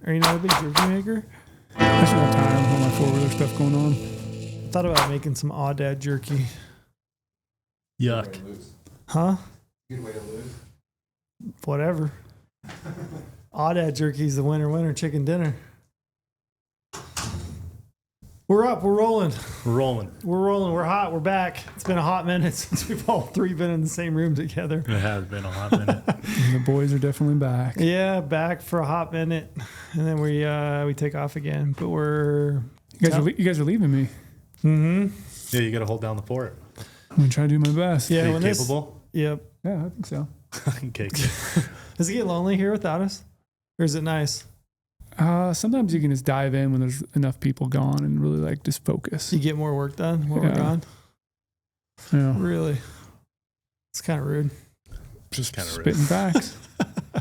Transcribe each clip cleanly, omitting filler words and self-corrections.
Are you not a big jerky maker? I should have time with my 4-wheeler stuff going on. Thought about making some Aoudad jerky. Yuck. Huh? Good way to lose. Whatever. Aoudad jerky's the winner chicken dinner. We're up. We're rolling. We're rolling. We're hot. We're back. It's been a hot minute since we've all three been in the same room together. It has been a hot minute. The boys are definitely back. Yeah, back for a hot minute, and then we take off again. But You guys are leaving me. Mm-hmm. Yeah, you got to hold down the fort. I'm gonna try to do my best. Yeah, Are you capable? Yep. Yeah, I think so. Okay. Does it get lonely here without us, or is it nice? Sometimes you can just dive in when there's enough people gone and really like just focus. You get more work done when we're gone. Yeah. Really? It's kind of rude. Just kind of Spitting facts.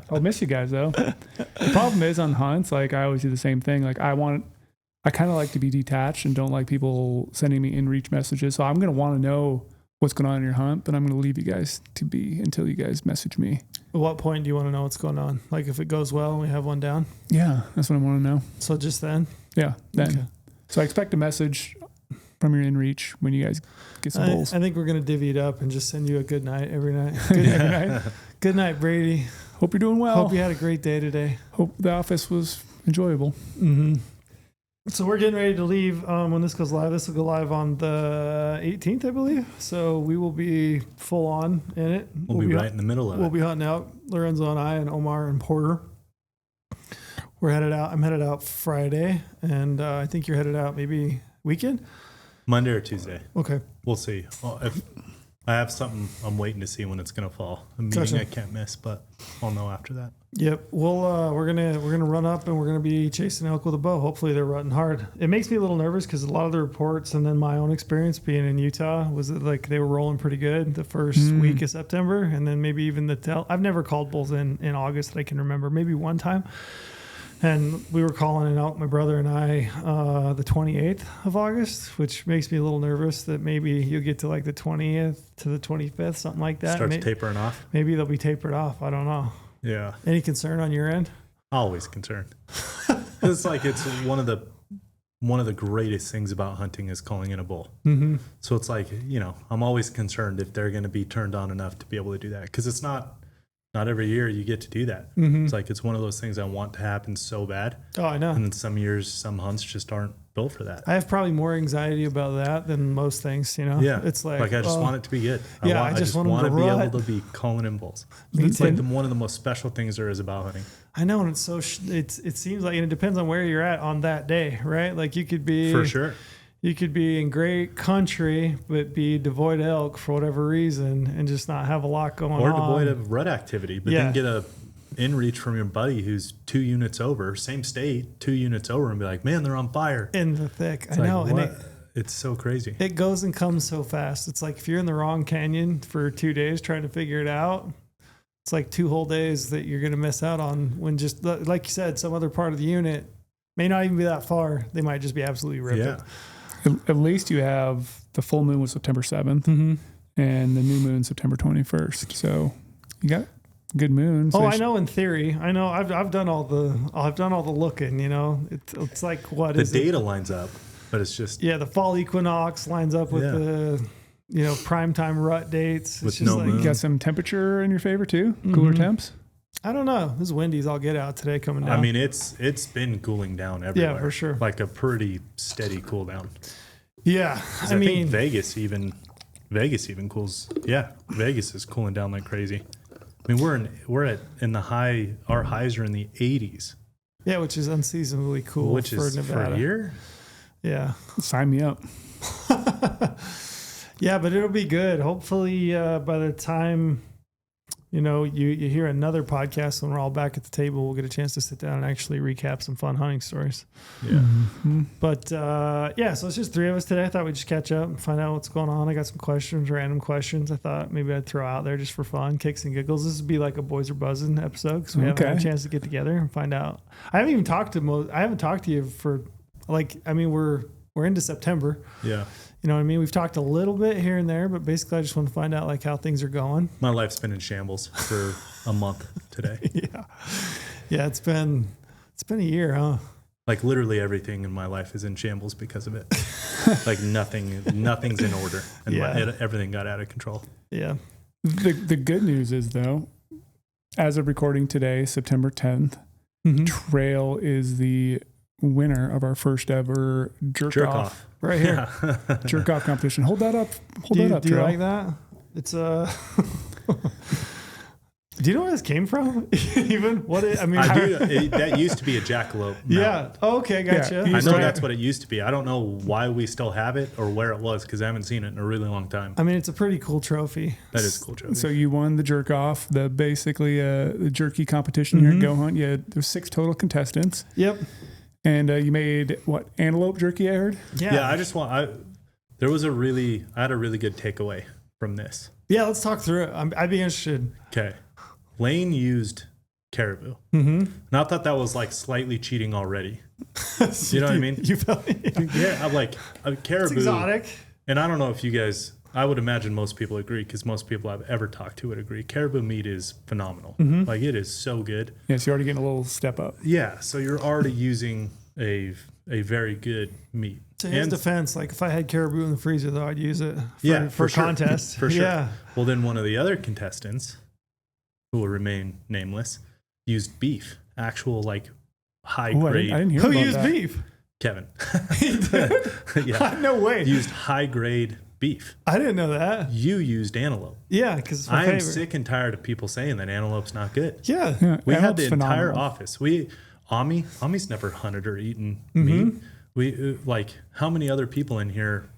I'll miss you guys though. The problem is on hunts, like I always do the same thing. Like I kind of like to be detached and don't like people sending me in-reach messages. So I'm going to want to know what's going on in your hunt, but I'm going to leave you guys to be until you guys message me. At what point do you want to know what's going on? Like if it goes well and we have one down? Yeah, that's what I want to know. So just then? Yeah, then. Okay. So I expect a message from your in-reach when you guys get some bulls. I think we're going to divvy it up and just send you a good night every night. Good night. Good night, Brady. Hope you're doing well. Hope you had a great day today. Hope the office was enjoyable. Mm-hmm. So we're getting ready to leave when this goes live. This will go live on the 18th, I believe. So we will be full on in it. We'll be right in the middle of it. We'll be hunting out, Lorenzo and I and Omar and Porter. We're headed out. I'm headed out Friday, and I think you're headed out maybe weekend? Monday or Tuesday. Okay. We'll see. Well, if I have something I'm waiting to see when it's going to fall. A meeting Gotcha. I can't miss, but I'll know after that. Yep. We're gonna run up and we're gonna be chasing elk with a bow. Hopefully they're rutting hard. It makes me a little nervous because a lot of the reports and then my own experience being in Utah was that like they were rolling pretty good the first week of September, and then maybe even I've never called bulls in August that I can remember. Maybe one time. And we were calling it out, my brother and I, the 28th of August, which makes me a little nervous that maybe you'll get to like the 20th to the 25th, something like that. Starts tapering off. Maybe they'll be tapered off. I don't know. Yeah. Any concern on your end? Always concerned. It's like it's one of the greatest things about hunting is calling in a bull. Mm-hmm. So it's like, I'm always concerned if they're going to be turned on enough to be able to do that. Because it's not every year you get to do that. Mm-hmm. It's like it's one of those things I want to happen so bad. Oh, I know. And then some years, some hunts just aren't built for that. I have probably more anxiety about that than most things, Yeah. It's like I just want it to be good. I just want to them be to able rut. to be calling in bulls. Me It's too. like one of the most special things there is about hunting. I know, and it's so it seems like, and it depends on where you're at on that day, right? Like you could be For sure. You could be in great country, but be devoid of elk for whatever reason, and just not have a lot going on. Or devoid of rut activity, but Yeah. then get a in reach from your buddy who's 2 units over, same state, 2 units over, and be like, man, they're on fire. In the thick. It's I like, know, and what? It's so crazy. it goes and comes so fast. It's like if you're in the wrong canyon for 2 days trying to figure it out, it's like 2 whole days that you're going to miss out on when just, like you said, some other part of the unit may not even be that far. They might just be absolutely ripped. Yeah. At least you have the full moon was September 7th Mm-hmm. and the new moon September 21st. So you got good moons. Oh, I know. In theory, I know. I've done all the looking. It's like what The is it? data lines up, but it's just Yeah, the fall equinox lines up with Yeah. the prime time rut dates. With It's just no like, moon. You got some temperature in your favor too? Cooler Mhm. temps? I don't know. This windy's all get out today coming down. I mean, it's been cooling down everywhere. Yeah, for sure. Like a pretty steady cool down. yeah. 'Cause I mean, think Vegas even cools. Yeah, Vegas is cooling down like crazy. I mean, we're in the high. Our highs are in the 80s, yeah, which is unseasonably cool which for is Nevada. for here. Yeah. Sign me up. Yeah, but it'll be good. Hopefully, by the time you hear another podcast when we're all back at the table, we'll get a chance to sit down and actually recap some fun hunting stories. Yeah, Mm-hmm. But so it's just 3 of us today. I thought we'd just catch up and find out what's going on. I got some questions, random questions. I thought maybe I'd throw out there just for fun, kicks and giggles. This would be like a Boys Are Buzzin episode because we haven't had a Okay. chance to get together and find out. I haven't even talked to I haven't talked to you for we're into September. yeah. You know what I mean? We've talked a little bit here and there, but basically I just want to find out like how things are going. My life's been in shambles for a month today. Yeah. It's been It's been a year, huh? Like literally everything in my life is in shambles because of it. Like nothing's in order, and everything got out of control. Yeah. The good news is though, as of recording today, September 10th, Trail is the winner of our first ever jerk off right here. Jerk off competition. Hold that up. Do you Trail. like that? It's Do you know where this came from? Even what? I do. That used to be a jackalope. Yeah. Oh, okay, gotcha. Yeah, I know that's what it used to be. I don't know why we still have it or where it was because I haven't seen it in a really long time. I mean, it's a pretty cool trophy. That is a cool trophy. So you won the jerk off, the jerky competition here at GoHunt. There's 6 total contestants. Yep. And you made what, antelope jerky? I heard. Yeah. I just want. I had a really good takeaway from this. Yeah, let's talk through it. I'd be interested. Okay. Lane used caribou. And I thought that was like slightly cheating already. You know what I mean? You felt Yeah, I'm like caribou. It's exotic. And I don't know if you guys, I would imagine most people agree because most people I've ever talked to would agree. Caribou meat is phenomenal. Like it is so good. Yes, you're already getting a little step up. Yeah, so you're already using a very good meat. To his defense, like if I had caribou in the freezer, though, I'd use it for sure. contest. For sure. Yeah. Well, then one of the other contestants, who will remain nameless, used beef, actual like high grade. I didn't hear Who about used that. beef? Kevin. Yeah. No way. Used high grade beef. I didn't know that. You used antelope. Yeah, because I am sick and tired of people saying that antelope's not good. Yeah. We had the antelope's entire phenomenal. office. Ami's never hunted or eaten meat. We like how many other people in here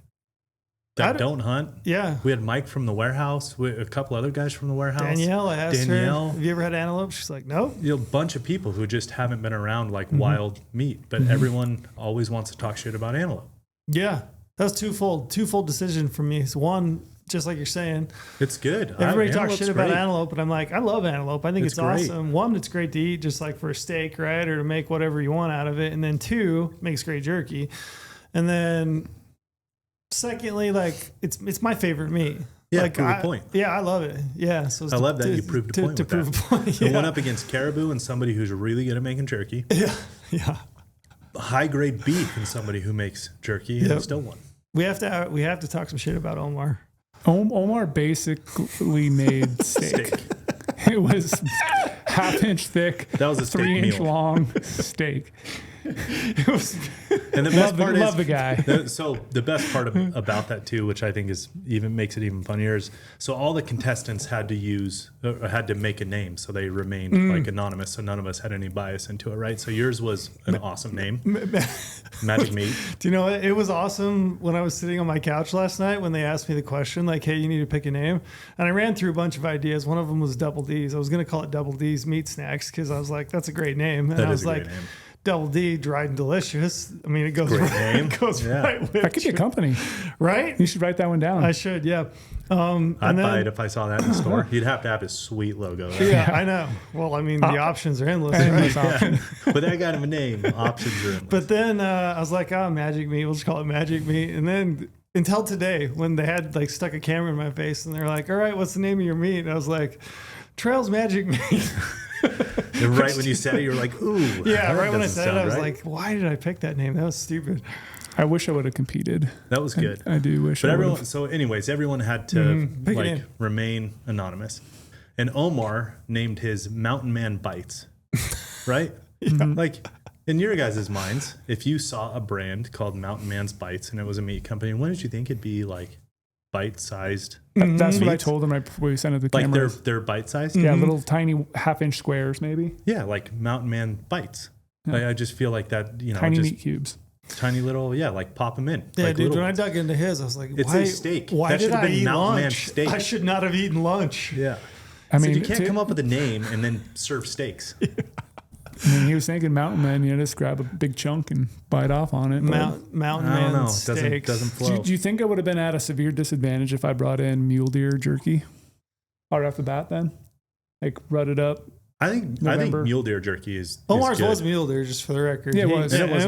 that don't hunt? Yeah. We had Mike from the warehouse. A couple other guys from the warehouse. Danielle, I asked Danielle. her, have you ever had antelope? She's like, nope. A bunch of people who just haven't been around like wild meat, but everyone always wants to talk shit about antelope. Yeah. That was twofold decision for me. So one, just like you're saying, It's good. everybody talks Antelope's shit about great. antelope, but I'm like, I love antelope. I think it's great. awesome. One, it's great to eat just like for a steak, right? Or to make whatever you want out of it. And then 2, makes great jerky. And then secondly, like it's my favorite meat. Yeah, like, prove a point. Yeah, I love it. Yeah. So I love that you proved a point to with prove that. a point. It Yeah. went up against caribou and somebody who's really good at making jerky. Yeah. Yeah. High grade beef and somebody who makes jerky and still won. We have to talk some shit about Omar. Omar basically made steak. It was half-inch thick. That was a steak 3-inch meal. long steak. It was And the best part love the guy. So the best part about that too, which I think makes it even funnier, is so all the contestants had to make a name, so they remained like anonymous, so none of us had any bias into it, right? So yours was an awesome name, Magic Meat. Do you know what? It was awesome when I was sitting on my couch last night when they asked me the question, like, hey, you need to pick a name. And I ran through a bunch of ideas. One of them was Double D's. I was going to call it Double D's Meat Snacks because I was like, that's a great name. And That I is was a great like, name. Double D, dried and delicious. I mean, it goes Great right, name. it goes Yeah. right with That could be a company. right? You should write that one down. I should, yeah. I'd buy it if I saw that in the store. You'd have to have his sweet logo. Though. Yeah, I know. Well, I mean, the options are endless, right? Endless option. With that kind of a name, options are endless. But then I was like, Magic Meat. We'll just call it Magic Meat. And then until today, when they had like stuck a camera in my face and they're like, all right, what's the name of your meat? And I was like, Trail's Magic Meat. And right when you said it, you were like, ooh. Yeah, that right when I doesn't said it, I sound was right. like, why did I pick that name? That was stupid. I wish I would have competed. That was good. I do wish But I everyone, would. so anyways, everyone had to Pick a like name. remain anonymous. And Omar named his Mountain Man Bites, right? Like in your guys' minds, if you saw a brand called Mountain Man's Bites and it was a meat company, when did you think it'd be like bite-sized? That's what I meats? told them right before we sent it to the Like camera. they're bite-sized? Yeah, little tiny half-inch squares maybe. Yeah, like Mountain Man Bites. Like, I just feel like that, Tiny just meat cubes. tiny little, like pop them in. Yeah, like dude, little when I ones. dug into his, I was like, It's a steak. Why That did should have I been eat Mountain Man lunch? steak. I should not have eaten lunch. Yeah. I So mean, you can't come up with a name and then serve steaks. he was thinking mountain man, just grab a big chunk and bite off on it. Mountain I don't know. Man It steaks. doesn't Do flow. do you think I would have been at a severe disadvantage if I brought in mule deer jerky right off the bat then? Like rut it up? I think November. mule deer jerky is Omar's good. was mule deer, just for the record. Yeah, it was. And, It was.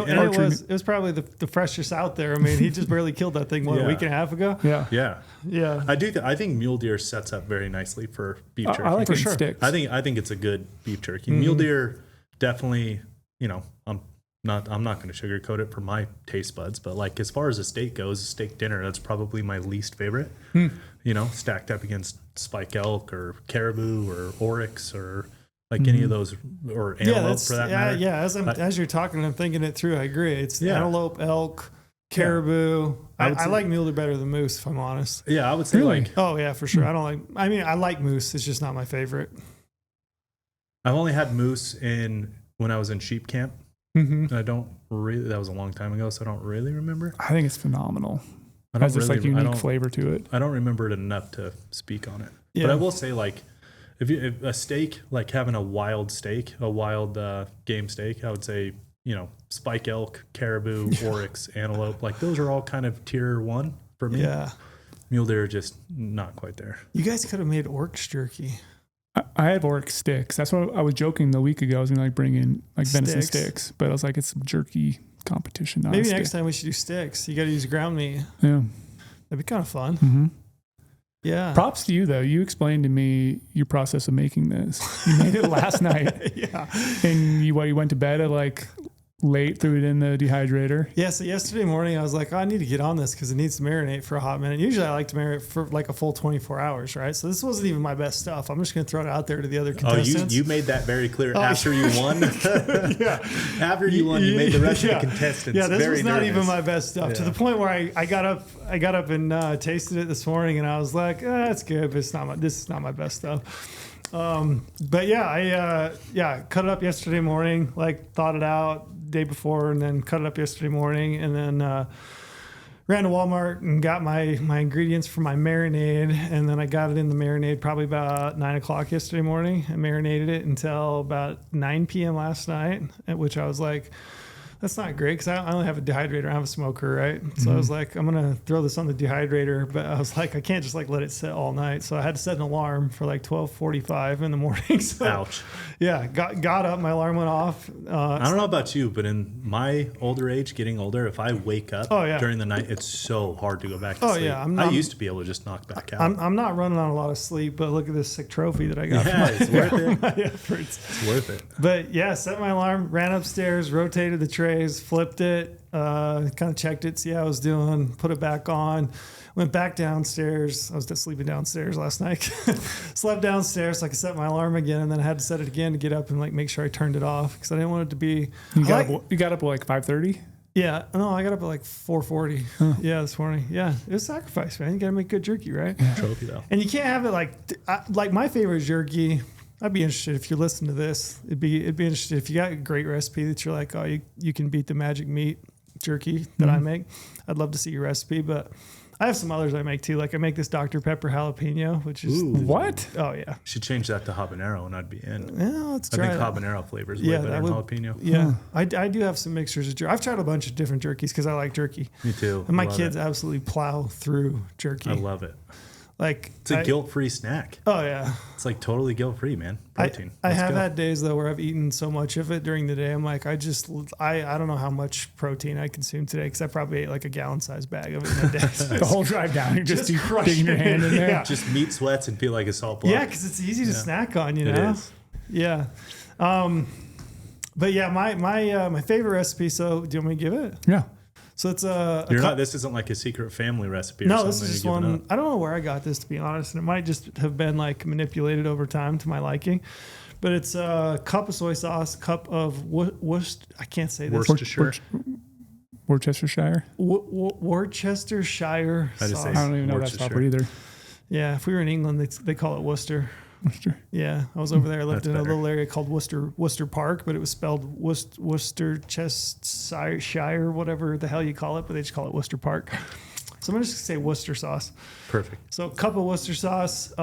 and it was probably the freshest out there. I mean, he just barely killed that thing, a Yeah. week and a half ago? Yeah. Yeah, Yeah. I think mule deer sets up very nicely for beef jerky. I like For it in sure. sticks. I think it's a good beef jerky. Mule deer definitely I'm not going to sugarcoat it for my taste buds, but like as far as a steak goes, a steak dinner, that's probably my least favorite. Stacked up against spike elk or caribou or oryx or like any of those, or antelope for that matter. Yeah, as you're talking, I'm thinking it through. I agree. It's antelope, elk, caribou. I like mule deer better than moose, if I'm honest. Yeah, I would say Really? like. Oh yeah, for sure. I like moose. It's just not my favorite. I've only had moose when I was in sheep camp. Mm-hmm. I don't really. That was a long time ago, so I don't really remember. I think it's phenomenal. I It don't has this really, like unique flavor to it. I don't remember it enough to speak on it. Yeah. But I will say, like, if a steak, like having a wild steak, a wild game steak, I would say, spike elk, caribou, oryx, antelope, like those are all kind of tier 1 for me. Yeah. Mule deer just not quite there. You guys could have made oryx jerky. I have oryx sticks. That's what I was joking the week ago. I was gonna like bring in like venison sticks, but I was like, it's jerky competition. Not Maybe next time we should do sticks. You got to use ground meat. Yeah, That'd be kind of fun. Mm-hmm. Yeah. Props to you though. You explained to me your process of making this. You made it last night. Yeah. And you went to bed at like late, threw it in the dehydrator. Yeah. So yesterday morning I was like, I need to get on this because it needs to marinate for a hot minute. Usually I like to marinate for like a full 24 hours, right? So this wasn't even my best stuff. I'm just going to throw it out there to the other contestants. You made that very clear after you won. Yeah. After you won, you made the rest of the contestants. Yeah, this very was not nervous. even my best stuff. To the point where I got up and tasted it this morning, and I was like, it's good, but this is not my best stuff. But yeah, I cut it up yesterday morning, like thawed it out day before, and then cut it up yesterday morning, and then ran to Walmart and got my ingredients for my marinade, and then I got it in the marinade probably about 9 o'clock yesterday morning. I marinated it until about 9 p.m. last night, at which I was like, that's not great because I only have a dehydrator. I don't have a smoker, right? So I was like, I'm going to throw this on the dehydrator, but I was like, I can't just like let it sit all night. So I had to set an alarm for like 12:45 in the morning. So, ouch. Yeah, got up, my alarm went off. I don't know about you, but in my older age, getting older, if I wake up during the night, it's so hard to go back to sleep. Yeah, I used to be able to just knock back out. I'm not running on a lot of sleep, but look at this sick trophy that I got it's worth it. my efforts. It's worth it. But yeah, set my alarm, ran upstairs, rotated the trays, flipped it, kind of checked it, see how I was doing, put it back on, went back downstairs. I was just sleeping downstairs last night. Slept downstairs so I could set my alarm again, and then I had to set it again to get up and like make sure I turned it off because I didn't want it to be. You got up at like 5:30? Yeah, no, I got up at like 4:40. Huh. Yeah, this morning. Yeah, it was a sacrifice, man. You got to make good jerky, right? Yeah. Trophy though, and you can't have it like my favorite jerky. I'd be interested if you listen to this. It'd be interesting if you got a great recipe that you're like, oh, you can beat the magic meat jerky that I make. I'd love to see your recipe, but I have some others I make too. Like I make this Dr. Pepper jalapeno, which is what? Oh yeah. Should change that to habanero, and I'd be in. Yeah, let's try. I think habanero flavors way better than jalapeno. Yeah, I do have some mixtures of jerky. I've tried a bunch of different jerkies because I like jerky. Me too. And my kids absolutely plow through jerky. I love it. Like it's a guilt-free snack. Oh yeah, it's like totally guilt-free, man. Protein. I have had days though where I've eaten so much of it during the day. I'm like, I don't know how much protein I consumed today because I probably ate like a gallon-sized bag of it in a day. The whole drive down, you're just digging your hand in there. Yeah. Just meat sweats and feel like a salt block. Yeah, because it's easy to snack on, you know. It is. Yeah. But yeah, my favorite recipe. So do you want me to give it? Yeah. So it's this isn't like a secret family recipe or something. No, this is just one. I don't know where I got this, to be honest, and it might just have been like manipulated over time to my liking. But it's a cup of soy sauce, cup of I can't say this. Worcestershire. Worcestershire. Worcestershire sauce. I don't even know that proper either. Yeah, if we were in England, they call it Worcester. Worcester. Yeah, I was over there. I lived in a little area called Worcester Park, but it was spelled Worcestershire, whatever the hell you call it, but they just call it Worcester Park. So I'm just gonna say Worcester sauce. Perfect. So a cup of Worcester sauce,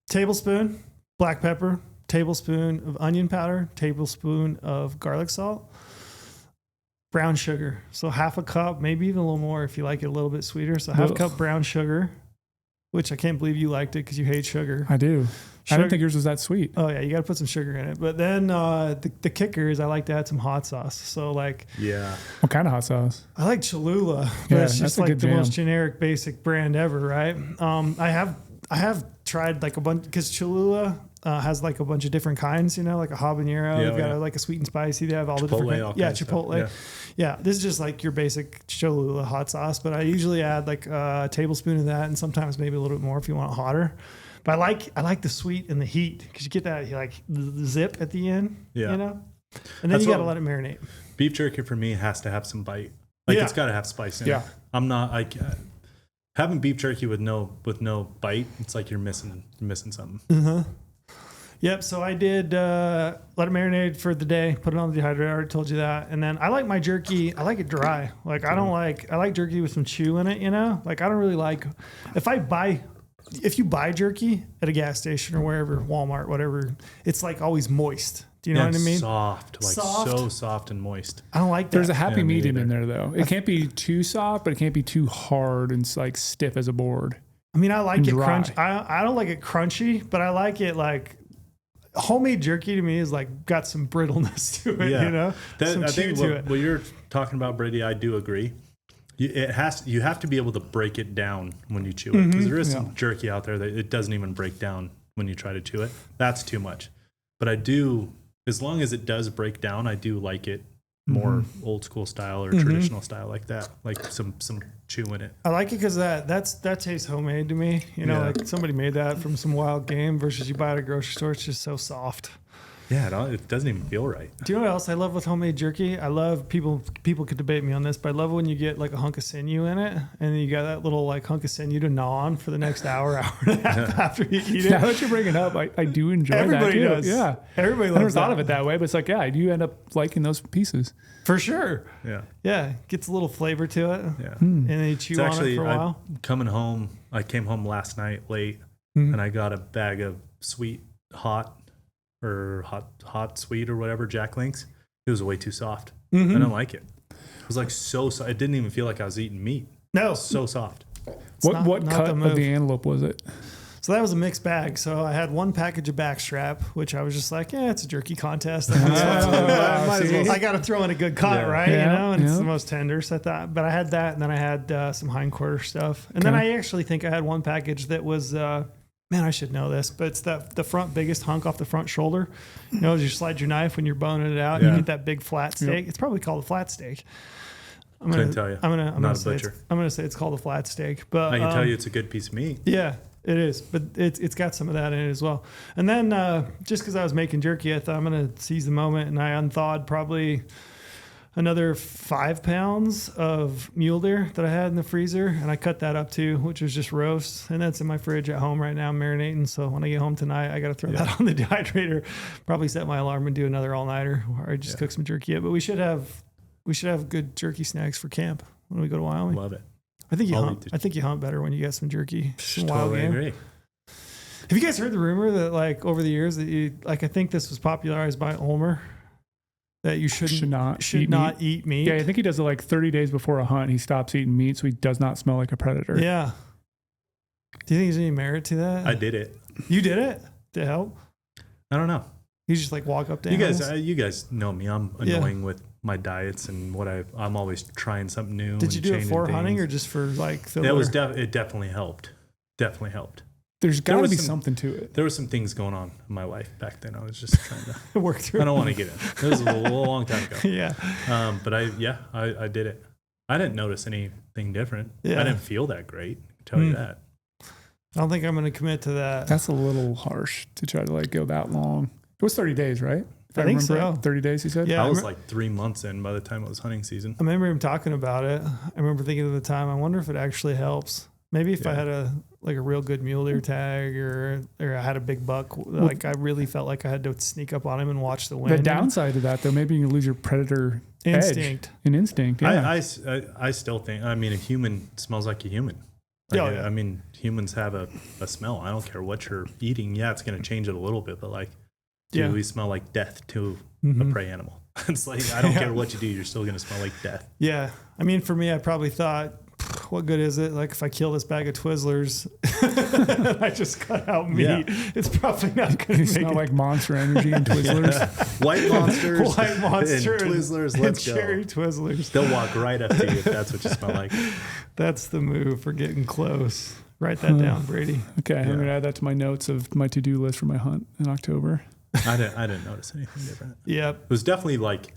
tablespoon black pepper, tablespoon of onion powder, tablespoon of garlic salt, brown sugar. So half a cup, maybe even a little more if you like it a little bit sweeter. So half a cup brown sugar. Which I can't believe you liked it because you hate sugar. I do. I didn't think yours was that sweet. Oh yeah, you got to put some sugar in it. But then the kicker is I like to add some hot sauce. So like, what kind of hot sauce? I like Cholula, but it's just like the most generic, basic brand ever, right? I have tried like a bunch because Cholula has like a bunch of different kinds, you know, like a habanero. Yeah, You've got like a sweet and spicy. They have all the different all kinds. Yeah, kinds of stuff. chipotle. Yeah, this is just like your basic Cholula hot sauce, but I usually add like a tablespoon of that, and sometimes maybe a little bit more if you want it hotter. But I like the sweet and the heat because you get that like the zip at the end. Yeah. You know, and then you got to let it marinate. Beef jerky for me has to have some bite. Like it's got to have spice in it. I'm not having beef jerky with no bite. It's like you're missing something. Mm-hmm. Yep. So I did let it marinate for the day. Put it on the dehydrator. I already told you that. And then I like my jerky. I like it dry. Like I like jerky with some chew in it. You know, like I don't really like if you buy jerky at a gas station or wherever, Walmart, whatever, it's like always moist. Do you know what I mean? Soft, like so soft and moist. I don't like that. There's a happy medium in there though. It can't be too soft, but it can't be too hard and like stiff as a board. I mean, I like it crunchy. I don't like it crunchy, but I like it like homemade jerky to me is like got some brittleness to it. Yeah. You know, I think what you're talking about, Brady, I do agree. You have to be able to break it down when you chew it because there is some jerky out there that it doesn't even break down when you try to chew it. That's too much. But I do, as long as it does break down, I do like it more old school style or traditional style like that, like some chew in it. I like it because that tastes homemade to me. You know, like somebody made that from some wild game versus you buy it at a grocery store. It's just so soft. Yeah, it doesn't even feel right. Do you know what else I love with homemade jerky? I love people could debate me on this, but I love when you get like a hunk of sinew in it, and then you got that little like hunk of sinew to gnaw on for the next hour and a half after you eat it. Now that you're bringing it up, I do enjoy Everybody that too. does. Yeah, everybody loves I never that. thought of it that way, but it's like you end up liking those pieces for sure. Yeah, gets a little flavor to it. Yeah, and then you chew on it for a while. I came home last night late, and I got a bag of sweet hot sweet or whatever Jack Links. It was way too soft. I don't like it. It was like so soft. It didn't even feel like I was eating meat. No, so soft. What cut of the antelope was it? So that was a mixed bag. So I had one package of backstrap, which I was just like, it's a jerky contest. I got to throw in a good cut, right? You know, and it's the most tender. So I thought, but I had that, and then I had some hindquarter stuff, and then I actually think I had one package that was. Man, I should know this, but it's the front biggest hunk off the front shoulder. You know, as you slide your knife when you're boning it out, you get that big flat steak. It's probably called a flat steak. Couldn't tell you. I'm not a butcher. I'm gonna say it's called a flat steak, but I can tell you it's a good piece of meat. Yeah, it is, but it's got some of that in it as well. And then just because I was making jerky, I thought I'm gonna seize the moment, and I unthawed probably another 5 pounds of mule deer that I had in the freezer, and I cut that up too, which was just roast, and that's in my fridge at home right now marinating. So when I get home tonight, I got to throw that on the dehydrator, probably set my alarm and do another all-nighter, or I just cook some jerky up. But we should have good jerky snacks for camp when we go to Wyoming. Love it. I think you hunt better when you get some jerky, some wild game. Agree. Have you guys heard the rumor that like over the years that you like? I think this was popularized by Ulmer. That you should not eat meat. Yeah, I think he does it like 30 days before a hunt. He stops eating meat so he does not smell like a predator. Yeah. Do you think there's any merit to that? I did it. You did it to help? I don't know. You just like walk up to you guys know me. I'm annoying with my diets and what I'm always trying something new. Did you do it for hunting or just for like filler? It definitely helped. Definitely helped. There's got to be something to it. There were some things going on in my life back then. I was just trying to work through. I don't want to get it. It was a long time ago. Yeah. But I did it. I didn't notice anything different. Yeah. I didn't feel that great. I can tell you that. I don't think I'm going to commit to that. That's a little harsh to try to like go that long. It was 30 days, right? If I think so. Right? 30 days, you said? Yeah. I was like 3 months in by the time it was hunting season. I remember him talking about it. I remember thinking at the time, I wonder if it actually helps. Maybe if I had a real good mule deer tag or I had a big buck, like I really felt like I had to sneak up on him and watch the wind. The downside of that, though, maybe you can lose your predator instinct. Instinct. Yeah. I still think. I mean, a human smells like a human. I mean, humans have a smell. I don't care what you're eating. Yeah, it's going to change it a little bit, but like, we smell like death to a prey animal. It's like I don't care what you do, you're still going to smell like death. Yeah, I mean, for me, I probably thought, what good is it? Like if I kill this bag of Twizzlers, I just cut out meat. It's probably not going to smell like Monster Energy and Twizzlers. White Monsters, and Twizzlers. Let's go. Cherry Twizzlers. They'll walk right up to you if that's what you smell like. That's the move for getting close. Write that down, Brady. Okay, Yeah. I'm gonna add that to my notes of my to-do list for my hunt in October. I didn't notice anything different. Yep. It was definitely like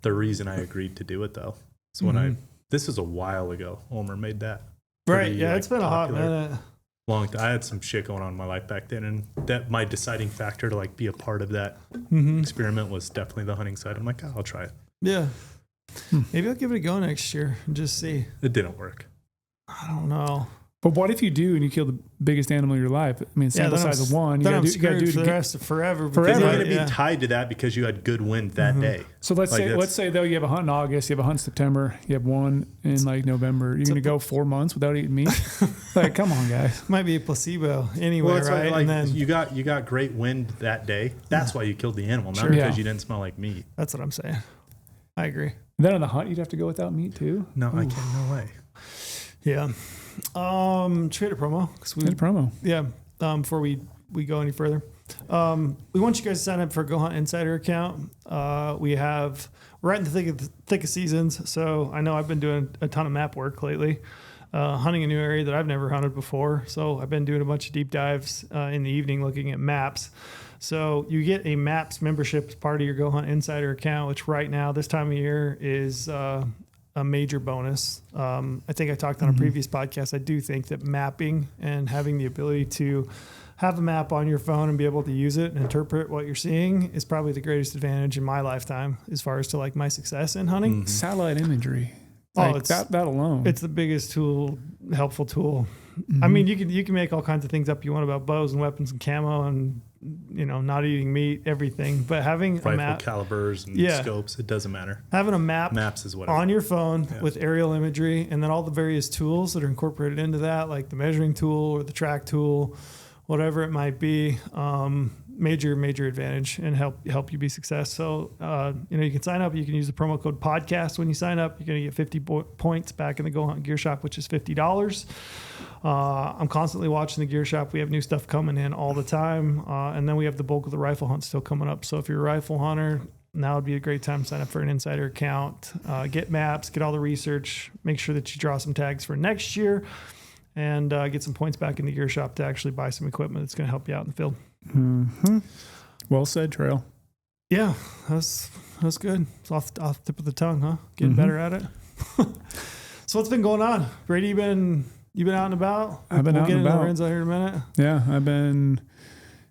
the reason I agreed to do it though. So when this was a while ago, Ulmer made that. Right. pretty, Yeah, like, it's been a hot popular. minute. I had some shit going on in my life back then, and that my deciding factor to like be a part of that Mm-hmm. experiment was definitely the hunting side. I'm like, I'll try it. Yeah. Maybe I'll give it a go next year and just see. It didn't work. I don't know. But what if you do and you kill the biggest animal of your life? I mean, sample then I'm size of one. You Then gotta I'm do, you gotta screwed do for it the again. rest of forever. Forever. Because you're because going to I- be tied to that because you had good wind that day. So let's Like, say that's- though you have a hunt in August, you have a hunt in September, you have one in like November. You're gonna go 4 months without eating meat? Like, come on, guys. Might be a placebo anyway, Well, it's right? like And then you got great wind that day. That's why you killed the animal, not Sure. because Yeah. you didn't smell like meat. that's what I'm saying. I agree. Then on the hunt, you'd have to go without meat too. No, I can't. No way. Yeah. Trade a promo because we Good promo. yeah. Before we go any further, we want you guys to sign up for a GoHunt Insider account. We're right in the thick of seasons, so I know I've been doing a ton of map work lately, hunting a new area that I've never hunted before. So I've been doing a bunch of deep dives in the evening looking at maps. So you get a maps membership as part of your GoHunt Insider account, which right now this time of year is a major bonus. I think I talked on a previous podcast. I do think that mapping and having the ability to have a map on your phone and be able to use it and interpret what you're seeing is probably the greatest advantage in my lifetime as far as to like my success in hunting. Satellite imagery. Oh, Like it's- that alone. It's the biggest tool, helpful tool. I mean, you can make all kinds of things up you want about bows and weapons and camo and not eating meat, everything. But having a Rifle map, calibers and Yeah. scopes, it doesn't matter. having a map Maps is what on your phone Yeah. with aerial imagery, and then all the various tools that are incorporated into that, like the measuring tool or the track tool, whatever it might be, major advantage and help you be success. So you can sign up. You can use the promo code podcast when you sign up. You're going to get 50 points back in the GoHunt Gear Shop, which is $50. I'm constantly watching the Gear Shop. We have new stuff coming in all the time, and then we have the bulk of the rifle hunt still coming up. So if you're a rifle hunter, now would be a great time to sign up for an insider account, get maps, get all the research, make sure that you draw some tags for next year, and get some points back in the Gear Shop to actually buy some equipment that's going to help you out in the field. Well said, Trail. Yeah, that's good. It's off the tip of the tongue, huh? Getting better at it. So what's been going on, Brady? You been out and about? I've been out get and into about. Lorenzo here in a minute. Yeah, I've been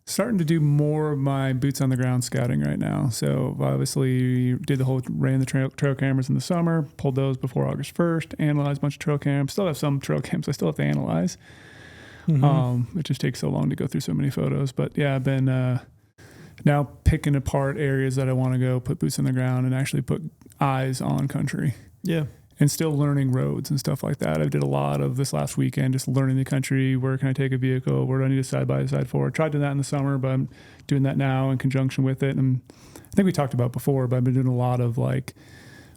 starting to do more of my boots on the ground scouting right now. So obviously ran the trail cameras in the summer, pulled those before August 1st, analyzed a bunch of trail cams. Still have some trail cams I still have to analyze. It just takes so long to go through so many photos. But yeah, I've been now picking apart areas that I want to go put boots on the ground and actually put eyes on country. Yeah. And still learning roads and stuff like that. I did a lot of this last weekend, just learning the country. Where can I take a vehicle? Where do I need a side-by-side for? I tried doing that in the summer, but I'm doing that now in conjunction with it. And I think we talked about before, but I've been doing a lot of like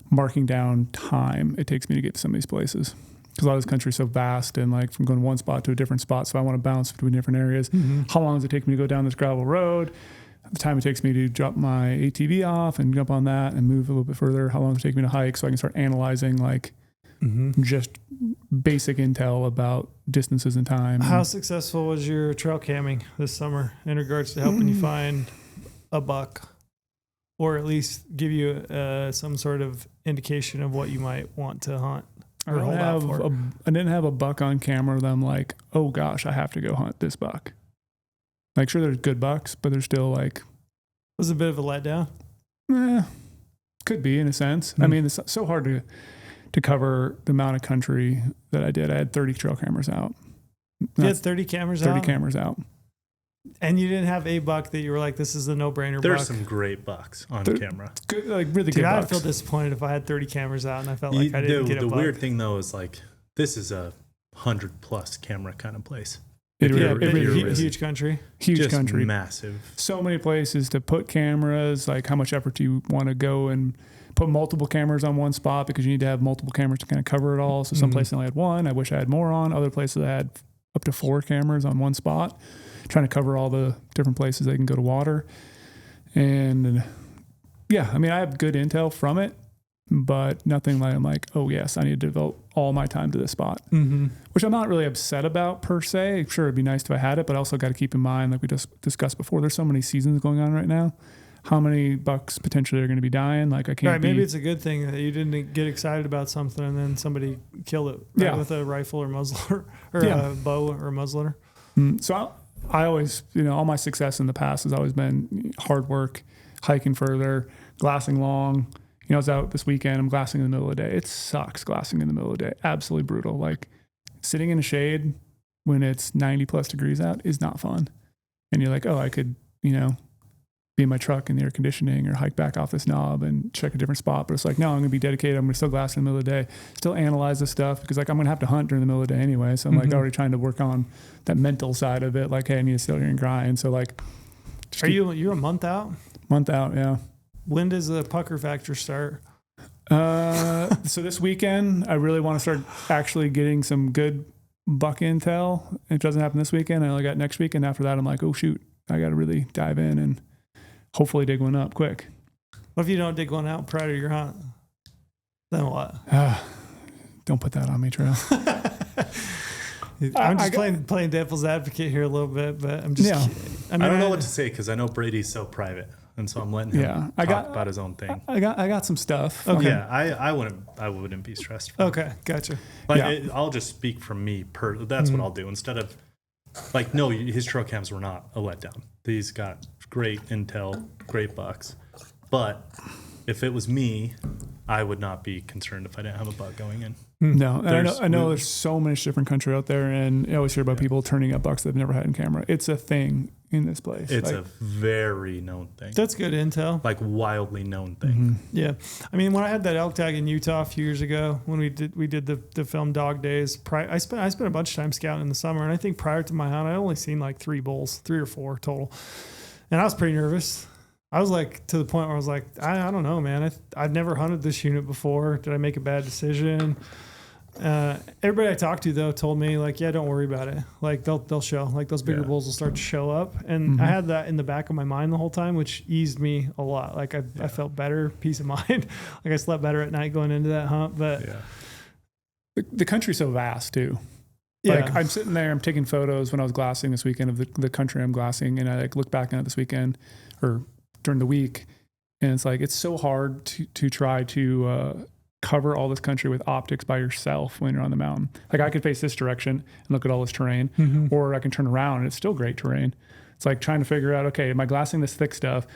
marking down time it takes me to get to some of these places. Because a lot of this country is so vast and like from going one spot to a different spot. So I want to bounce between different areas. How long does it take me to go down this gravel road? The time it takes me to drop my ATV off and jump on that and move a little bit further. How long does it take me to hike so I can start analyzing like just basic intel about distances and time. How successful was your trail camming this summer in regards to helping you find a buck, or at least give you some sort of indication of what you might want to hunt? I didn't have a buck on camera that I'm like, oh gosh, I have to go hunt this buck. Like, sure, there's good bucks, but there's still like... Was it a bit of a letdown? Could be in a sense. I mean, it's so hard to cover the amount of country that I did. I had 30 trail cameras out. You had 30 cameras out? 30 cameras out. And you didn't have a buck that you were like, this is a no-brainer There's buck? some great bucks on camera. Good, like really Dude, good I'd bucks. feel disappointed if I had 30 cameras out and I felt like I didn't get a The buck. weird thing though is like this is a 100+ camera kind of place. It Yeah, really, big, is. huge country. Huge Just country. massive. So many places to put cameras, like how much effort do you want to go and put multiple cameras on one spot because you need to have multiple cameras to kind of cover it all. So some places I only had one. I wish I had more on. Other places I had up to 4 cameras on one spot, trying to cover all the different places they can go to water. And yeah, I mean, I have good intel from it. but nothing like I'm like, oh yes, I need to devote all my time to this spot, which I'm not really upset about per se. Sure, it'd be nice if I had it, but I also got to keep in mind, like we just discussed before, there's so many seasons going on right now. How many bucks potentially are going to be dying? Like I can't. Right, maybe it's a good thing that you didn't get excited about something and then somebody killed it with a rifle or muzzler or a bow or a muzzler. So I always, all my success in the past has always been hard work, hiking further, glassing long. I was out this weekend. I'm glassing in the middle of the day. It sucks glassing in the middle of the day. Absolutely brutal. Like sitting in the shade when it's 90 plus degrees out is not fun. And you're like, oh, I could, be in my truck in the air conditioning or hike back off this knob and check a different spot. But it's like, no, I'm going to be dedicated. I'm going to still glass in the middle of the day, still analyze this stuff because like I'm going to have to hunt during the middle of the day anyway. So I'm like already trying to work on that mental side of it. Like, hey, I need to sit here and grind. So like, you're a month out? Month out. Yeah. When does the pucker factor start? So this weekend, I really want to start actually getting some good buck intel. If it doesn't happen this weekend, I only got next weekend. After that, I'm like, oh shoot, I got to really dive in and hopefully dig one up quick. What if you don't dig one out prior to your hunt? Then what? Don't put that on me, Trail. I'm just playing devil's advocate here a little bit, but I'm just. Yeah. I don't know what to say because I know Brady's so private, and so I'm letting him talk about his own thing. I got some stuff. Okay. Yeah, I wouldn't be stressed. Okay, gotcha. I'll just speak from me. That's what I'll do instead of. Like, no, his trail cams were not a letdown. He's got great intel, great bucks. But if it was me, I would not be concerned if I didn't have a buck going in. No, and I know there's so many different country out there, and I always hear about people turning up bucks they've never had in camera. It's a thing in this place. It's a very known thing. That's good intel. Like wildly known thing. Yeah, I mean, when I had that elk tag in Utah a few years ago, when we did the film Dog Days. I spent a bunch of time scouting in the summer, and I think prior to my hunt, I only seen like 3 bulls, 3 or 4 total, and I was pretty nervous. I was like to the point where I was like, I don't know, man. I've never hunted this unit before. Did I make a bad decision? Everybody I talked to though told me like, yeah, don't worry about it. Like they'll show. Like those bigger bulls will start to show up, and I had that in the back of my mind the whole time, which eased me a lot. Like I felt better, peace of mind. Like I slept better at night going into that hunt. But the country's so vast too. Yeah. Like I'm sitting there, I'm taking photos when I was glassing this weekend of the country I'm glassing, and I like look back on it this weekend or during the week, and it's like it's so hard to try to cover all this country with optics by yourself when you're on the mountain. Like I could face this direction and look at all this terrain, or I can turn around and it's still great terrain. It's like trying to figure out, okay, am I glassing this thick stuff?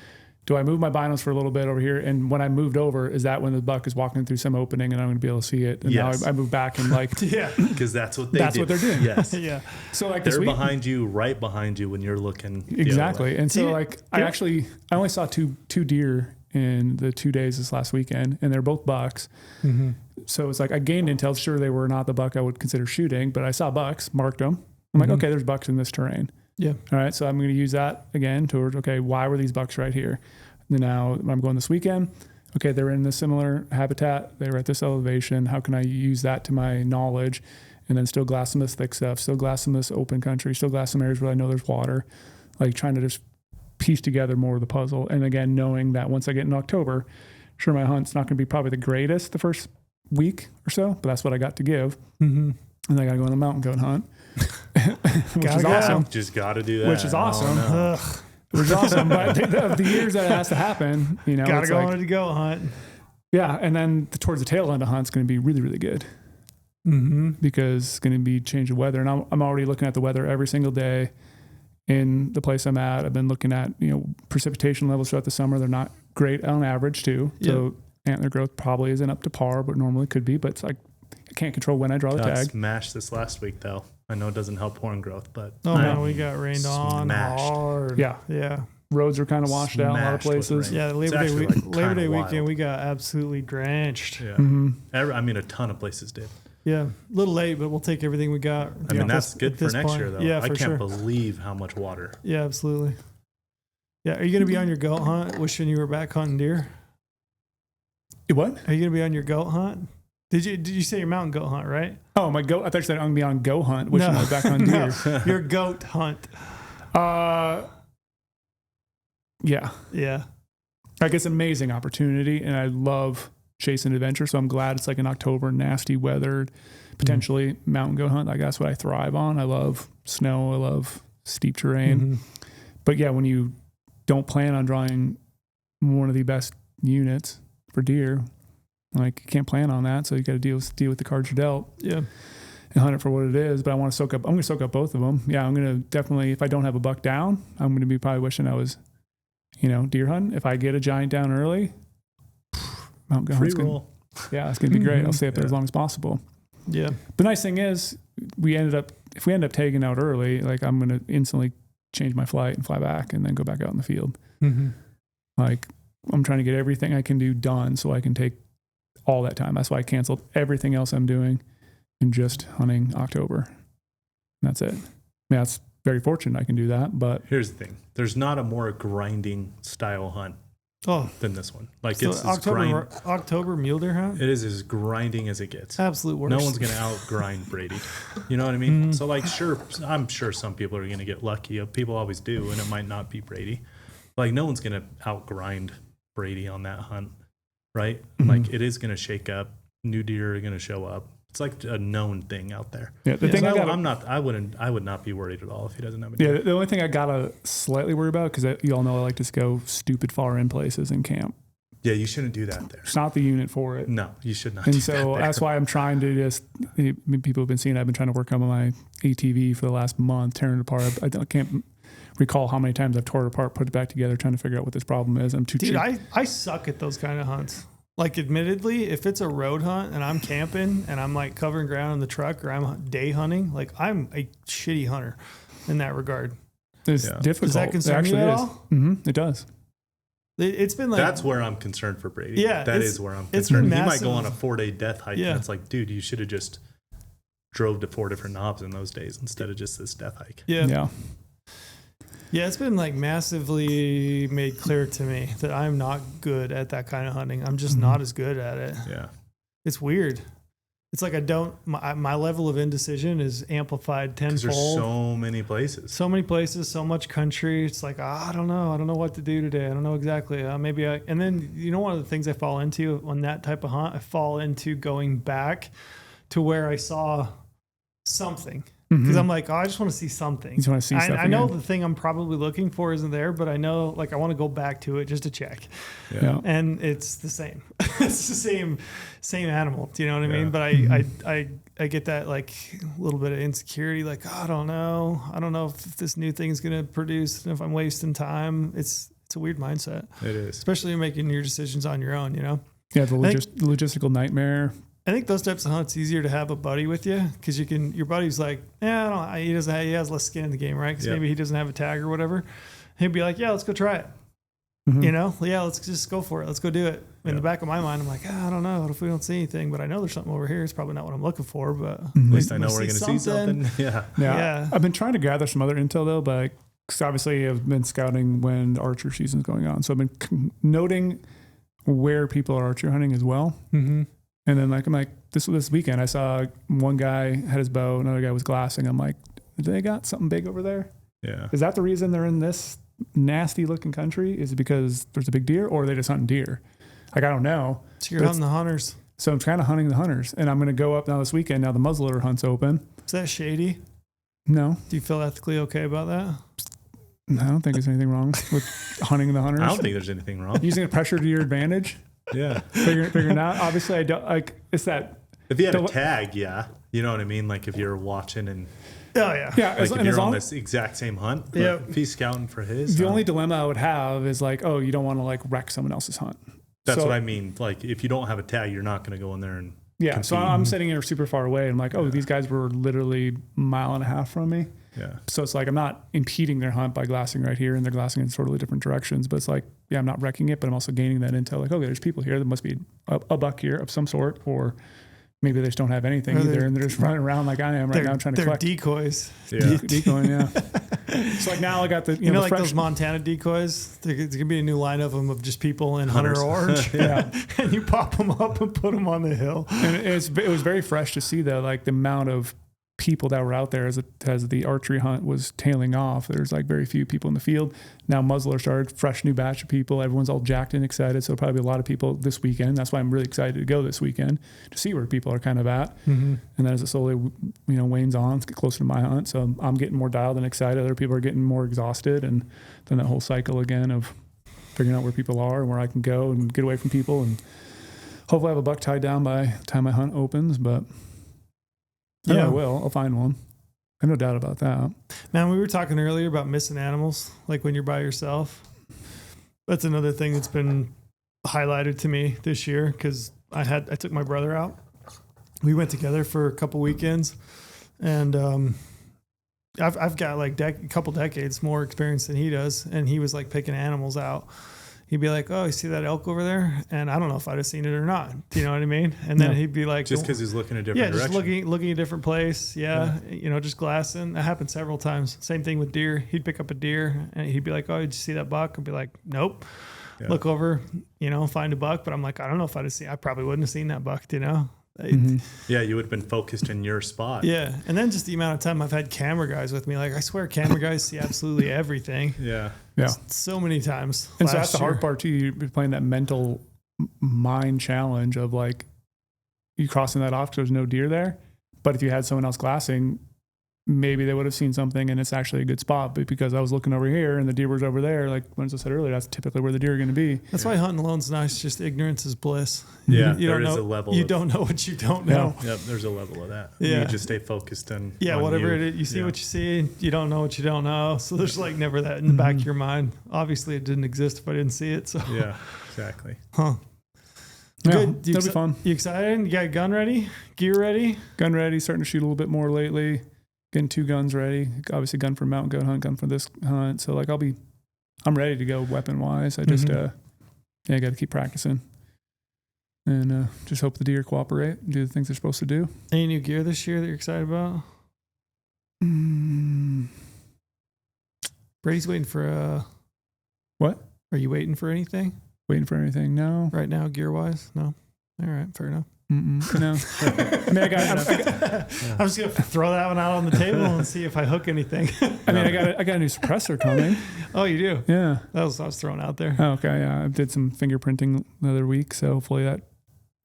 Do I move my binos for a little bit over here? And when I moved over, is that when the buck is walking through some opening and I'm going to be able to see it? And now I move back and like, because that's what that's what they're doing. Yes. Yeah. So like they're behind you, right behind you when you're looking. Exactly. And so like, I only saw two deer in the 2 days this last weekend, and they're both bucks. So it's like I gained intel. Sure, they were not the buck I would consider shooting, but I saw bucks, marked them. I'm like, okay, there's bucks in this terrain. Yeah. All right. So I'm going to use that again towards, okay, why were these bucks right here? And now I'm going this weekend. Okay, they're in a similar habitat. They were at this elevation. How can I use that to my knowledge and then still glass some of this thick stuff, still glass some of this open country, still glass some areas where I know there's water, like trying to just piece together more of the puzzle. And again, knowing that once I get in October, sure, my hunt's not going to be probably the greatest the first week or so, but that's what I got to give. And then I got to go on the mountain goat hunt, which is awesome. Just got to do that. Which is awesome. Which is awesome. But the years that it has to happen, gotta go on to goat hunt. Yeah. And then towards the tail end of hunt's going to be really, really good. Because it's going to be change of weather. And I'm already looking at the weather every single day in the place I'm at. I've been looking at, precipitation levels throughout the summer. They're not great on average too. So antler growth probably isn't up to par, but normally could be. But it's like, I can't control when I draw the tag. Smashed this last week though. I know it doesn't help horn growth, but man, we got rained on hard. Yeah. Roads are kind of washed out in a lot of places. Yeah, Labor Day weekend we got absolutely drenched. Yeah. A ton of places did. Yeah, a little late, but we'll take everything we got. I mean, that's good for next year, though. Yeah, I can't believe how much water. Yeah, absolutely. Yeah, are you going to be on your goat hunt wishing you were back hunting deer? What? Are you going to be on your goat hunt? Did you say your mountain goat hunt, right? Oh, my goat. I thought you said I'm going to be on GoHunt, wishing I was back on deer. No, your goat hunt. Yeah. Yeah. Like it's an amazing opportunity, and I love chasing adventure. So I'm glad it's like in October, nasty weather, potentially mountain goat hunt. Like that's what I thrive on. I love snow. I love steep terrain. But yeah, when you don't plan on drawing one of the best units for deer, like you can't plan on that. So you got to deal with the cards you're dealt. Yeah. And hunt it for what it is. But I'm going to soak up both of them. Yeah. I'm going to definitely, if I don't have a buck down, I'm going to be probably wishing I was, deer hunting. If I get a giant down early, mountain goat hunt's roll. Yeah, it's going to be great. I'll stay up there as long as possible. Yeah. The nice thing is if we end up tagging out early, like I'm going to instantly change my flight and fly back and then go back out in the field. Like I'm trying to get everything I can do done so I can take all that time. That's why I canceled everything else I'm doing and just hunting October. And that's it. Yeah, it's very fortunate I can do that, but here's the thing. There's not a more grinding style hunt than this one. Like so it's October mule deer hunt? It is as grinding as it gets. Absolute worst. No one's going to out-grind Brady. You know what I mean? So like, I'm sure some people are going to get lucky. People always do, and it might not be Brady. Like no one's going to out-grind Brady on that hunt, right? Like it is going to shake up. New deer are going to show up. It's like a known thing out there. Yeah, the thing I would not be worried at all if he doesn't have a deer. Yeah, the only thing I gotta slightly worry about, because you all know I like to go stupid far in places in camp. Yeah, you shouldn't do that there. It's not the unit for it. No, you should not. And so that's why I'm trying to people have been seeing I've been trying to work on my ATV for the last month, tearing it apart. I can't recall how many times I've tore it apart, put it back together, trying to figure out what this problem is. I'm too cheap. I suck at those kind of hunts. Like, admittedly, if it's a road hunt and I'm camping and I'm like covering ground in the truck or I'm day hunting, like I'm a shitty hunter in that regard. It's difficult. Does that concern you at all? It does. It's been like that's where I'm concerned for Brady. Yeah, that is where I'm concerned. He might go on a 4-day death hike. Yeah. And it's like, dude, you should have just drove to 4 different knobs in those days instead of just this death hike. Yeah. Yeah, it's been like massively made clear to me that I'm not good at that kind of hunting. I'm just not as good at it. Yeah. It's weird. It's like my level of indecision is amplified tenfold. There's so many places. So many places, so much country. It's like, I don't know. I don't know what to do today. I don't know exactly. And then, one of the things I fall into on that type of hunt, I fall into going back to where I saw something. Because I'm like, I just want to see something. You just want to see something. I know the thing I'm probably looking for isn't there, but I know, like, I want to go back to it just to check. Yeah. And it's the same. It's the same animal. Do you know what I mean? But I get that like little bit of insecurity. Like, I don't know if this new thing is going to produce, and if I'm wasting time. It's a weird mindset. It is, especially making your decisions on your own. Yeah, the logistical nightmare. I think those types of hunts easier to have a buddy with you because your buddy's like, he has less skin in the game, right? Because maybe he doesn't have a tag or whatever. He'd be like, let's go try it. Let's just go for it. Let's go do it. In the back of my mind, I'm like, I don't know. What if we don't see anything? But I know there's something over here. It's probably not what I'm looking for, but at least I know we're going to see something. Yeah. I've been trying to gather some other intel though, but cause obviously I've been scouting when the archer season's going on. So I've been noting where people are archer hunting as well. And then I'm like, this weekend I saw one guy had his bow, another guy was glassing. I'm like, they got something big over there? Yeah. Is that the reason they're in this nasty looking country? Is it because there's a big deer, or are they just hunting deer? Like, I don't know. So you're hunting the hunters. So I'm kind of hunting the hunters, and I'm going to go up now this weekend. Now the muzzleloader hunt's open. Is that shady? No. Do you feel ethically okay about that? I don't think there's anything wrong with hunting the hunters. I don't think there's anything wrong. Using a pressure to your advantage. Yeah. Figuring out. Obviously, I don't like. It's that. If you had a tag, you know what I mean. Like if you're watching and. Oh yeah. Yeah. Like if you're on this exact same hunt. Yeah. If he's scouting for his. The only dilemma I would have is like, oh, you don't want to like wreck someone else's hunt. That's what I mean. Like if you don't have a tag, you're not going to go in there and. Yeah. compete. So I'm sitting here super far away. I'm like, these guys were literally a mile and a half from me. Yeah. So it's like I'm not impeding their hunt by glassing right here, and they're glassing in totally different directions. But it's like, I'm not wrecking it, but I'm also gaining that intel. Like, okay, there's people here. There must be a buck here of some sort, or maybe they just don't have anything either, and they're just running around like I am right now trying to collect. They're decoys. Yeah. Decoying, yeah. So like now I got the like those Montana decoys. There's gonna be a new line of them of just people in hunter orange. Yeah. And you pop them up and put them on the hill. And it was very fresh to see that, like the amount of people that were out there as the archery hunt was tailing off. There's like very few people in the field. Now muzzler started, fresh new batch of people. Everyone's all jacked and excited. So probably a lot of people this weekend. That's why I'm really excited to go this weekend to see where people are kind of at. Mm-hmm. And then as it slowly, wanes on, let's get closer to my hunt. So I'm getting more dialed and excited. Other people are getting more exhausted. And then that whole cycle again of figuring out where people are and where I can go and get away from people. And hopefully I have a buck tied down by the time my hunt opens, but I will. I'll find one. I have no doubt about that. Man, we were talking earlier about missing animals, like when you're by yourself. That's another thing that's been highlighted to me this year because I took my brother out. We went together for a couple weekends, and I've got like a couple decades more experience than he does, and he was like picking animals out. He'd be like, "Oh, you see that elk over there?" And I don't know if I'd have seen it or not. Do you know what I mean? And then he'd be like, just because he's looking a different direction. Just looking a different place. Yeah. Just glassing. That happened several times. Same thing with deer. He'd pick up a deer and he'd be like, "Oh, did you see that buck?" I'd be like, "Nope." Yeah. Look over, find a buck. But I'm like, I don't know if I probably wouldn't have seen that buck. Mm-hmm. Yeah, you would have been focused in your spot. Yeah, and then just the amount of time I've had camera guys with me. Like, I swear camera guys see absolutely everything. Yeah. So many times. And so that's the hard part too. You're playing that mental mind challenge of like you crossing that off because there's no deer there. But if you had someone else glassing, maybe they would have seen something and it's actually a good spot. But because I was looking over here and the deer was over there, like Lorenzo said earlier, that's typically where the deer are going to be. That's why hunting alone's nice. Just ignorance is bliss. Yeah, you don't know, a level. You don't know what you don't know. Yep, there's a level of that. Yeah. You just stay focused on whatever it is. You see what you see. You don't know what you don't know. So there's like never that in the back of your mind. Obviously, it didn't exist if I didn't see it. So yeah, exactly. Huh. Yeah, good. That'll be fun. You excited? You got a gun ready? Gear ready? Gun ready. Starting to shoot a little bit more lately. Getting 2 guns ready. Obviously, gun for mountain goat hunt, gun for this hunt. So like I'm ready to go weapon wise. I just I got to keep practicing and just hope the deer cooperate and do the things they're supposed to do. Any new gear this year that you're excited about? Brady's waiting for what? Are you waiting for anything? Waiting for anything? No. Right now, gear wise, no. All right, fair enough. No. I mean, I'm just gonna throw that one out on the table and see if I hook anything. I mean, I got a new suppressor coming. Oh, you do? Yeah. I was throwing out there. Oh, okay. Yeah, I did some fingerprinting the other week, so hopefully that.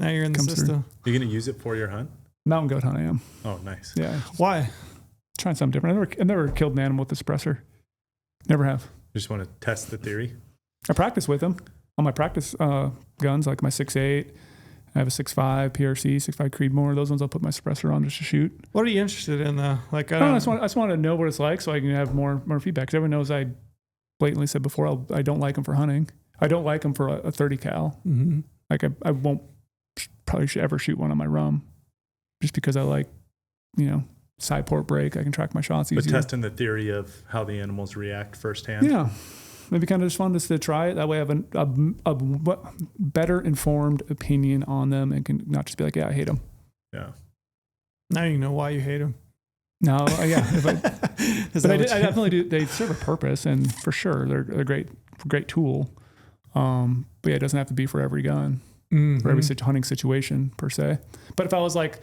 Now you're in the system. You're gonna use it for your hunt? Mountain goat hunt, I am. Oh, nice. Yeah. Why? Trying something different. I've never killed an animal with a suppressor. Never have. You just want to test the theory? I practice with them on my practice guns, like my 6.8. I have a 6.5 PRC, 6.5 Creedmoor. Those ones I'll put my suppressor on just to shoot. What are you interested in though? Like I just want to know what it's like so I can have more feedback. Because everyone knows I blatantly said before I don't like them for hunting. I don't like them for a 30 cal. Mm-hmm. Like I won't probably ever shoot one on my rum, just because I like side port break. I can track my shots easier. But testing the theory of how the animals react firsthand. Yeah. Maybe kind of just fun just to try it. That way I have a better informed opinion on them and can not just be like, yeah, I hate them. Yeah. Now you know why you hate them. No, yeah. But I definitely do. They serve a purpose, and for sure they're a great tool. But yeah, it doesn't have to be for every gun, for every hunting situation per se. But if I was like,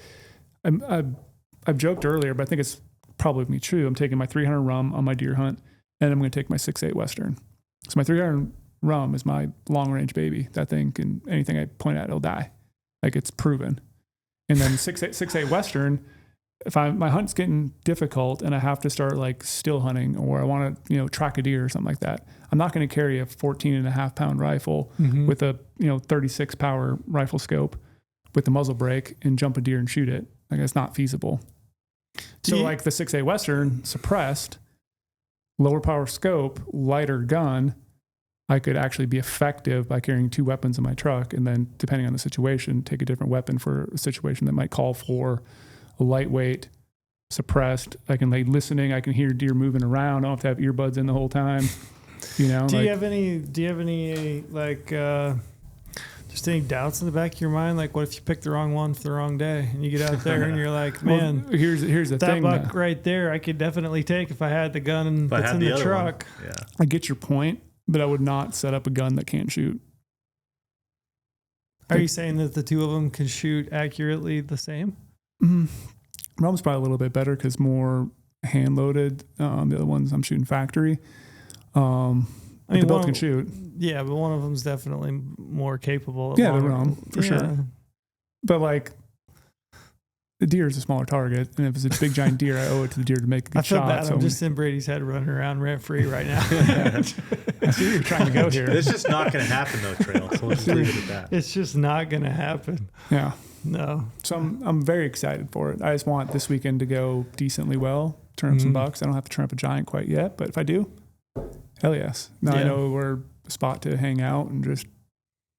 I've joked earlier, but I think it's probably true. I'm taking my 300 rum on my deer hunt, and I'm going to take my 6.8 Western. So my 300 rum is my long range baby. That thing can, anything I point at, it'll die. Like it's proven. And then 6.8 Western, if my hunt's getting difficult and I have to start like still hunting, or I want to, track a deer or something like that, I'm not going to carry a 14.5 pound rifle with a, 36 power rifle scope with the muzzle brake and jump a deer and shoot it. Like it's not feasible. Like the 6.8 Western suppressed, lower power scope, lighter gun, I could actually be effective by carrying 2 weapons in my truck, and then depending on the situation, take a different weapon for a situation that might call for a lightweight, suppressed. I can lay listening. I can hear deer moving around. I don't have to have earbuds in the whole time. Do you have any like just any doubts in the back of your mind? Like, what if you pick the wrong one for the wrong day and you get out there and you're like, man, well, here's the that thing. That buck right there, I could definitely take if I had the gun that's in the truck. One. Yeah. I get your point, but I would not set up a gun that can't shoot. Are you saying that the two of them can shoot accurately the same? Rum's probably a little bit better because more hand loaded. The other ones I'm shooting factory. I mean, they both can shoot. Yeah, but one of them's definitely more capable. Yeah, the rum for sure. But like, the deer is a smaller target, and if it's a big giant deer, I owe it to the deer to make a good shot. I feel bad. So I'm just in Brady's head running around rent free right now. I see where you're trying to go here. It's just not going to happen though, Trail. So let's leave it at that. It's just not going to happen. Yeah. No. So I'm very excited for it. I just want this weekend to go decently well, turn up some bucks. I don't have to turn up a giant quite yet, but if I do, hell yes. Now I know we're a spot to hang out and just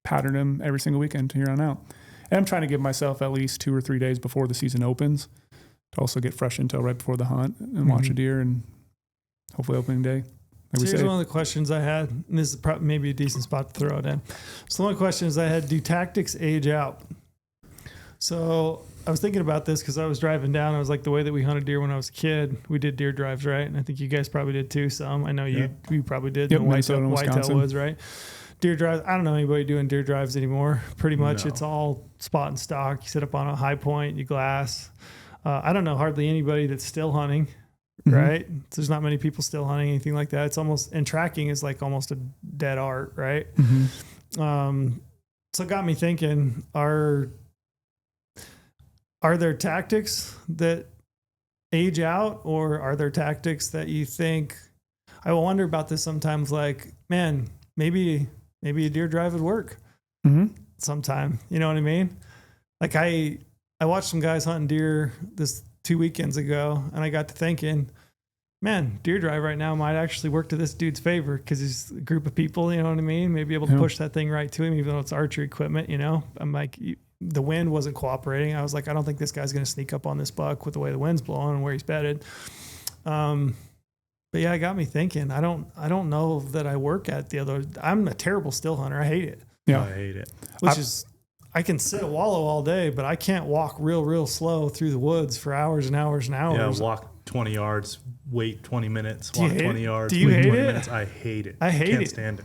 pattern them every single weekend here on out. And I'm trying to give myself at least 2 or 3 days before the season opens to also get fresh intel right before the hunt and watch a deer and hopefully opening day. So here's one of the questions I had, and this is maybe a decent spot to throw it in. So one of the questions I had, do tactics age out? So I was thinking about this because I was driving down. I was like, the way that we hunted deer when I was a kid, we did deer drives, right? And I think you guys probably did too. Some. I know you probably did. Yep, Whitetail Woods, right? Deer drives. I don't know anybody doing deer drives anymore. Pretty much it's all spot and stock. You sit up on a high point, you glass. I don't know hardly anybody that's still hunting, right? So there's not many people still hunting, anything like that. It's almost, and tracking is like almost a dead art, right? So it got me thinking, are there tactics that age out, or are there tactics that you think, I wonder about this sometimes, like, man, maybe a deer drive would work sometime. You know what I mean? Like I watched some guys hunting deer this 2 weekends ago, and I got to thinking, man, deer drive right now might actually work to this dude's favor because he's a group of people, you know what I mean? Maybe able to push that thing right to him, even though it's archery equipment, you know? I'm like, the wind wasn't cooperating. I was like, I don't think this guy's going to sneak up on this buck with the way the wind's blowing and where he's bedded. But yeah, it got me thinking. I don't know that I work at the other. I'm a terrible still hunter. I hate it. Yeah, I hate it. I can sit a wallow all day, but I can't walk real slow through the woods for hours and hours and hours. Yeah, walk 20 yards, wait 20 minutes, walk 20 yards, do you wait hate 20 it? minutes. I hate it. I can't stand it.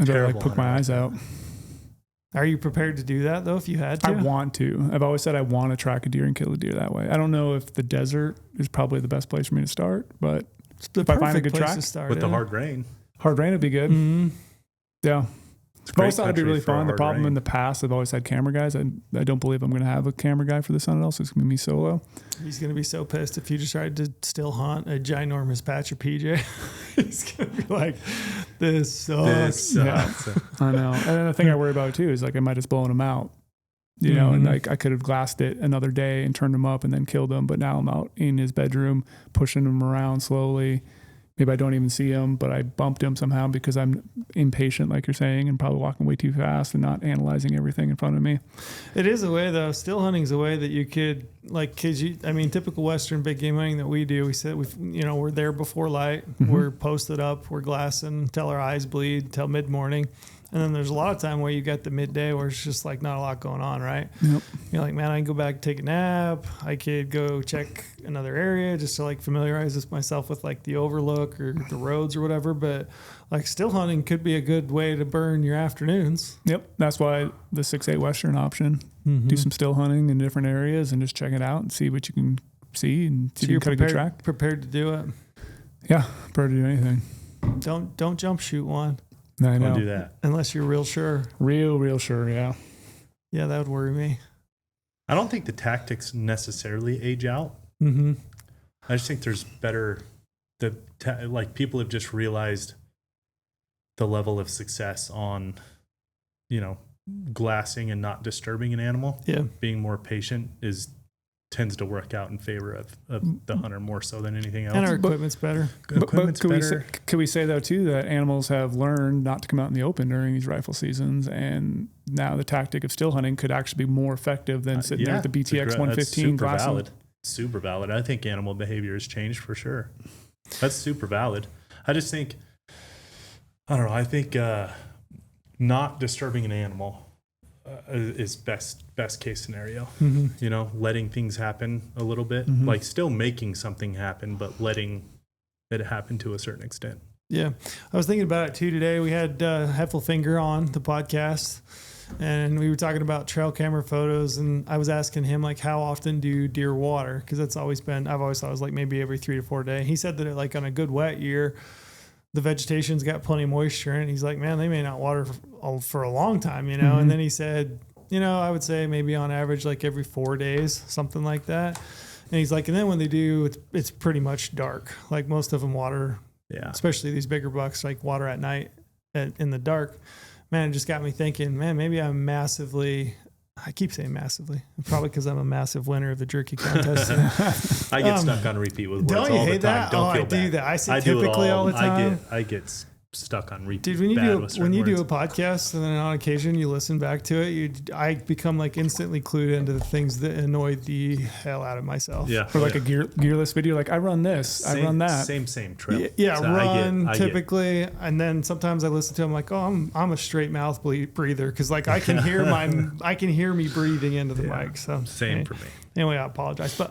I don't like poke my eyes out. Are you prepared to do that though if you had to? I want to. I've always said I want to track a deer and kill a deer that way. I don't know if the desert is probably the best place for me to start, but if I find a good track with the hard rain would be good. Yeah. I've always thought it'd be really fun. The problem in the past, I've always had camera guys. I don't believe I'm going to have a camera guy for this hunt at all, so it's going to be me solo. He's going to be so pissed if you just tried to still hunt a ginormous patch of PJ. He's going to be like, this sucks. Yeah, I know. And then the thing I worry about too is like I might have blown him out, you know, and like I could have glassed it another day and turned him up and then killed him. But now I'm out in his bedroom pushing him around slowly. Maybe I don't even see him, but I bumped him somehow because I'm impatient, like you're saying, and probably walking way too fast and not analyzing everything in front of me. It is a way, though. Still hunting's a way that you could, like, typical Western big game hunting that we do. We said we're there before light, we're posted up, we're glassing till our eyes bleed till mid morning. And then there's a lot of time where you got the midday where it's just like not a lot going on, right? Yep. You're like, man, I can go back and take a nap. I could go check another area just to like familiarize myself with like the overlook or the roads or whatever. But like still hunting could be a good way to burn your afternoons. Yep. That's why the 6-8 Western option, do some still hunting in different areas and just check it out and see what you can see and see if you can cut a good track. Prepared to do it. Yeah. Prepared to do anything. Don't jump shoot one. No, I know. Don't do that. Unless you're real sure. Real sure, yeah. Yeah, that would worry me. I don't think the tactics necessarily age out. I just think there's better, like people have just realized the level of success on, glassing and not disturbing an animal. Yeah. Being more patient tends to work out in favor of the hunter more so than anything else. And our equipment's better. But could we say though too that animals have learned not to come out in the open during these rifle seasons, and now the tactic of still hunting could actually be more effective than sitting there with the BTX 115 glassing? Valid. Super valid. I think animal behavior has changed for sure. That's super valid. I just think, I don't know. I think not disturbing an animal is best case scenario. Letting things happen a little bit, like still making something happen, but letting it happen to a certain extent. Yeah. I was thinking about it too today. We had Heffelfinger on the podcast, and we were talking about trail camera photos, and I was asking him like, how often do deer water? Because that's always been, I've always thought it was like maybe every 3 to 4 days. He said that like on a good wet year, the vegetation's got plenty of moisture in it. He's like, man, they may not water for a long time, you know? Mm-hmm. And then he said, you know, I would say maybe on average, like every 4 days, something like that. And he's like, and then when they do, it's pretty much dark. Like most of them water, especially these bigger bucks, like water at night in the dark. Man, it just got me thinking, man, maybe I'm massively, I keep saying massively, probably because I'm a massive winner of the jerky contest. I get stuck on repeat with words don't you all hate the time. That? Don't feel I bad. do that. I say do it typically all the time. I get stuck on repeat. Dude, when you bad do a words. podcast and then on occasion you listen back to it, I become like instantly clued into the things that annoy the hell out of myself. Yeah. Or like a gearless video, like I run this, I run that. Same trip. Yeah, So run I get- typically, and then sometimes I listen to them like, oh, I'm a straight mouth breather because like I can hear I can hear me breathing into the mic. So Same for me. Anyway, I apologize, but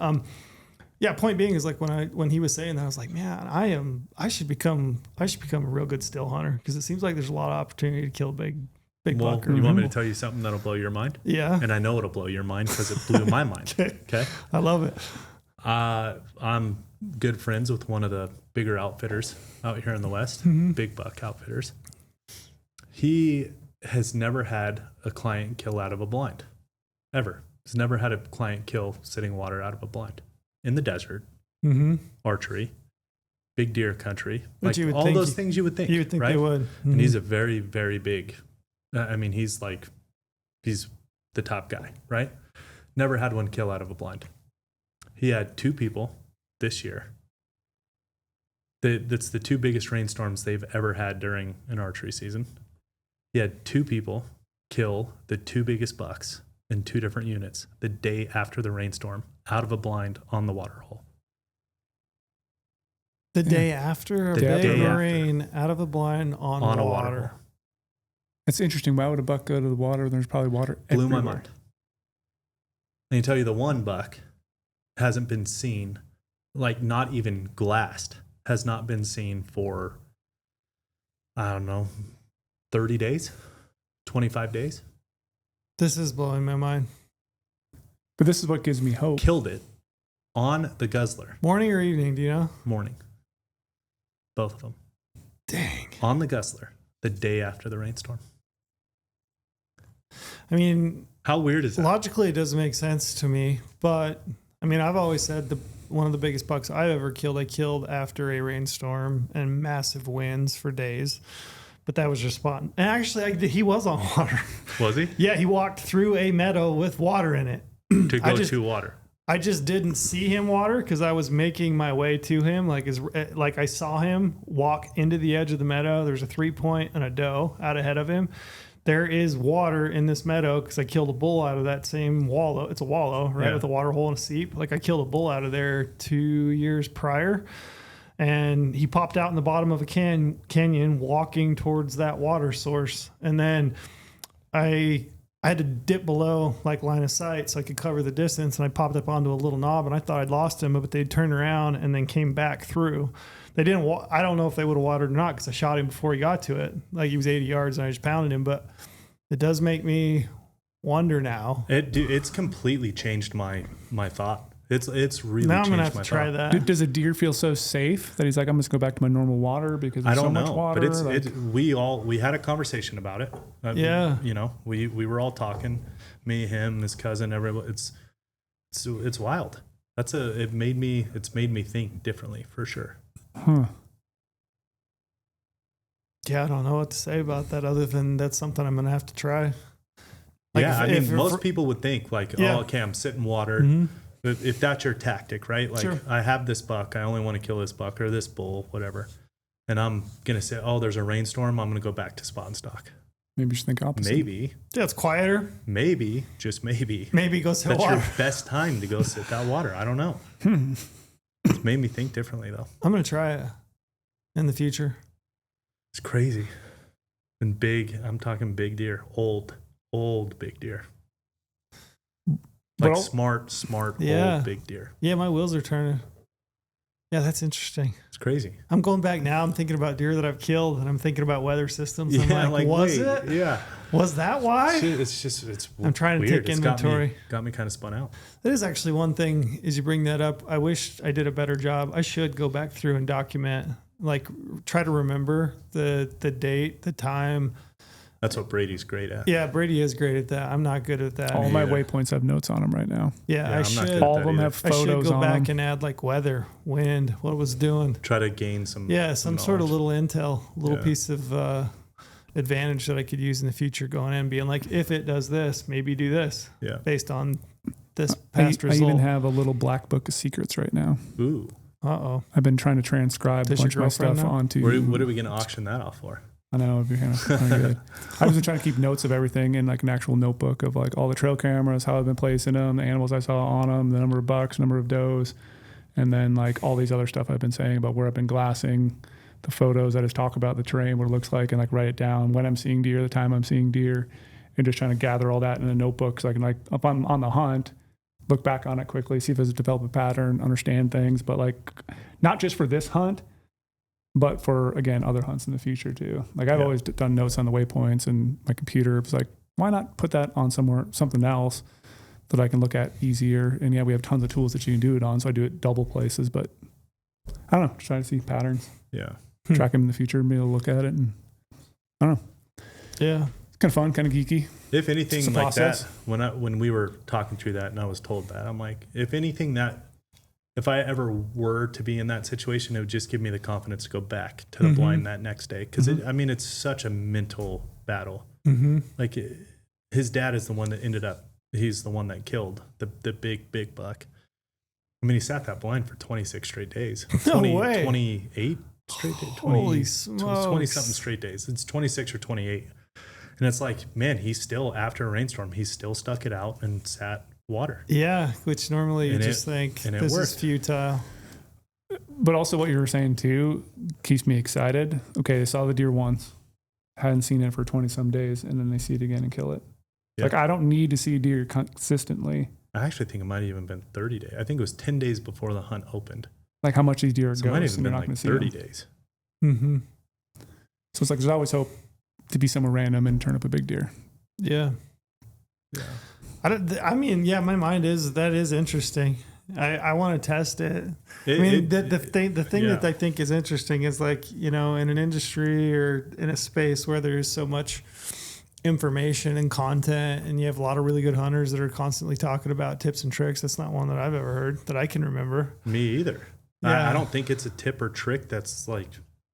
yeah. Point being is like when he was saying that, I was like, man, I should become a real good still hunter because it seems like there's a lot of opportunity to kill big Well, buck. you want me to tell you something that'll blow your mind? Yeah, And I know it'll blow your mind because it blew my mind. Okay. I love it. I'm good friends with one of the bigger outfitters out here in the West, big buck outfitters. He has never had a client kill out of a blind, ever. He's never had a client kill sitting water out of a blind in the desert, archery, big deer country, Which like you would all think those things you would think. You would think right? they would. And he's a very, very big. I mean, he's the top guy, right? Never had one kill out of a blind. He had 2 people this year. That's the 2 biggest rainstorms they've ever had during an archery season. He had 2 people kill the 2 biggest bucks in 2 different units the day after the rainstorm out of a blind on the water hole. The day after a The big day after. rain out of a blind on a water. water hole. It's interesting. Why would a buck go to the water? There's probably water Blew everywhere. my mind. And I tell you, the one buck hasn't been seen, like not even glassed, has not been seen for, I don't know, 30 days, 25 days. This is blowing my mind. But this is what gives me hope. Killed it on the guzzler. Morning or evening, do you know? Morning. Both of them. Dang. On the guzzler the day after the rainstorm. I mean, How weird is that? logically, it doesn't make sense to me. But I mean, I've always said one of the biggest bucks I've ever killed, I killed after a rainstorm and massive winds for days. But that was just spot. And actually, he was on water. Was he? Yeah, he walked through a meadow with water in it. To go to water. I just didn't see him water because I was making my way to him. Like I saw him walk into the edge of the meadow. There's a 3-point and a doe out ahead of him. There is water in this meadow because I killed a bull out of that same wallow. It's a wallow, right, Yeah. with a water hole and a seep. Like I killed a bull out of there 2 years prior. And he popped out in the bottom of a canyon walking towards that water source. And then I had to dip below like line of sight so I could cover the distance. And I popped up onto a little knob and I thought I'd lost him, but they'd turned around and then came back through. They didn't, I don't know if they would have watered or not because I shot him before he got to it. Like he was 80 yards and I just pounded him. But it does make me wonder now. It's completely changed my thought. It's really Now I'm changed going to have my to try thought. that. Does a deer feel so safe that he's like, I'm just going to go back to my normal water because I there's so don't much know, water? but we had a conversation about it. Yeah. You know, we were all talking, me, him, his cousin, everyone. It's wild. It's made me think differently for sure. Huh. Yeah, I don't know what to say about that other than that's something I'm going to have to try. Like yeah, if- most people would think like, Yeah. oh, okay, I'm sitting water. Mhm. If that's your tactic, right? Like Sure. I have this buck, I only want to kill this buck or this bull, whatever. And I'm going to say, oh, there's a rainstorm. I'm going to go back to spot and stock. Maybe you should think opposite. Yeah, it's quieter. Maybe, just maybe. Maybe go sit That's water. your best time to go sit that water. I don't know. It's made me think differently though. I'm going to try it in the future. It's crazy. And big, I'm talking big deer, old big deer. Like Well- smart, Yeah. old big deer. Yeah, my wheels are turning. Yeah, that's interesting. It's crazy. I'm going back now. I'm thinking about deer that I've killed, and I'm thinking about weather systems. Yeah, I'm like, was wait, it? Yeah. Was that why? It's I'm trying to weird. take inventory. Got me kind of spun out. That is actually one thing. As you bring that up, I wish I did a better job. I should go back through and document, like, try to remember the date, the time. That's what Brady's great at. Yeah, Brady is great at that. I'm not good at that. All my waypoints have notes on them right now. Yeah, I I'm not should. good at All that of them either. have I should photos go on back them. and add like weather, wind, what it was doing. Try to gain some. Yeah, some sort of knowledge. little intel, little Yeah. piece of advantage that I could use in the future going in, being like, if it does this, maybe do this Yeah. based on this I past result. even have a little black book of secrets right now. Ooh. Uh-oh. I've been trying to transcribe a Does bunch of your my stuff girlfriend know? onto. What are we going to auction that off for? I know it'd be kind of good. I've been trying to keep notes of everything in like an actual notebook of like all the trail cameras, how I've been placing them, the animals I saw on them, the number of bucks, number of does, and then like all these other stuff I've been saying about where I've been glassing, the photos. I just talk about the terrain, what it looks like, and like write it down when I'm seeing deer, the time I'm seeing deer, and just trying to gather all that in a notebook so I can like if I'm on the hunt, look back on it quickly, see if it's developed a pattern, understand things, but like not just for this hunt, but for, again, other hunts in the future too. Like I've always done notes on the waypoints, and my computer was like, why not put that on something else that I can look at easier? And yeah, we have tons of tools that you can do it on. So I do it double places, but I don't know, just trying to see patterns, Yeah. track them in the future, be able to look at it. And I don't know. Yeah. It's kind of fun, kind of geeky. If anything It's a like process. that, when we were talking through that and I was told that, I'm like, if I ever were to be in that situation, it would just give me the confidence to go back to the blind that next day. Because it's such a mental battle. Mm-hmm. Like his dad is the one that he's the one that killed the big buck. I mean, he sat that blind for 26 straight days. No way. 28 straight days. Holy smokes. 20 something straight days. It's 26 or 28. And it's like, man, he's still, after a rainstorm, he's still stuck it out and sat water. Yeah, which normally you And just think and it this is worked. futile. But also what you were saying too keeps me excited. Okay, they saw the deer once, hadn't seen it for 20 some days, and then they see it again and kill it. Yeah. Like I don't need to see deer consistently. I actually think it might have even been 30 days. I think it was 10 days before the hunt opened. Like how much these deer are So it might have ghosts, even and you're been not like going to see 30 them. days. Mm-hmm. So it's like there's always hope to be somewhere random and turn up a big deer. Yeah. Yeah. I mean, yeah, my mind that is interesting. I want to test it. The thing yeah. that I think is interesting is like, in an industry or in a space where there's so much information and content, and you have a lot of really good hunters that are constantly talking about tips and tricks. That's not one that I've ever heard that I can remember. Me either. Yeah. I don't think it's a tip or trick that's like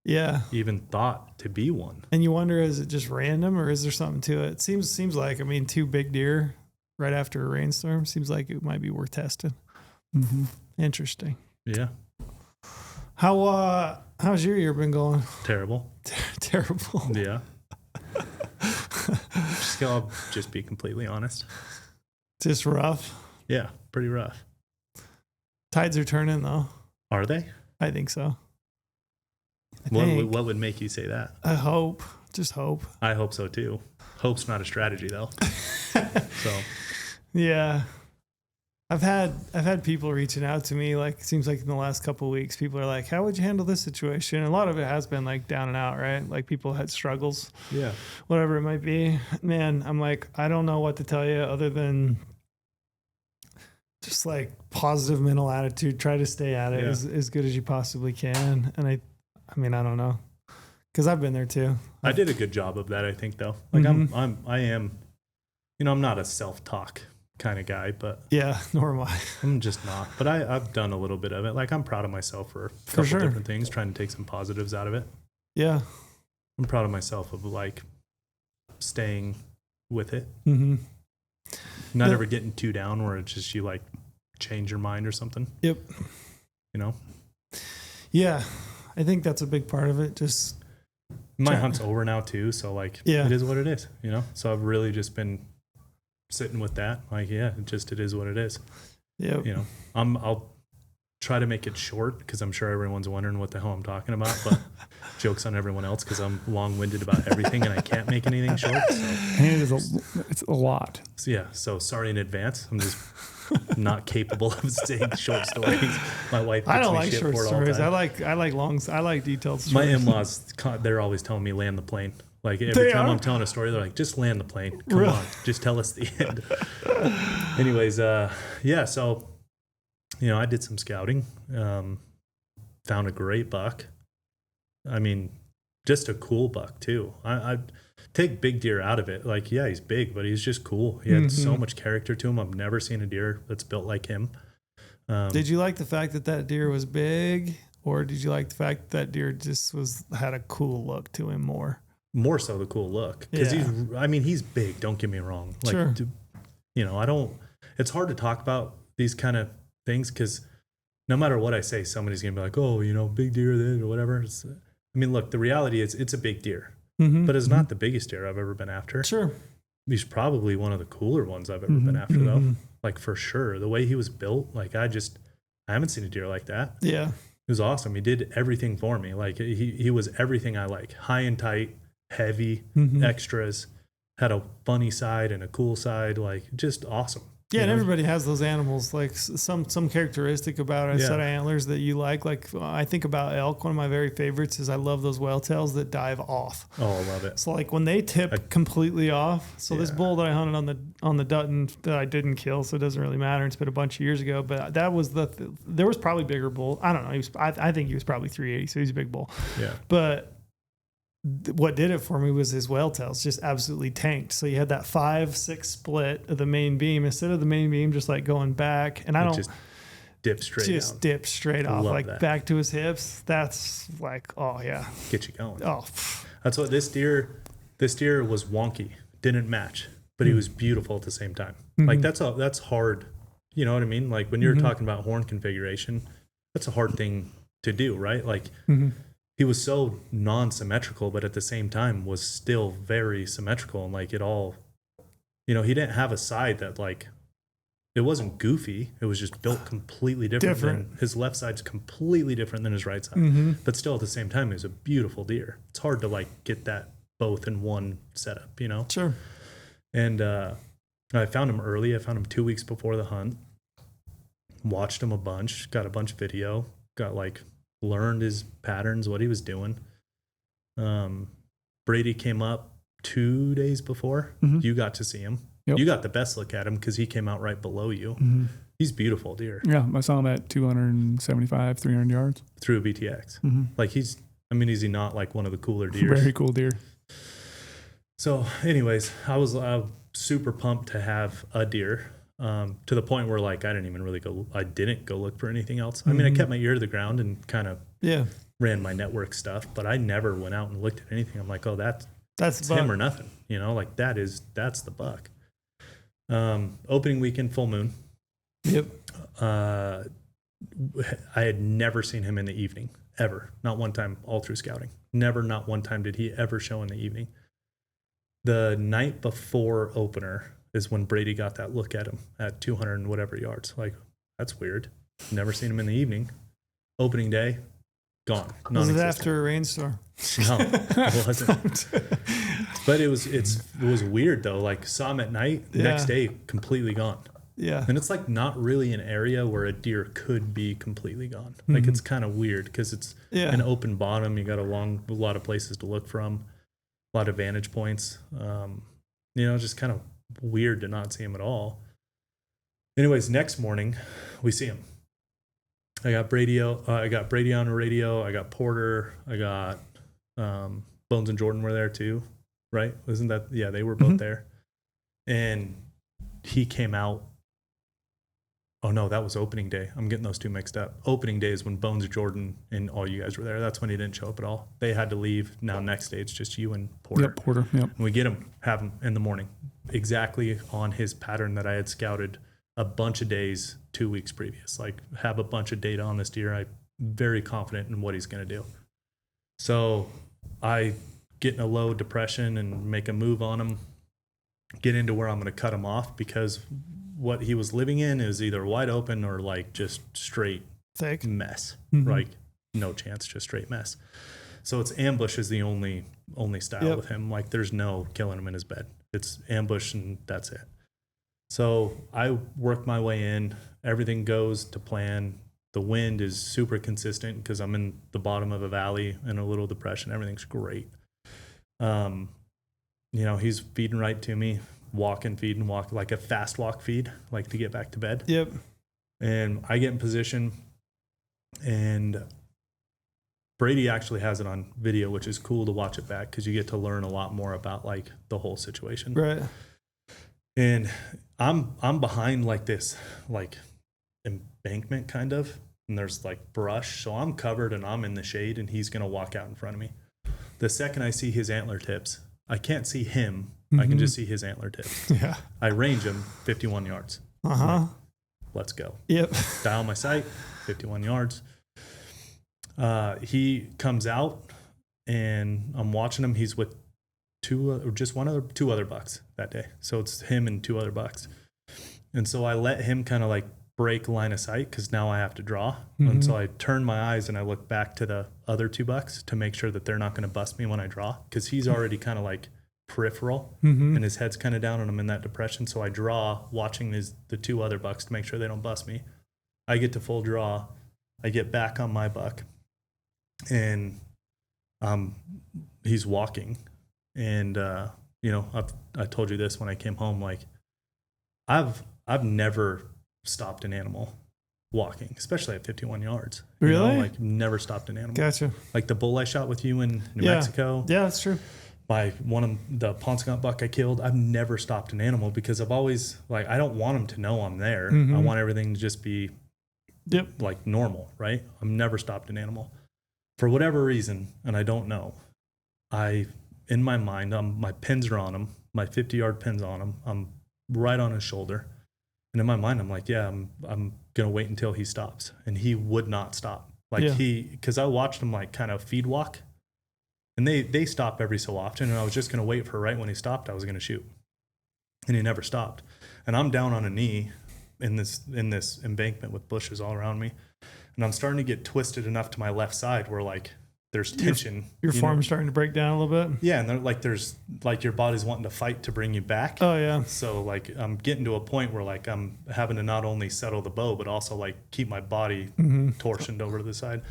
Yeah. even thought to be one. And you wonder, is it just random or is there something to it? Seems like, two big deer right after a rainstorm seems like it might be worth testing. Mm-hmm. Interesting. Yeah. How's your year been going? Terrible. Terrible. Yeah. I'll just be completely honest. Just rough. Yeah. Pretty rough. Tides are turning though. Are they? I think so. I What would make you say that? I hope. Just hope. I hope so too. Hope's not a strategy though. So Yeah. I've had people reaching out to me, like, it seems like in the last couple of weeks, people are like, how would you handle this situation? And a lot of it has been like down and out, right? Like people had struggles, yeah. whatever it might be. Man, I'm like, I don't know what to tell you other than just like positive mental attitude. Try to stay at it as good as you possibly can. And I mean, I don't know. Cause I've been there too. I did a good job of that, I think though. Like I am, I'm not a self-talk kind of guy, but Yeah, nor am I. I'm just not. But I've done a little bit of it. Like I'm proud of myself for a couple sure. different things, trying to take some positives out of it. Yeah. I'm proud of myself of like staying with it, Mm-hmm. not ever getting too down where it's just you like change your mind or something. Yep. Yeah. I think that's a big part of it. Just My hunt's over now too, so like it is what it is, So I've really just been sitting with that. Like, yeah, it is what it is. Yep. I'll try to make it short because I'm sure everyone's wondering what the hell I'm talking about, but joke's on everyone else because I'm long-winded about everything and I can't make anything short. So. And it's a lot. So yeah, so sorry in advance. I'm just not capable of saying short stories. My wife I gets don't me like shit short for it all the stories. time. I like longs. I like detailed stories. My in-laws, they're always telling me land the plane. Like every time I'm telling a story, they're like, just land the plane. Come Really? on, just tell us the end. Anyways, yeah. So, I did some scouting. Found a great buck. I mean, just a cool buck too. I take big deer out of it. Like, yeah, he's big, but he's just cool. He had so much character to him. I've never seen a deer that's built like him. Did you like the fact that deer was big, or did you like the fact that deer just had a cool look to him more? More so the cool look, because he's big. Don't get me wrong. Like, Sure. It's hard to talk about these kind of things because no matter what I say, somebody's gonna be like, oh, big deer this or whatever. Look, the reality is it's a big deer, but it's not the biggest deer I've ever been after. Sure. He's probably one of the cooler ones I've ever been after, though. Like, for sure, the way he was built, like I haven't seen a deer like that. Yeah. It was awesome. He did everything for me. Like he was everything I like. High and tight, heavy, extras, had a funny side and a cool side, like just awesome. Yeah, and everybody has those animals, like some characteristic about a set of antlers that you like. Like I think about elk. One of my very favorites is I love those whale tails that dive off. Oh, I love it. So like when they tip completely off. So this bull that I hunted on the Dutton that I didn't kill, so it doesn't really matter. It's been a bunch of years ago, but that was there was probably bigger bull. I don't know. I think he was probably 380, so he's a big bull. Yeah. But what did it for me was his whale tails just absolutely tanked. So you had that 5-6 split of the main beam instead of the main beam just like going back, and I don't just dip straight just down. dip straight off like that. back to his hips. That's like, oh yeah, Get you going. oh That's what this deer was wonky, didn't match, but he was beautiful at the same time. Like that's hard. You know what I mean? Like when you're talking about horn configuration, that's a hard thing to do, right? Like he was so non-symmetrical, but at the same time was still very symmetrical, and like it all, he didn't have a side that like, it wasn't goofy. It was just built completely different. Than, his left side's completely different than his right side, but still at the same time, it was a beautiful deer. It's hard to like get that both in one setup, Sure. And I found him early. I found him 2 weeks before the hunt. Watched him a bunch. Got a bunch of video. Learned his patterns, what he was doing. Brady came up 2 days before. You got to see him. Yep. You got the best look at him because he came out right below you. He's beautiful deer. Yeah, I saw him at 275, 300 yards. Through a BTX. Like is he not like one of the cooler deer? Very cool deer. So anyways, I was super pumped to have a deer. To the point where like I didn't go look for anything else. I kept my ear to the ground and kind of ran my network stuff, but I never went out and looked at anything. I'm like, oh, that's him or nothing. Like that's the buck. Opening weekend, full moon. Yep. I had never seen him in the evening, ever. Not one time all through scouting. Not one time did he ever show in the evening. The night before opener is when Brady got that look at him at 200 and whatever yards. Like, that's weird. Never seen him in the evening. Opening day, gone. Was it after a rainstorm? No, it wasn't. But it was weird though. Like, saw him at night, next day, completely gone. Yeah. And it's like not really an area where a deer could be completely gone. Like, it's kind of weird because it's an open bottom. You got a lot of places to look from, a lot of vantage points. Just kind of weird to not see him at all. Anyways, next morning we see him. I got Brady on the radio. I got Porter. I got Bones and Jordan were there too, right? Wasn't that? Yeah, they were both there. And he came out. Oh no, that was opening day. I'm getting those two mixed up. Opening day is when Bones, Jordan, and all you guys were there. That's when he didn't show up at all. They had to leave. Now next day it's just you and Porter. Yep, Porter. Yep. And we have him in the morning, exactly on his pattern that I had scouted a bunch of days 2 weeks previous. Like, have a bunch of data on this deer. I'm very confident in what he's going to do. So I get in a low depression and make a move on him, get into where I'm going to cut him off because what he was living in is either wide open or like just straight thick mess. Like, no chance, just straight mess. So it's ambush is the only style with him. Like, there's no killing him in his bed. It's ambush and that's it. So I work my way in. Everything goes to plan. The wind is super consistent because I'm in the bottom of a valley in a little depression. Everything's great. He's feeding right to me, feeding, walk, like a fast walk feed, like to get back to bed. Yep. And I get in position, and Brady actually has it on video, which is cool to watch it back because you get to learn a lot more about like the whole situation. Right. And I'm behind like this, like embankment kind of, and there's like brush, so I'm covered and I'm in the shade, and he's gonna walk out in front of me. The second I see his antler tips, I can't see him. I can just see his antler tips. Yeah. I range him 51 yards. Uh-huh. Let's go. Yep. Dial my sight, 51 yards. He comes out, and I'm watching him. He's with two other bucks that day. So it's him and 2 other bucks. And so I let him kind of like break line of sight because now I have to draw. And so I turn my eyes and I look back to the other 2 bucks to make sure that they're not going to bust me when I draw, because he's already kind of like peripheral and his head's kind of down and I'm in that depression. So I draw watching the 2 other bucks to make sure they don't bust me. I get to full draw. I get back on my buck, and he's walking. And I told you this when I came home, like I've never stopped an animal walking, especially at 51 yards. Really? Like never stopped an animal. Gotcha. Like the bull I shot with you in New Mexico. Yeah, that's true. By one of the Ponskant buck I killed, I've never stopped an animal because I've always like, I don't want them to know I'm there. I want everything to just be like normal, right? I've never stopped an animal for whatever reason, and I don't know. In my mind, my pins are on him, my 50-yard pins on him. I'm right on his shoulder. And in my mind, I'm like, yeah, I'm going to wait until he stops. And he would not stop. Like because I watched him like kind of feed walk, and they stop every so often. And I was just going to wait for right when he stopped, I was going to shoot. And he never stopped. And I'm down on a knee in this embankment with bushes all around me. And I'm starting to get twisted enough to my left side where like there's tension. Your form's starting to break down a little bit. Yeah, and there's like your body's wanting to fight to bring you back. Oh yeah. So like I'm getting to a point where like I'm having to not only settle the bow but also like keep my body torsioned over to the side.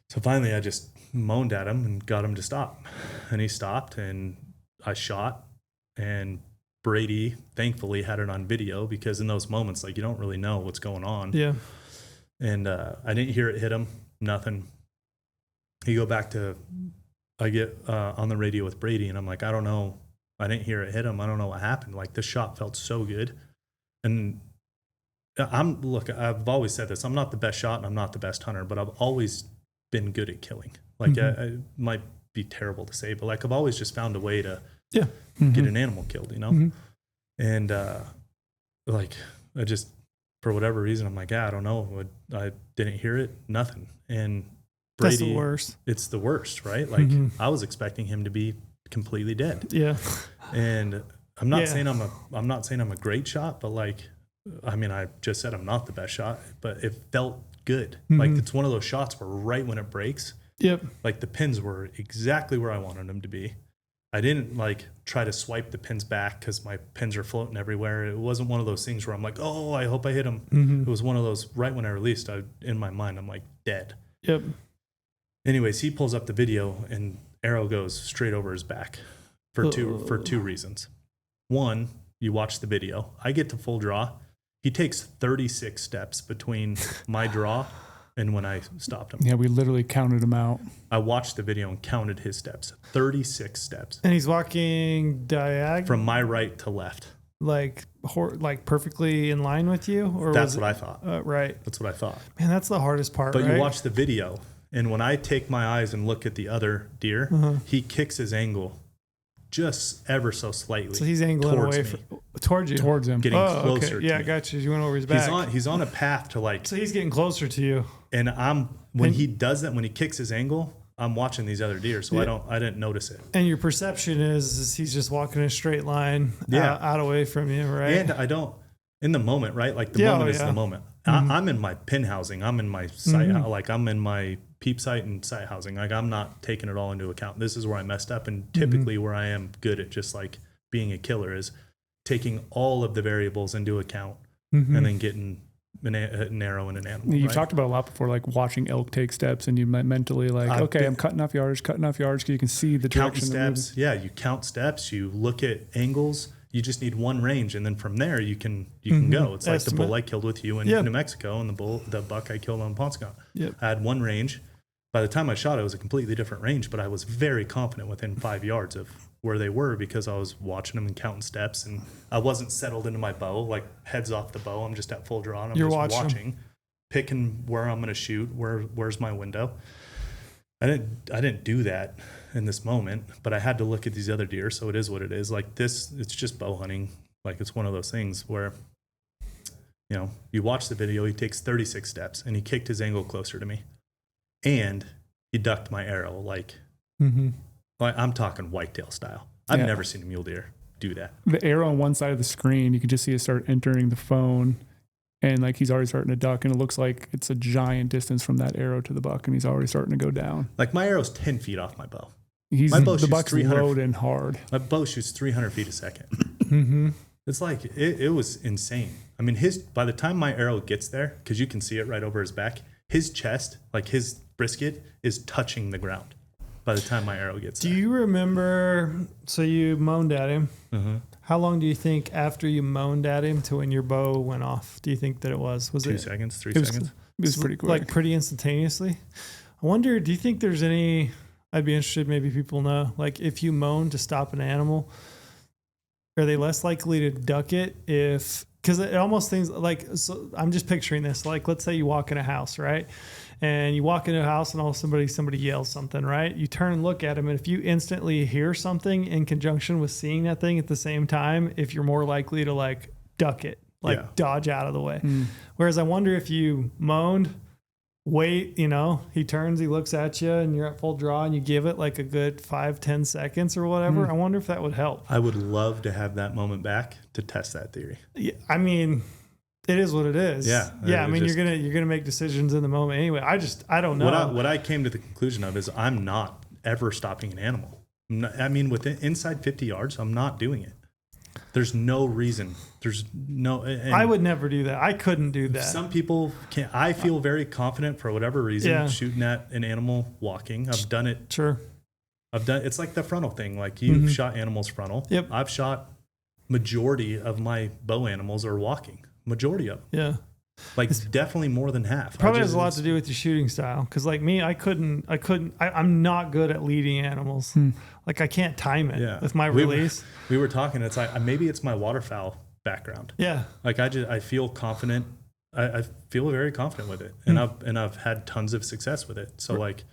So finally I just moaned at him and got him to stop. And he stopped, and I shot, and Brady thankfully had it on video, because in those moments like you don't really know what's going on. Yeah. And I didn't hear it hit him, nothing. I get on the radio with Brady, and I'm like, I don't know. I didn't hear it hit him. I don't know what happened. Like, this shot felt so good. And I've always said this. I'm not the best shot and I'm not the best hunter, but I've always been good at killing. Like, I might be terrible to say, but like, I've always just found a way to get an animal killed, you know? And like, I just, for whatever reason, I'm like, I don't know. I didn't hear it, nothing. And Brady, that's the worst. It's the worst, right? Like I was expecting him to be completely dead. Yeah. And I'm not saying I'm a great shot, but like, I mean, I just said I'm not the best shot, but it felt good. Like, it's one of those shots where right when it breaks, like the pins were exactly where I wanted them to be. I didn't like try to swipe the pins back because my pins are floating everywhere. It wasn't one of those things where I'm like, oh, I hope I hit him. It was one of those right when I released, in my mind, I'm like dead. Yep. Anyways, he pulls up the video and arrow goes straight over his back for two reasons. One, you watch the video. I get to full draw. He takes 36 steps between my draw and when I stopped him. Yeah, we literally counted him out. I watched the video and counted his steps. 36 steps. And he's walking diagonal from my right to left. Like perfectly in line with you? Or that's what I thought. Right. That's what I thought. Man, that's the hardest part, But right? you watch the video, and when I take my eyes and look at the other deer, he kicks his angle just ever so slightly. So he's angling away towards you. Towards him. Getting closer to me. me. Gotcha. You went over his back. He's on a path to like... So he's getting closer to you. And when he does that, when he kicks his angle, I'm watching these other deer, so I didn't notice it. And your perception is he's just walking in a straight line out away from you, right? And I don't... In the moment, right? Like the moment is the moment. I'm in my pin housing. I'm in my sight. Like I'm in my peep sight and sight housing. Like I'm not taking it all into account. This is where I messed up, and typically where I am good at just like being a killer is taking all of the variables into account and then getting an arrow and an animal. You've right? talked about a lot before, like watching elk take steps, and you mentally I'm cutting off yardage because you can see the Counting direction. steps. Yeah, you count steps. You look at angles. You just need one range, and then from there you can go. It's like the bull I killed with you in New Mexico, and the buck I killed on Ponce-Cant. Yep. I had one range. By the time I shot, it was a completely different range, but I was very confident within 5 yards of where they were because I was watching them and counting steps, and I wasn't settled into my bow, like heads off the bow. I'm just at full draw. And I'm just watching, picking where I'm going to shoot, where's my window. I didn't do that in this moment, but I had to look at these other deer. So it is what it is. Like this, it's just bow hunting. Like it's one of those things where, you watch the video, he takes 36 steps and he kicked his angle closer to me. And he ducked my arrow like I'm talking whitetail style. I've never seen a mule deer do that. The arrow on one side of the screen, you can just see it start entering the phone, and like he's already starting to duck, and it looks like it's a giant distance from that arrow to the buck, and he's already starting to go down. Like my arrow's 10 feet off my bow. The buck's loading hard. My bow shoots 300 feet a second. It's like it was insane. I mean, by the time my arrow gets there, because you can see it right over his back, his chest, like his brisket, is touching the ground by the time my arrow gets there. Do you remember, so you moaned at him. How long do you think after you moaned at him to when your bow went off? Do you think that it was? Was 2 it seconds, 3 seconds? It was pretty quick. Like pretty instantaneously? I wonder, do you think there's any, I'd be interested, maybe people know, like if you moan to stop an animal, are they less likely to duck it because it almost things like, so I'm just picturing this, like let's say you walk in a house, right? And you walk into a house and all of a sudden somebody yells something, right? You turn and look at them, and if you instantly hear something in conjunction with seeing that thing at the same time, if you're more likely to like duck it, dodge out of the way. Whereas I wonder if you moaned, wait, he turns, he looks at you, and you're at full draw, and you give it like a good 5-10 seconds or whatever. I wonder if that would help. I would love to have that moment back to test that theory. Yeah, I mean, it is what it is. Yeah. I mean, you're gonna make decisions in the moment anyway. I don't know. What I came to the conclusion of is I'm not ever stopping an animal. Within inside 50 yards, I'm not doing it. There's no reason. There's no. I would never do that. I couldn't do that. Some people can't. I feel very confident for whatever reason shooting at an animal walking. I've done it. Sure. It's like the frontal thing. Like you've shot animals frontal. Yep. I've shot majority of my bow animals are walking. Majority of them. Yeah. Like it's definitely more than half. Probably has a lot to do with your shooting style. Cause like me, I'm not good at leading animals. Like I can't time it with my release. We were talking, it's like, maybe it's my waterfowl background. Yeah. Like I feel confident. I feel very confident with it. And I've had tons of success with it. So like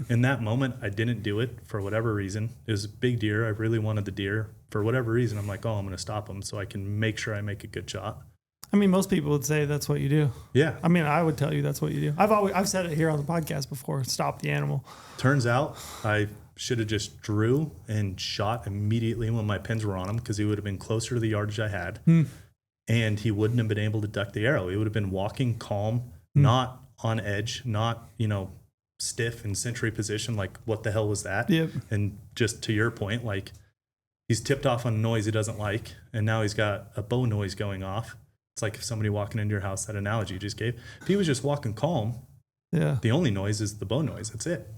in that moment, I didn't do it for whatever reason. It was a big deer. I really wanted the deer for whatever reason. I'm like, I'm going to stop him so I can make sure I make a good shot. I mean, most people would say that's what you do. Yeah. I mean, I would tell you that's what you do. I've said it here on the podcast before. Stop the animal. Turns out I should have just drew and shot immediately when my pins were on him because he would have been closer to the yardage I had. And he wouldn't have been able to duck the arrow. He would have been walking calm, not on edge, not, stiff in sentry position. Like, what the hell was that? Yep. And just to your point, like, he's tipped off on a noise he doesn't like. And now he's got a bow noise going off. It's like if somebody walking into your house, that analogy you just gave. If he was just walking calm, the only noise is the bow noise. That's it.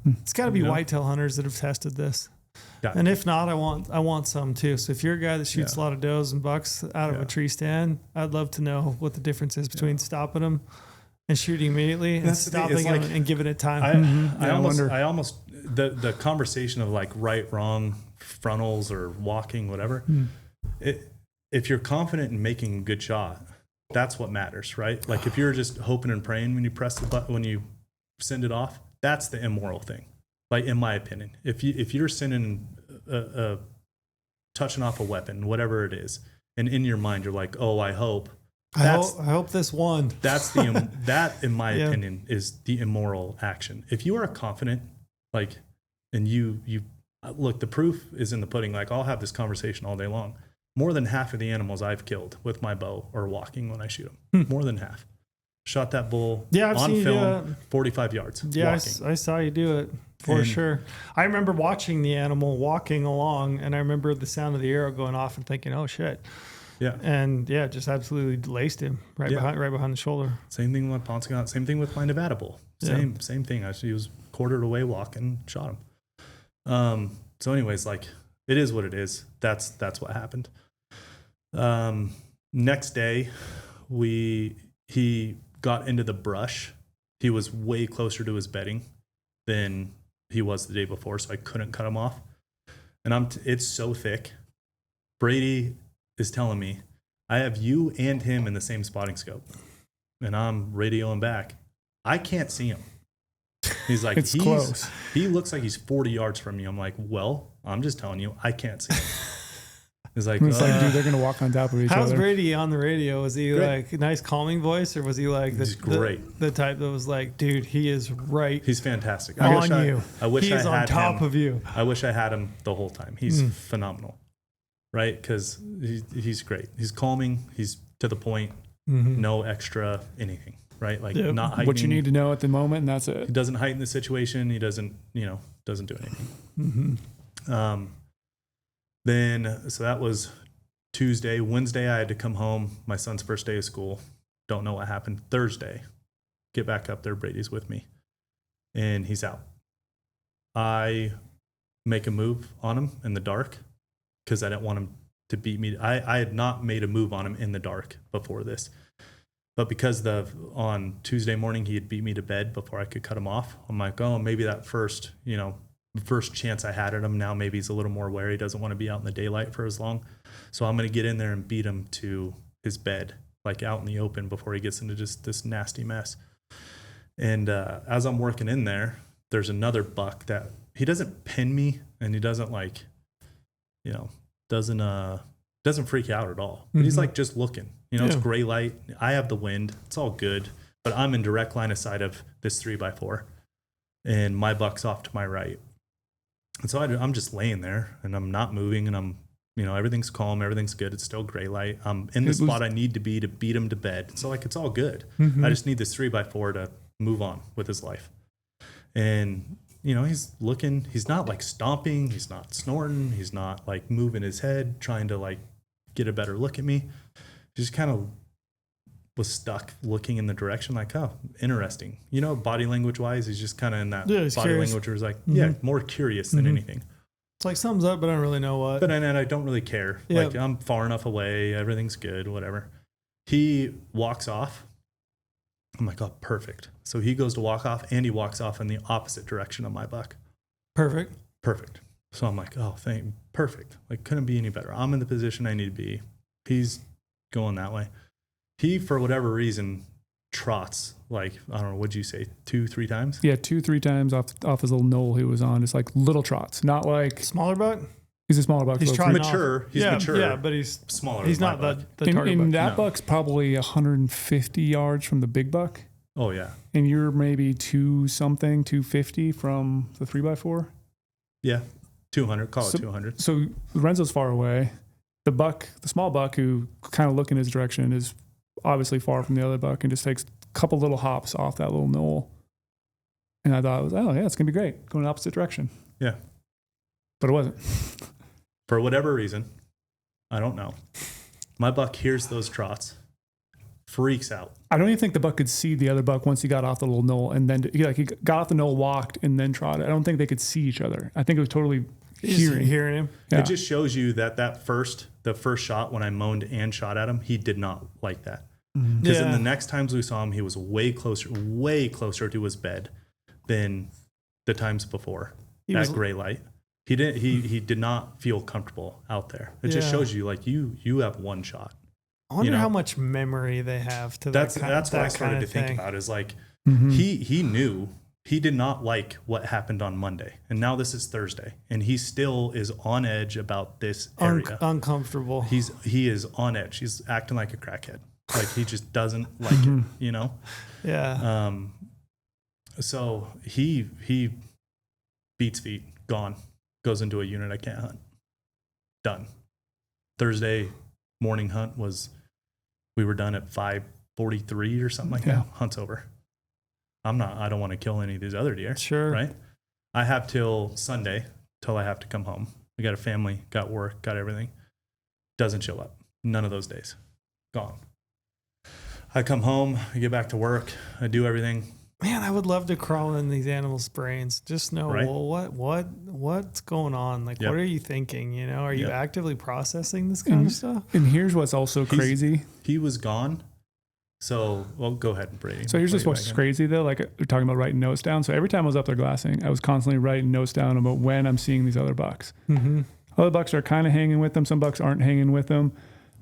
It's got to be whitetail hunters that have tested this. And if not, I want some too. So if you're a guy that shoots a lot of does and bucks out of a tree stand, I'd love to know what the difference is between stopping them and shooting immediately and stopping them and giving it time. I almost the conversation of like right, wrong, frontals or walking, whatever. If you're confident in making a good shot, that's what matters, right? Like if you're just hoping and praying when you press the button, when you send it off, that's the immoral thing. Like in my opinion, if you're sending touching off a weapon, whatever it is, and in your mind you're like, I hope this won. That's that in my opinion is the immoral action. If you are confident, like, and you look, the proof is in the pudding. Like I'll have this conversation all day long. More than half of the animals I've killed with my bow are walking when I shoot them. More than half. Shot that bull I've on seen film, 45 yards. Yeah, walking. I saw you do it. For sure. I remember watching the animal walking along, and I remember the sound of the arrow going off and thinking, "Oh shit!" Yeah. And yeah, just absolutely laced him right behind the shoulder. Same thing with Ponce. Same thing with my Nevada bull. Same thing. He was quartered away walking, shot him. So anyways, like it is what it is. That's what happened. Next day, he got into the brush. He was way closer to his bedding than he was the day before, so I couldn't cut him off. And it's so thick. Brady is telling me, I have you and him in the same spotting scope. And I'm radioing back. I can't see him. He's like, it's close. He looks like he's 40 yards from me. I'm like, well, I'm just telling you, I can't see him. He's like, it's like, dude, they're going to walk on top of each other. How's Brady on the radio? Was he like a nice calming voice, or was he like the type that was like, dude, he is right. He's fantastic. I wish he's on top of you. I wish I had him the whole time. He's phenomenal, right? Because he's great. He's calming. He's to the point. No extra anything, right? Like not heightening. What you need to know at the moment, and that's it. He doesn't heighten the situation. He doesn't do anything. Then, so that was Tuesday. Wednesday, I had to come home. My son's first day of school. Don't know what happened. Thursday, get back up there. Brady's with me, and he's out. I make a move on him in the dark because I didn't want him to beat me. I had not made a move on him in the dark before this. But because on Tuesday morning, he had beat me to bed before I could cut him off. I'm like, oh, maybe that first chance I had at him, now maybe he's a little more aware. He doesn't want to be out in the daylight for as long. So I'm going to get in there and beat him to his bed, like out in the open before he gets into just this nasty mess. And as I'm working in there, there's another buck that he doesn't pin me, and he doesn't doesn't freak out at all. But he's like just looking. It's gray light. I have the wind. It's all good. But I'm in direct line of sight of this 3x4. And my buck's off to my right. And so I'm just laying there, and I'm not moving, and I'm, everything's calm, everything's good. It's still gray light. I'm in the spot I need to be to beat him to bed. So like, it's all good. I just need this 3x4 to move on with his life. And, he's looking, he's not like stomping. He's not snorting. He's not like moving his head, trying to like get a better look at me. He just kind of was stuck looking in the direction like, oh, interesting. Body language wise, he's just kind of in that body curious. language where he's like, more curious than anything. It's like thumbs up, but I don't really know what. But I don't really care. Yeah. Like I'm far enough away. Everything's good, whatever. He walks off. I'm like, oh, perfect. So he goes to walk off, and he walks off in the opposite direction of my buck. Perfect. So I'm like, oh, perfect. Like, couldn't be any better. I'm in the position I need to be. He's going that way. He, for whatever reason, trots like, I don't know, what'd you say, 2-3 times? Yeah, 2-3 times off his little knoll he was on. Just like little trots, not like smaller buck. He's a smaller buck. He's trying mature. He's mature. Yeah, but he's smaller. He's not the target buck. That buck's probably 150 yards from the big buck. Oh yeah. And you're maybe 250 from the 3x4. Yeah, 200. Call it 200. So Lorenzo's far away. The small buck, who kind of look in his direction, is obviously far from the other buck and just takes a couple little hops off that little knoll. And I thought, it's gonna be great, going the opposite direction. Yeah, but it wasn't. For whatever reason, I don't know. My buck hears those trots, freaks out. I don't even think the buck could see the other buck once he got off the little knoll, and then he got off the knoll, walked, and then trotted. I don't think they could see each other. I think it was totally hearing him. Yeah. It just shows you that the first shot when I moaned and shot at him, he did not like that. Because in the next times we saw him, he was way closer to his bed than the times before. Gray light. He did not feel comfortable out there. It just shows you like you have one shot. I wonder how much memory they have to that's that. That's what I started to think about. Is like he knew he did not like what happened on Monday, and now this is Thursday, and he still is on edge about this area. Uncomfortable. He is on edge. He's acting like a crackhead. Like he just doesn't like it. Yeah. So he beats feet, gone, goes into a unit I can't hunt. Done. Thursday morning hunt we were done at 5:43 or something like that. Hunt's over. I don't want to kill any of these other deer. Sure. Right. I have till Sunday till I have to come home. I got a family, got work, got everything. Doesn't show up. None of those days. Gone. I come home, I get back to work, I do everything. Man, I would love to crawl in these animals' brains. Just know, Right? well, what's going on? Like, Yep. what are you thinking? You know, are you Yep. actively processing this kind of stuff? And here's what's also crazy. He was gone. So, well, go ahead, Brady. So here's just what's crazy though. Like we're talking about writing notes down. So every time I was up there glassing, I was constantly writing notes down about when I'm seeing these other bucks. Mm-hmm. Other bucks are kind of hanging with them. Some bucks aren't hanging with them.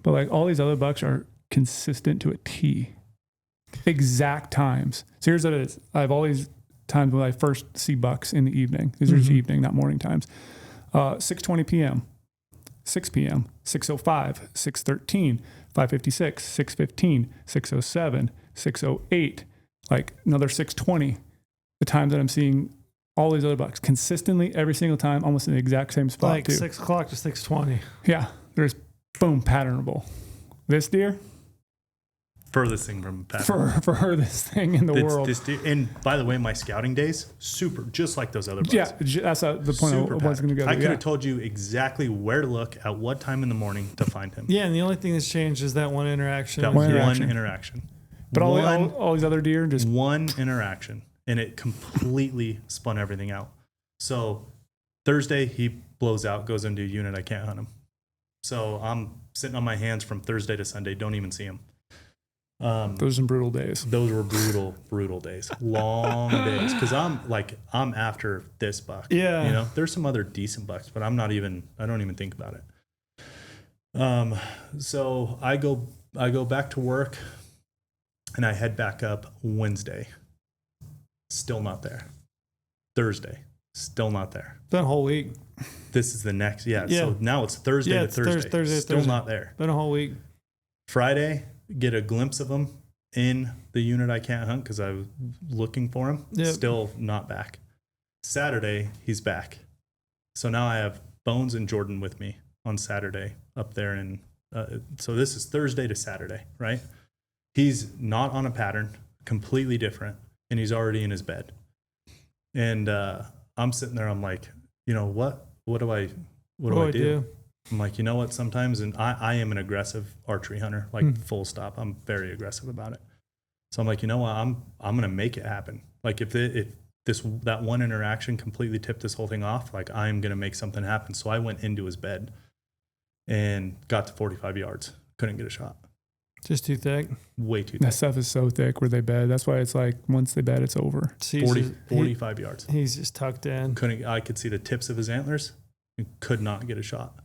But like all these other bucks are consistent to a T. Exact times. So here's what it is. I have all these times when I first see bucks in the evening. These are just evening, not morning times. 6:20 p.m., 6 p.m., 6:05, 6:13, 5:56, 6:15, 6:07, 6:08, like another 6:20. The times that I'm seeing all these other bucks consistently every single time, almost in the exact same spot Like too. 6 o'clock to 6:20. Yeah, there's boom, patternable. This deer, furthest thing from pattern. for her, this thing in the world. This deer, and by the way, my scouting days, super, just like those other bucks. Yeah, that's the point I Super was going to go to. I could Yeah. have told you exactly where to look at what time in the morning to find him. Yeah, and the only thing that's changed is that one interaction. That One one interaction. interaction. But one, all these other deer just one interaction, and it completely spun everything out. So Thursday, he blows out, goes into a unit. I can't hunt him. So I'm sitting on my hands from Thursday to Sunday. Don't even see him. those are some brutal days. Those were brutal days, long days. Because I'm after this buck. Yeah. You know, there's some other decent bucks, but I don't even think about it. So I go back to work, and I head back up Wednesday. Still not there. Thursday, still not there. Been a whole week. This is the next, Yeah. So now it's Thursday to it's Thursday. Thursday, Still Thursday. not there. Been a whole week. Friday, get a glimpse of him in the unit I can't hunt because I was looking for him. Yep. Still not back. Saturday, he's back. So now I have Bones and Jordan with me on Saturday up there. And so this is Thursday to Saturday, right? He's not on a pattern, completely different, and he's already in his bed. And I'm sitting there, I'm like, you know, what do I do? I'm like, you know what, sometimes, and I am an aggressive archery hunter, like full stop. I'm very aggressive about it. So I'm like, you know what, I'm going to make it happen. Like if that one interaction completely tipped this whole thing off, like I'm going to make something happen. So I went into his bed and got to 45 yards. Couldn't get a shot. Just too thick. Way too That thick. stuff is so thick where they bed. That's why it's like once they bed, it's over. 45 yards. He's just tucked in. I could see the tips of his antlers and could not get a shot.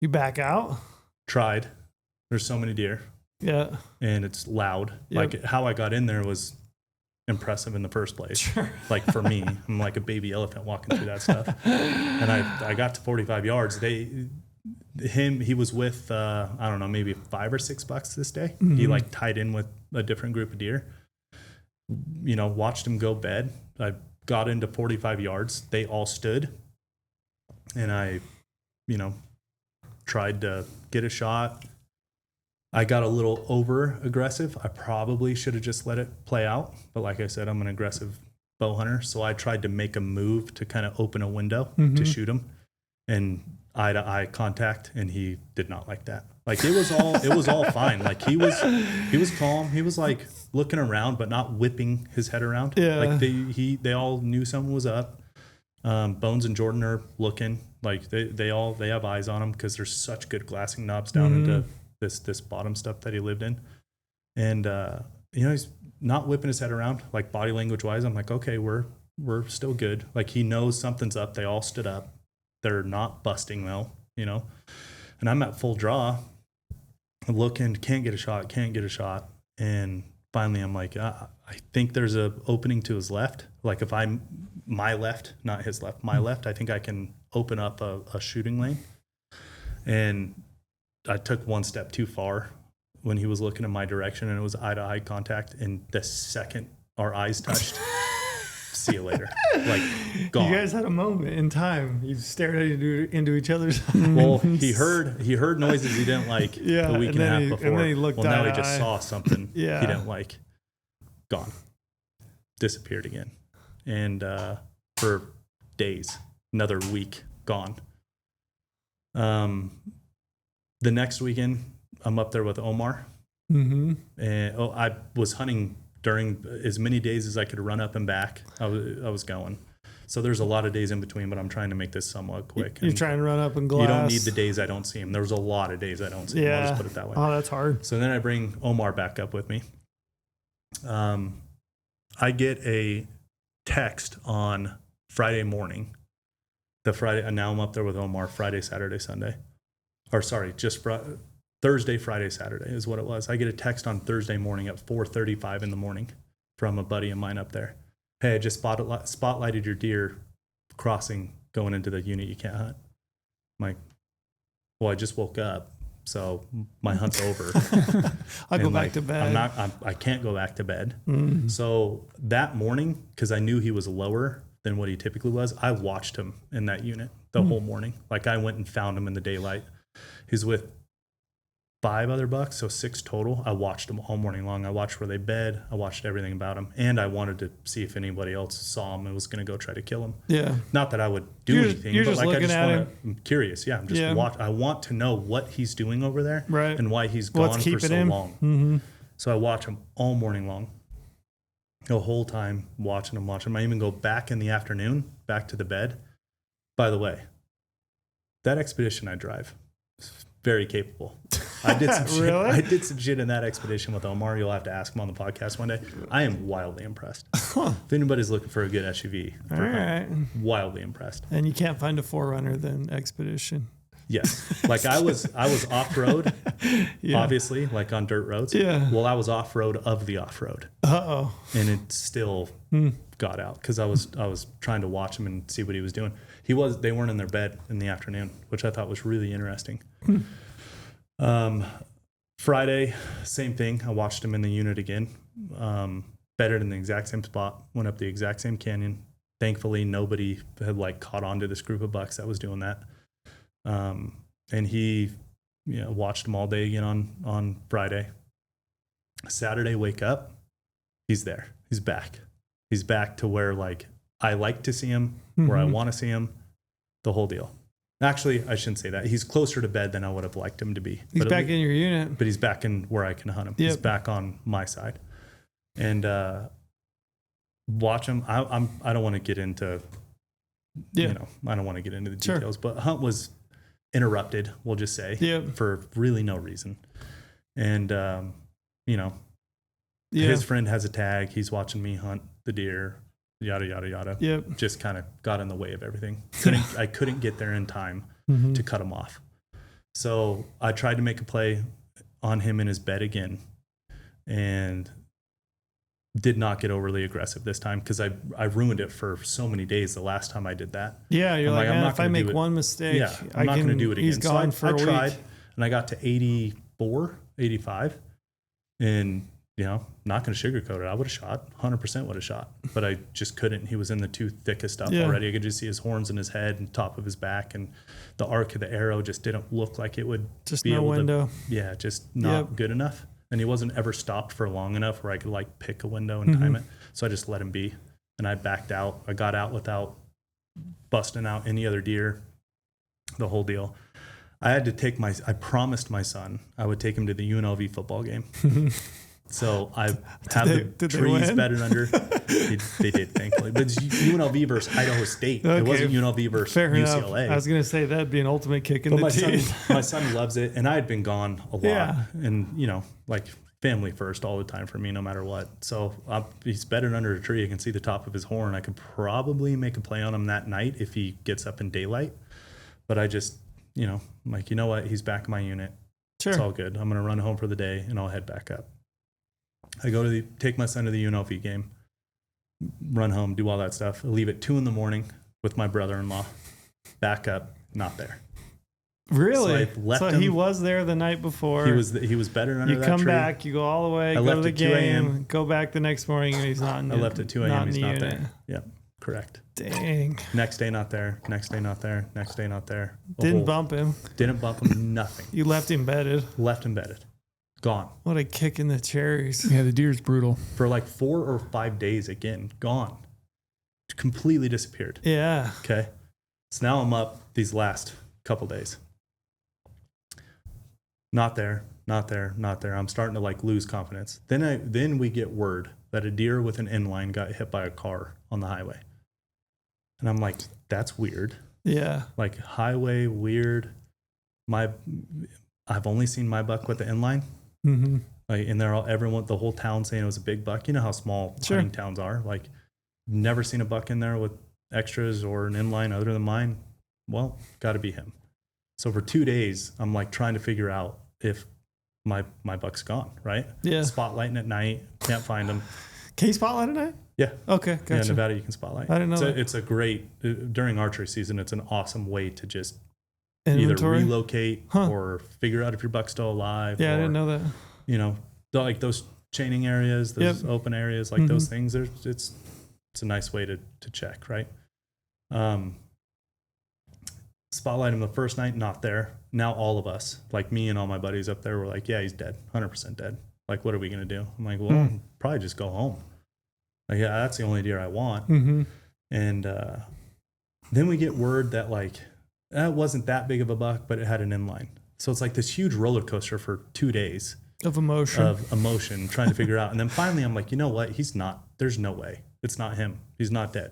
You back out? Tried. There's so many deer. Yeah. And it's loud. Yep. Like how I got in there was impressive in the first place. Sure. Like for me, I'm like a baby elephant walking through that stuff. And I got to 45 yards. He was with, I don't know, maybe 5 or 6 bucks this day. Mm-hmm. He like tied in with a different group of deer, you know, watched him go bed. I got into 45 yards. They all stood, and I, you know, tried to get a shot. I got a little over aggressive. I probably should have just let it play out. But like I said, I'm an aggressive bow hunter. So I tried to make a move to kind of open a window to shoot him, and eye to eye contact. And he did not like that. Like it was all fine. Like he was calm. He was like looking around, but not whipping his head around. Yeah. Like they all knew something was up. Bones and Jordan are looking like they have eyes on him because there's such good glassing knobs down into this bottom stuff that he lived in. And, you know, he's not whipping his head around like body language wise. I'm like, okay, we're still good. Like he knows something's up. They all stood up. They're not busting though, you know, and I'm at full draw looking, can't get a shot. And finally I'm like, I think there's a opening to his left. Like if I'm my left, not his left, my left, I think I can open up a shooting lane. And I took one step too far when he was looking in my direction, and it was eye to eye contact. And the second our eyes touched, see you later. Like gone. You guys had a moment in time. You stared into each other's eyes. Well, he heard noises he didn't like Yeah, a week and a half before. and then he looked well, now eye he to just eye. saw something Yeah. he didn't like. Gone. Disappeared again. And for days, another week gone. The next weekend, I'm up there with Omar. Mm-hmm. And I was hunting during as many days as I could run up and back. I was going. So there's a lot of days in between, but I'm trying to make this somewhat quick. You're trying to run up and glass. You don't need the days I don't see him. There was a lot of days I don't see him. I'll just put it that way. Oh, that's hard. So then I bring Omar back up with me. I get a text on Friday morning. And now I'm up there with Omar Friday, Saturday, Sunday. Or sorry, just Thursday, Friday, Saturday is what it was. I get a text on Thursday morning at 4:35 in the morning from a buddy of mine up there. Hey, I just spotlighted your deer crossing going into the unit you can't hunt. I'm like, well, I just woke up, so my hunt's over. I'll go back to bed. I can't go back to bed. Mm-hmm. So that morning, because I knew he was lower than what he typically was, I watched him in that unit the whole morning. Like I went and found him in the daylight. He's with 5 other bucks, so 6 total. I watched them all morning long. I watched where they bed. I watched everything about them, and I wanted to see if anybody else saw him and was going to go try to kill him. Yeah. Not that I would do anything, but like I'm curious. Yeah, I'm just I want to know what he's doing over there, right, and why he's gone for so long. Mm-hmm. So I watch him all morning long, the whole time watching him. I even go back in the afternoon, back to the bed. By the way, that expedition I drive, very capable. I did some shit. Really? I did some shit in that expedition with Omar. You'll have to ask him on the podcast one day. I am wildly impressed. If anybody's looking for a good SUV, wildly impressed. And you can't find a 4Runner than Expedition. Yes. Like I was off-road, obviously, like on dirt roads. Yeah. Well, I was off-road of the off-road. Uh-oh. And it still got out because I was trying to watch him and see what he was doing. They weren't in their bed in the afternoon, which I thought was really interesting. Friday, same thing. I watched him in the unit again. Bedded in the exact same spot, went up the exact same canyon. Thankfully, nobody had like caught on to this group of bucks that was doing that. And he, watched him all day again on Friday. Saturday, wake up, he's there. He's back. He's back to where like I like to see him, where I want to see him, the whole deal. Actually, I shouldn't say that. He's closer to bed than I would have liked him to be. He's back in your unit. But he's back in where I can hunt him. Yep. He's back on my side. And watch him. I don't want to get into, I don't want to get into the details, but hunt was interrupted, we'll just say, for really no reason. And, his friend has a tag. He's watching me hunt the deer. Yada, yada, yada. Yep. Just kind of got in the way of everything. I couldn't get there in time to cut him off. So I tried to make a play on him in his bed again and did not get overly aggressive this time because I ruined it for so many days the last time I did that. Yeah, you're like, if I make one mistake, I'm not going to do it again. He's gone for a week. I tried, and I got to 84, 85, and not going to sugarcoat it. I would have shot, 100% would have shot, but I just couldn't. He was in the too thickest stuff already. I could just see his horns in his head and top of his back, and the arc of the arrow just didn't look like it would just be able window. Just not good enough. And he wasn't ever stopped for long enough where I could like pick a window and time it. So I just let him be, and I backed out. I got out without busting out any other deer, the whole deal. I had to I promised my son I would take him to the UNLV football game. So I have the trees bedded under. They did, thankfully. But it's UNLV versus Idaho State. Okay. It wasn't UNLV versus UCLA. Enough. I was going to say that'd be an ultimate kick in the teeth. My son loves it, and I had been gone a lot. And, like family first all the time for me, no matter what. So he's bedded under a tree. I can see the top of his horn. I could probably make a play on him that night if he gets up in daylight. But I just, I'm like, you know what? He's back in my unit. Sure. It's all good. I'm going to run home for the day, and I'll head back up. I go take my son to the UNLV game, run home, do all that stuff. I leave at 2 a.m. with my brother-in-law. Back up, not there. Really? So he was there the night before. He was better under that tree. You come back, you go all the way, go to the game, go back the next morning, and he's not in the unit. I left at 2 a.m. He's not there. Yep, correct. Dang. Next day, not there. Next day, not there. Next day, not there. Didn't bump him. Nothing. You left him bedded. Gone. What a kick in the cherries. Yeah, the deer's brutal. For like 4 or 5 days again, gone. completely disappeared. Yeah. Okay. So now I'm up these last couple days. Not there. I'm starting to like lose confidence. Then we get word that a deer with an inline got hit by a car on the highway. And I'm like, that's weird. Yeah. Like highway weird. I've only seen my buck with the inline. Mm-hmm. Like, and the whole town saying it was a big buck. You know how small hunting towns are. Like, never seen a buck in there with extras or an inline other than mine. Well, got to be him. So for 2 days, I'm like trying to figure out if my buck's gone, right? Yeah. Spotlighting at night, can't find him. Can you spotlight at night? Yeah. Okay, gotcha. Yeah, Nevada, you can spotlight. I didn't know that. It's a great, during archery season, it's an awesome way to just Inventory? either relocate or figure out if your buck's still alive. Yeah, or, I didn't know that. You know, like those chaining areas, those open areas, like those things, it's a nice way to check, right? Spotlight him the first night, not there. Now all of us, like me and all my buddies up there, were like, yeah, he's dead, 100% dead. Like, what are we going to do? I'm like, well, probably just go home. Like, yeah, that's the only deer I want. Mm-hmm. And then we get word that like, that wasn't that big of a buck, but it had an inline. So it's like this huge roller coaster for 2 days. Of emotion, Trying to figure out. And then finally I'm like, you know what? He's not, there's no way. It's not him. He's not dead.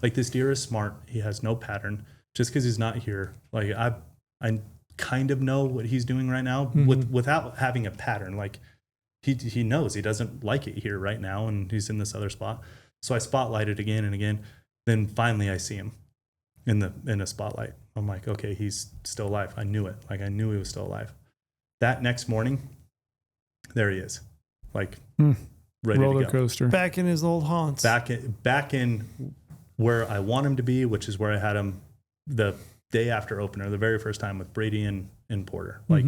Like, this deer is smart. He has no pattern. Just because he's not here. Like, I kind of know what he's doing right now without having a pattern. Like, he knows he doesn't like it here right now, and he's in this other spot. So I spotlighted again and again. Then finally I see him in the spotlight. I'm like, okay, he's still alive. I knew it. Like, I knew he was still alive. That next morning, there he is. Like, ready roller to go. coaster. Back in his old haunts. Back in where I want him to be, which is where I had him the day after opener, the very first time with Brady and Porter. Like,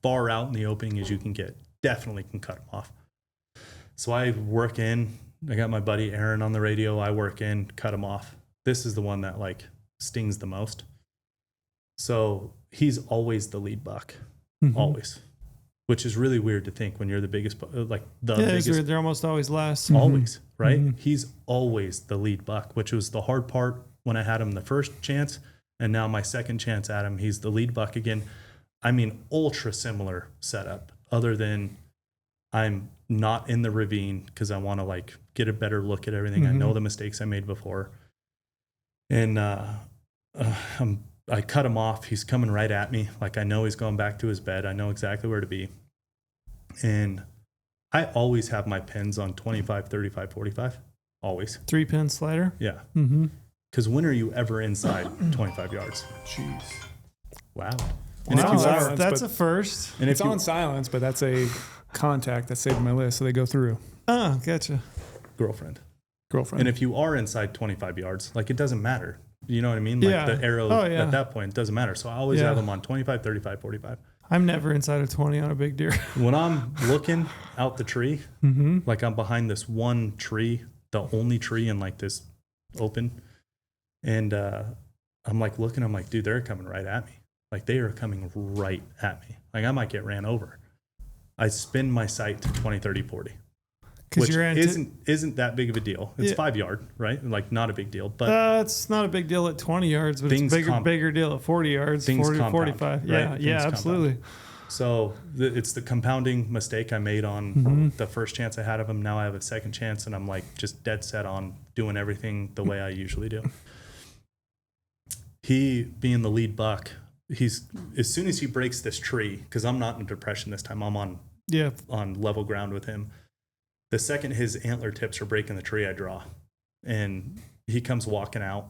far out in the opening as you can get. Definitely can cut him off. So I work in. I got my buddy Aaron on the radio. I work in, cut him off. This is the one that like stings the most. So he's always the lead buck, always, which is really weird to think when you're the biggest, like the biggest. It's weird. They're almost always last. Always, right? He's always the lead buck, which was the hard part when I had him the first chance. And now my second chance at him, he's the lead buck again. I mean, ultra similar setup, other than I'm not in the ravine because I want to like get a better look at everything. I know the mistakes I made before. And I cut him off. He's coming right at me. Like, I know he's going back to his bed. I know exactly where to be. And I always have my pins on 25, 35, 45. Always. 3-pin slider. Yeah. Mm-hmm. Because when are you ever inside 25 yards? Jeez. Wow. And Wow, if you that's a first. And It's if you, on silence, but that's a contact that's saved on my list, so they go through. Oh, gotcha. girlfriend. And And if you are inside 25 yards, like, it doesn't matter. You know what I mean? Like, Yeah. the arrow at that point doesn't matter. So I always have them on 25, 35, 45. I'm never inside of 20 on a big deer. When I'm looking out the tree, like, I'm behind this one tree, the only tree in like this open. And I'm like looking, I'm like, dude, they're coming right at me. Like, they are coming right at me. Like, I might get ran over. I spin my sight to 20, 30, 40. Which isn't that big of a deal. It's 5 yard, right? Like, not a big deal. But it's not a big deal at 20 yards, but it's bigger deal at 40 yards, 40 to 45. Yeah, right? yeah, absolutely. So it's the compounding mistake I made on the first chance I had of him. Now I have a second chance, and I'm like just dead set on doing everything the way I usually do. He, being the lead buck, he's, as soon as he breaks this tree, because I'm not in depression this time, I'm on level ground with him. The second his antler tips are breaking the tree, I draw. And he comes walking out.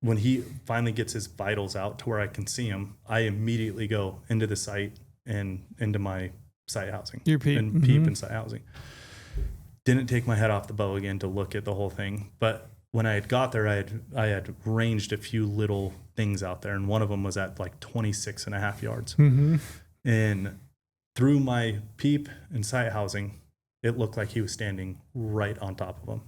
When he finally gets his vitals out to where I can see him, I immediately go into the sight and into my sight housing. Your peep. And peep in sight housing. Didn't take my head off the bow again to look at the whole thing. But when I had got there, I had ranged a few little things out there. And one of them was at like 26 and a half yards. And through my peep and sight housing, it looked like he was standing right on top of him.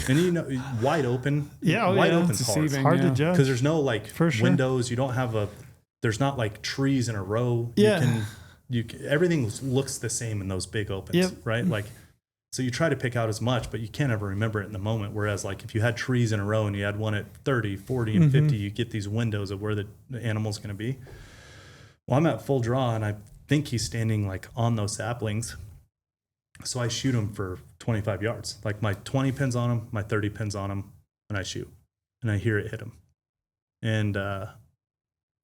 And, you know, wide open. Wide open's hard. It's hard to judge. Because there's no like windows. You don't have there's not like trees in a row. Yeah. Everything looks the same in those big opens, right? Like, So you try to pick out as much, but you can't ever remember it in the moment. Whereas like if you had trees in a row and you had one at 30, 40, and 50, you get these windows of where the animal's going to be. Well, I'm at full draw and I think he's standing like on those saplings. So I shoot him for 25 yards, like my 20 pins on him, my 30 pins on him, and I shoot and I hear it hit him. And,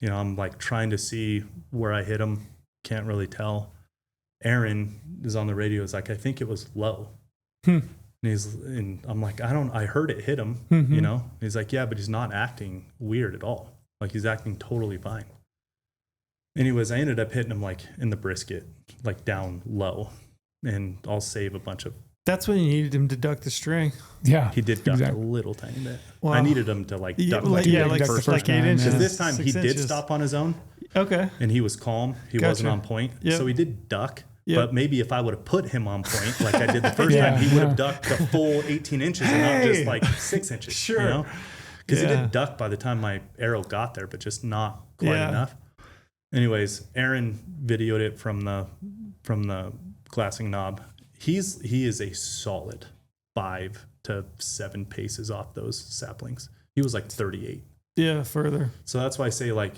I'm like trying to see where I hit him. Can't really tell. Aaron is on the radio. He's like, I think it was low. And I'm like, I heard it hit him, He's like, yeah, but he's not acting weird at all. Like he's acting totally fine. Anyways, I ended up hitting him like in the brisket, like down low, and I'll save a bunch of. That's when you needed him to duck the string. Yeah. He did duck a little tiny bit. Wow. I needed him to like duck like the first 8 time, inches. Because this time 6 he did inches. stop on his own. Okay. And he was calm. He wasn't on point. Yep. So he did duck. Yep. But maybe if I would have put him on point like I did the first time, he would have ducked the full 18 inches and not just like 6 inches. Sure. Because he did duck by the time my arrow got there, but just not quite enough. Anyways, Aaron videoed it from the glassing knob. He is a solid 5 to 7 paces off those saplings. He was like 38. Yeah, further. So that's why I say like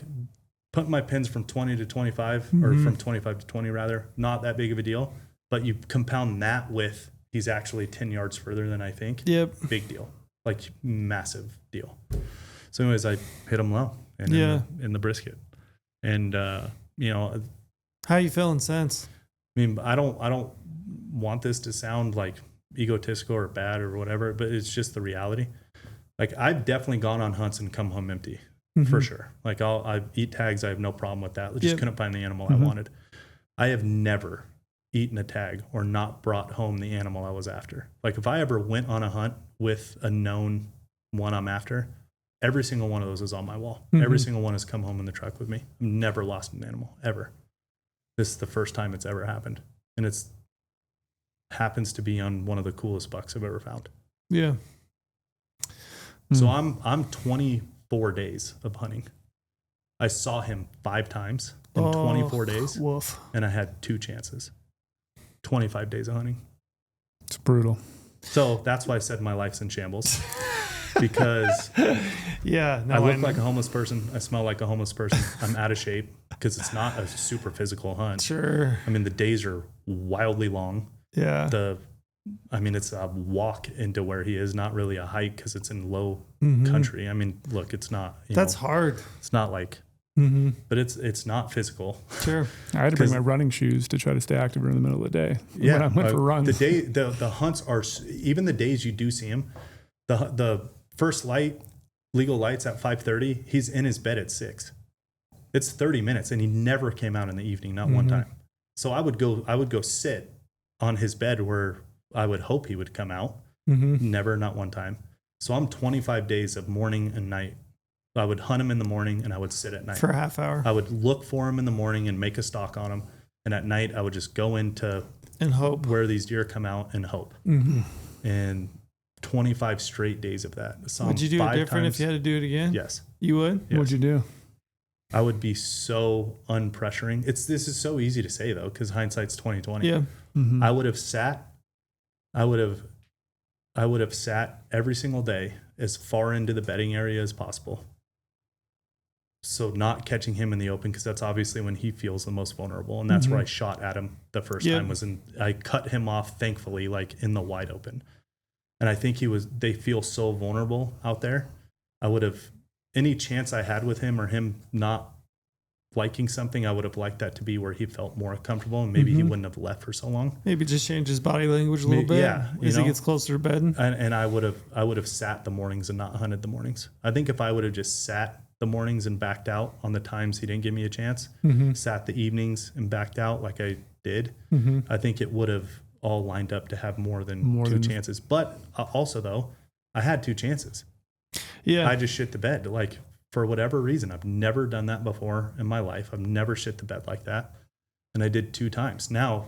put my pins from 20 to 25 or from 25 to 20 rather, not that big of a deal. But you compound that with he's actually 10 yards further than I think. Yep. Big deal. Like massive deal. So anyways, I hit him low and in the brisket. And how you feeling since? I mean, I don't want this to sound like egotistical or bad or whatever, but it's just the reality. Like I've definitely gone on hunts and come home empty for sure. Like I eat tags. I have no problem with that. I just couldn't find the animal I wanted. I have never eaten a tag or not brought home the animal I was after. Like if I ever went on a hunt with a known one I'm after, every single one of those is on my wall. Every single one has come home in the truck with me. I've never lost an animal ever. This is the first time it's ever happened. And it's happens to be on one of the coolest bucks I've ever found. Yeah. So I'm 24 days of hunting. I saw him 5 times in 24 days. Woof. And I had 2 chances. 25 days of hunting. It's brutal. So that's why I said my life's in shambles. Because I look like a homeless person. I smell like a homeless person. I'm out of shape because it's not a super physical hunt. Sure. I mean, the days are wildly long. Yeah. It's a walk into where he is, not really a hike because it's in low country. I mean, look, it's not. That's hard. It's not like, but it's not physical. Sure. I had to bring my running shoes to try to stay active in the middle of the day. Yeah. When I went for runs. The hunts are, even the days you do see him, the first light, legal lights at 5:30, he's in his bed at 6. It's 30 minutes and he never came out in the evening, not one time. So I would go sit on his bed where I would hope he would come out. Never, not one time. So I'm 25 days of morning and night. I would hunt him in the morning and I would sit at night. For a half hour. I would look for him in the morning and make a stalk on him. And at night I would just go into and hope where these deer come out and hope. And 25 straight days of that. Would you do it different if you had to do it again? Yes. You would? Yes. What'd you do? I would be so unpressuring. This is so easy to say though, because hindsight's 20/20. Yeah. I would have sat every single day as far into the bedding area as possible. So not catching him in the open, because that's obviously when he feels the most vulnerable. And that's where I shot at him the first time I cut him off, thankfully, like in the wide open. And I think they feel so vulnerable out there. I would have, any chance I had with him or him not liking something, I would have liked that to be where he felt more comfortable and maybe he wouldn't have left for so long. Maybe just change his body language a little bit as he gets closer to bed. And I would have sat the mornings and not hunted the mornings. I think if I would have just sat the mornings and backed out on the times he didn't give me a chance, sat the evenings and backed out like I did, I think it would have all lined up to have more than two chances. But also though, I had 2 chances. Yeah. I just shit the bed. Like for whatever reason, I've never done that before in my life. I've never shit the bed like that. And I did 2 times. Now,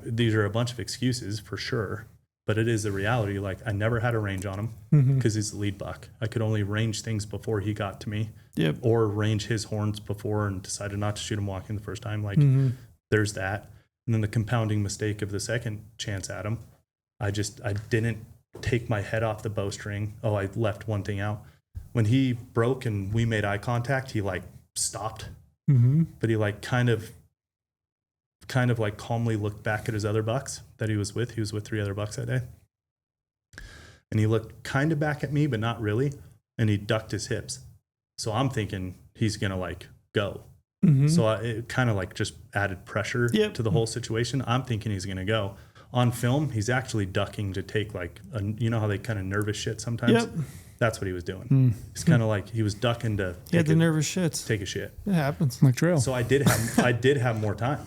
these are a bunch of excuses for sure, but it is the reality. Like I never had a range on him because he's the lead buck. I could only range things before he got to me or range his horns before and decided not to shoot him walking the first time. Like there's that. And then the compounding mistake of the second chance at him I didn't take my head off the bowstring. Oh, I left one thing out. When he broke and we made eye contact, he like stopped, but he like kind of like calmly looked back at his other bucks that he was with. He was with 3 other bucks that day. And he looked kind of back at me, but not really. And he ducked his hips. So I'm thinking he's going to like go. So it kind of like just added pressure to the whole situation. I'm thinking he's going to go. On film, he's actually ducking to take like, you know how they kind of nervous shit sometimes? Yep. That's what he was doing. It's kind of like he was ducking to nervous shits. Take a shit. It happens. Like trail. So I did have more time.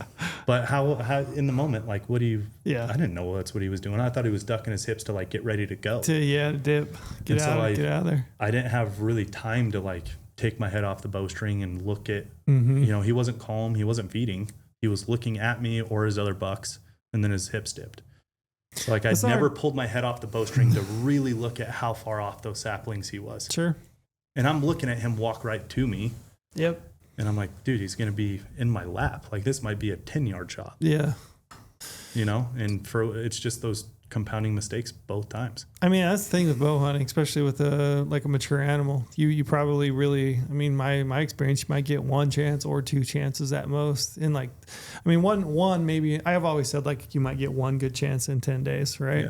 But how in the moment, like what do you, I didn't know that's what he was doing. I thought he was ducking his hips to like get ready to go. Dip. Get out of there. I didn't have really time to like take my head off the bowstring and look at, you know, he wasn't calm. He wasn't feeding. He was looking at me or his other bucks, and then his hips dipped. So like I'd never pulled my head off the bowstring to really look at how far off those saplings he was. Sure. And I'm looking at him walk right to me. Yep. And I'm like, dude, he's going to be in my lap. Like this might be a 10-yard shot. Yeah. You know, and it's just those compounding mistakes both times. I mean, that's the thing with bow hunting, especially with a mature animal. You probably really, I mean, my experience, you might get 1 chance or 2 chances at most. And like, I mean, one maybe. I have always said like you might get 1 good chance in 10 days, right?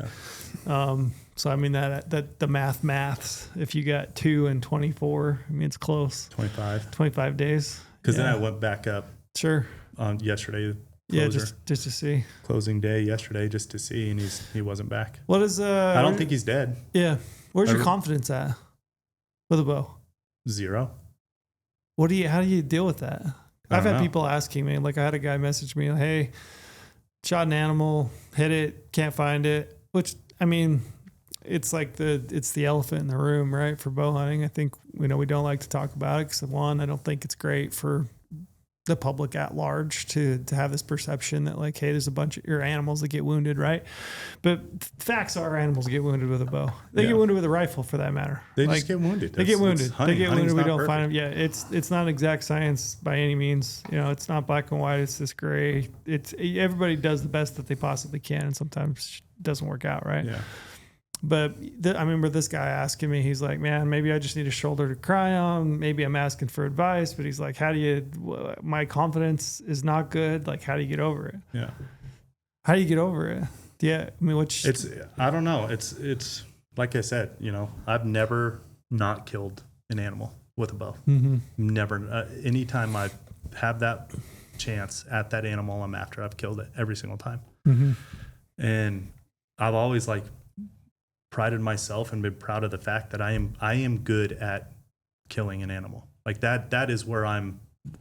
Yeah. So I mean that the maths. If you got 2 and 24, I mean it's close. 25 days. Because then I went back up. Sure. On yesterday. Closer. Yeah, just to see. Closing day yesterday, just to see, and he wasn't back. What is I don't think he's dead. Yeah. Where's your confidence at with a bow? 0. How do you deal with that? I've had people asking me, like I had a guy message me, hey, shot an animal, hit it, can't find it. Which I mean, it's like it's the elephant in the room, right? For bow hunting, I think we don't like to talk about it because one, I don't think it's great for the public at large to have this perception that like, hey, there's a bunch of your animals that get wounded, right? But facts are animals get wounded with a bow. They get wounded with a rifle for that matter. They just get wounded. They get wounded. Hunting. They get wounded. We don't perfect. find them. Yeah, it's not exact science by any means. You know, it's not black and white. It's this gray. It's everybody does the best that they possibly can, and sometimes it doesn't work out, right? Yeah. But I remember this guy asking me, he's like, man, maybe I just need a shoulder to cry on. Maybe I'm asking for advice, but he's like, my confidence is not good. Like, how do you get over it? Yeah. How do you get over it? Yeah. I mean, I don't know. It's like I said, you know, I've never not killed an animal with a bow. Never. Anytime I have that chance at that animal, I'm after. I've killed it every single time. And I've always like prided myself and been proud of the fact that I am good at killing an animal. Like that is where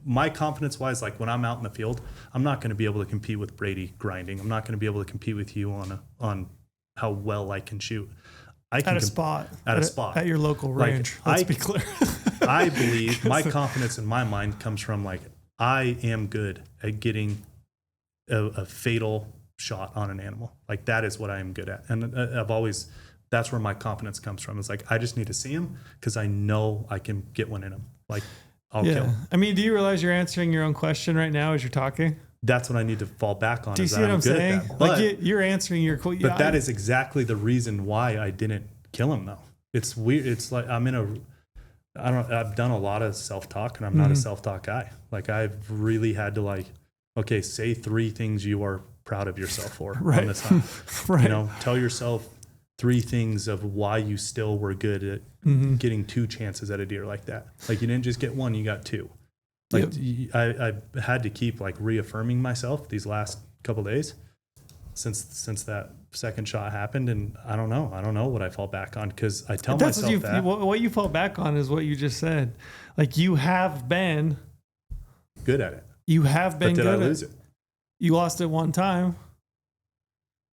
my confidence wise, like when I'm out in the field, I'm not going to be able to compete with Brady grinding. I'm not going to be able to compete with you on how well I can shoot. I can at a spot at your local range. Like, let's be clear. I believe my confidence in my mind comes from like, I am good at getting a fatal shot on an animal. Like that is what I am good at. And that's where my confidence comes from. It's like, I just need to see him because I know I can get one in him. Like I'll kill him. I mean, do you realize you're answering your own question right now as you're talking? That's what I need to fall back on. Do you see what I'm saying? Like you're answering your question. But that is exactly the reason why I didn't kill him though. It's weird. It's like I've done a lot of self-talk and I'm not a self-talk guy. Like I've really had to like, okay, say 3 things you are proud of yourself for on this hunt. Right. You know, tell yourself 3 things of why you still were good at getting 2 chances at a deer like that. Like you didn't just get 1, you got 2. Like I had to keep like reaffirming myself these last couple of days since that second shot happened. And I don't know what I fall back on because I tell myself that. What you fall back on is what you just said. Like you have been good at it. You have been but good did I lose it? You lost it one time,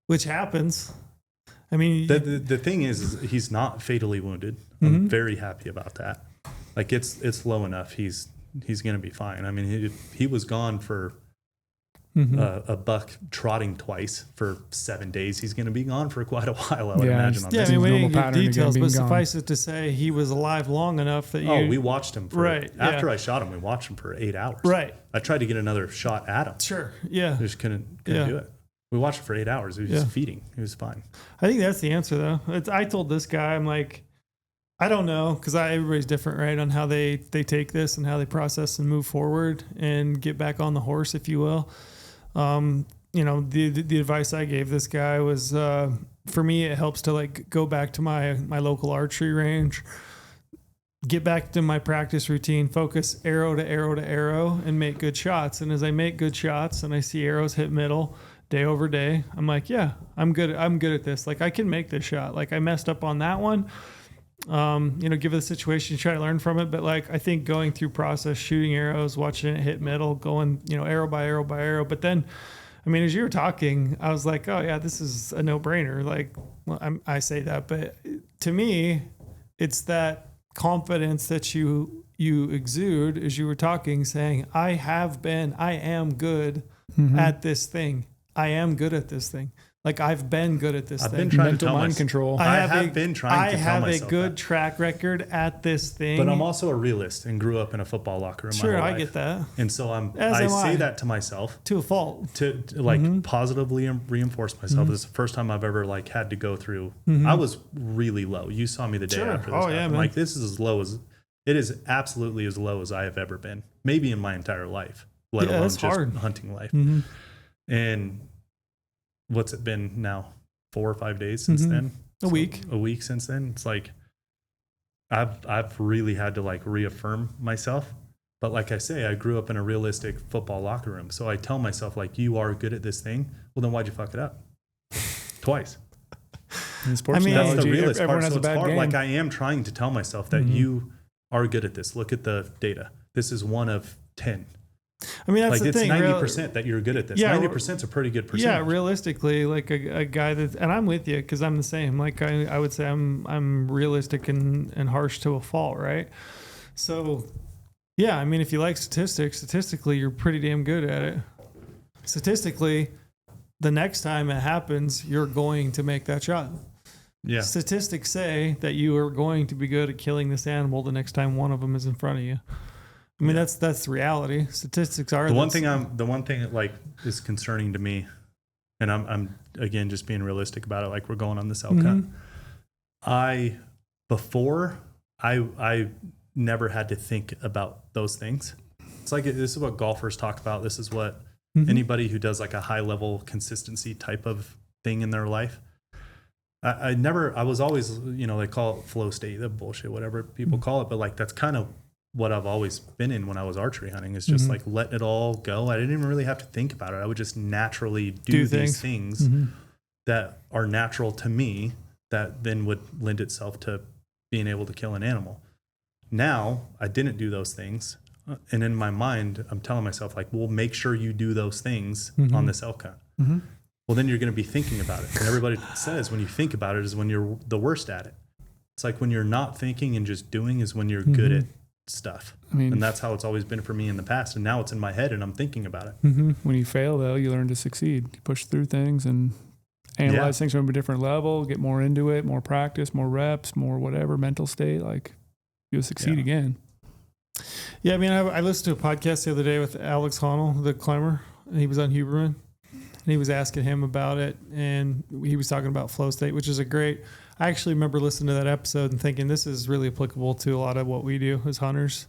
which happens. I mean, the thing is he's not fatally wounded. I'm very happy about that. Like it's low enough. He's going to be fine. I mean, he was gone for a buck trotting twice for 7 days. He's going to be gone for quite a while, I would imagine. I mean, we didn't get details, but suffice it to say, he was alive long enough that we watched him after I shot him. We watched him for 8 hours. Right. I tried to get another shot at him. Sure. Yeah. I just couldn't do it. We watched it for 8 hours. He was just feeding. He was fine. I think that's the answer, though. I told this guy, I'm like, I don't know, because everybody's different, right, on how they take this and how they process and move forward and get back on the horse, if you will. You know, the advice I gave this guy was, for me, it helps to like go back to my local archery range, get back to my practice routine, focus arrow to arrow to arrow, and make good shots. And as I make good shots and I see arrows hit middle day over day, I'm like, yeah, I'm good at this. Like I can make this shot. Like I messed up on that one. You know, give it a situation, try to learn from it. But like, I think going through process, shooting arrows, watching it hit middle, going, you know, arrow by arrow by arrow. But then, I mean, as you were talking, I was like, oh yeah, this is a no brainer. Like, well, I say that, but to me, it's that confidence that you exude as you were talking, saying, I am good at this thing. I am good at this thing. Like I've been good at this thing. I've been trying Mental to tell mind control. I have been trying to tell myself I have a good track record at this thing. But I'm also a realist and grew up in a football locker room. Sure, my whole I life. get that. And so I say that to myself to a fault, to like positively reinforce myself. This is the first time I've ever like had to go through. I was really low. You saw me the day after this happened. Like this is as low as it is. Absolutely as low as I have ever been. Maybe in my entire life, let alone just hunting life. And what's it been now? 4 or 5 days since then. A week since then. It's like I've really had to like reaffirm myself. But like I say, I grew up in a realistic football locker room. So I tell myself like, you are good at this thing. Well, then why'd you fuck it up? Twice. In sports I mean, analogy, that's the realist everyone part. has So a it's bad hard. game. Like I am trying to tell myself that you are good at this. Look at the data. This is 1 of 10. I mean, that's like the it's thing. 90% that you're good at this. Yeah, 90% is a pretty good percentage. Yeah, realistically, like a guy that, and I'm with you because I'm the same. Like I would say I'm realistic and harsh to a fault, right? So, yeah, I mean, if you like statistics, statistically, you're pretty damn good at it. Statistically, the next time it happens, you're going to make that shot. Yeah. Statistics say that you are going to be good at killing this animal the next time one of them is in front of you. I mean, that's the reality. Statistics are the one thing that like is concerning to me, and I'm again just being realistic about it. Like we're going on this elk hunt. I never had to think about those things. It's like this is what golfers talk about. This is what anybody who does like a high level consistency type of thing in their life. I was always, you know, they call it flow state, the bullshit, whatever people call it. But like, that's kind of what I've always been in when I was archery hunting, is just like letting it all go. I didn't even really have to think about it. I would just naturally do these things that are natural to me that then would lend itself to being able to kill an animal. Now I didn't do those things. And in my mind, I'm telling myself like, well, make sure you do those things on this elk hunt. Well, then you're going to be thinking about it. And everybody says when you think about it is when you're the worst at it. It's like when you're not thinking and just doing is when you're good at stuff. I mean, and that's how it's always been for me in the past. And now it's in my head and I'm thinking about it. When you fail, though, you learn to succeed. You push through things and analyze things from a different level, get more into it, more practice, more reps, more whatever, mental state. Like you'll succeed again. Yeah, I mean, I listened to a podcast the other day with Alex Honnold, the climber, and he was on Huberman. And he was asking him about it, and he was talking about flow state, which is I actually remember listening to that episode and thinking this is really applicable to a lot of what we do as hunters.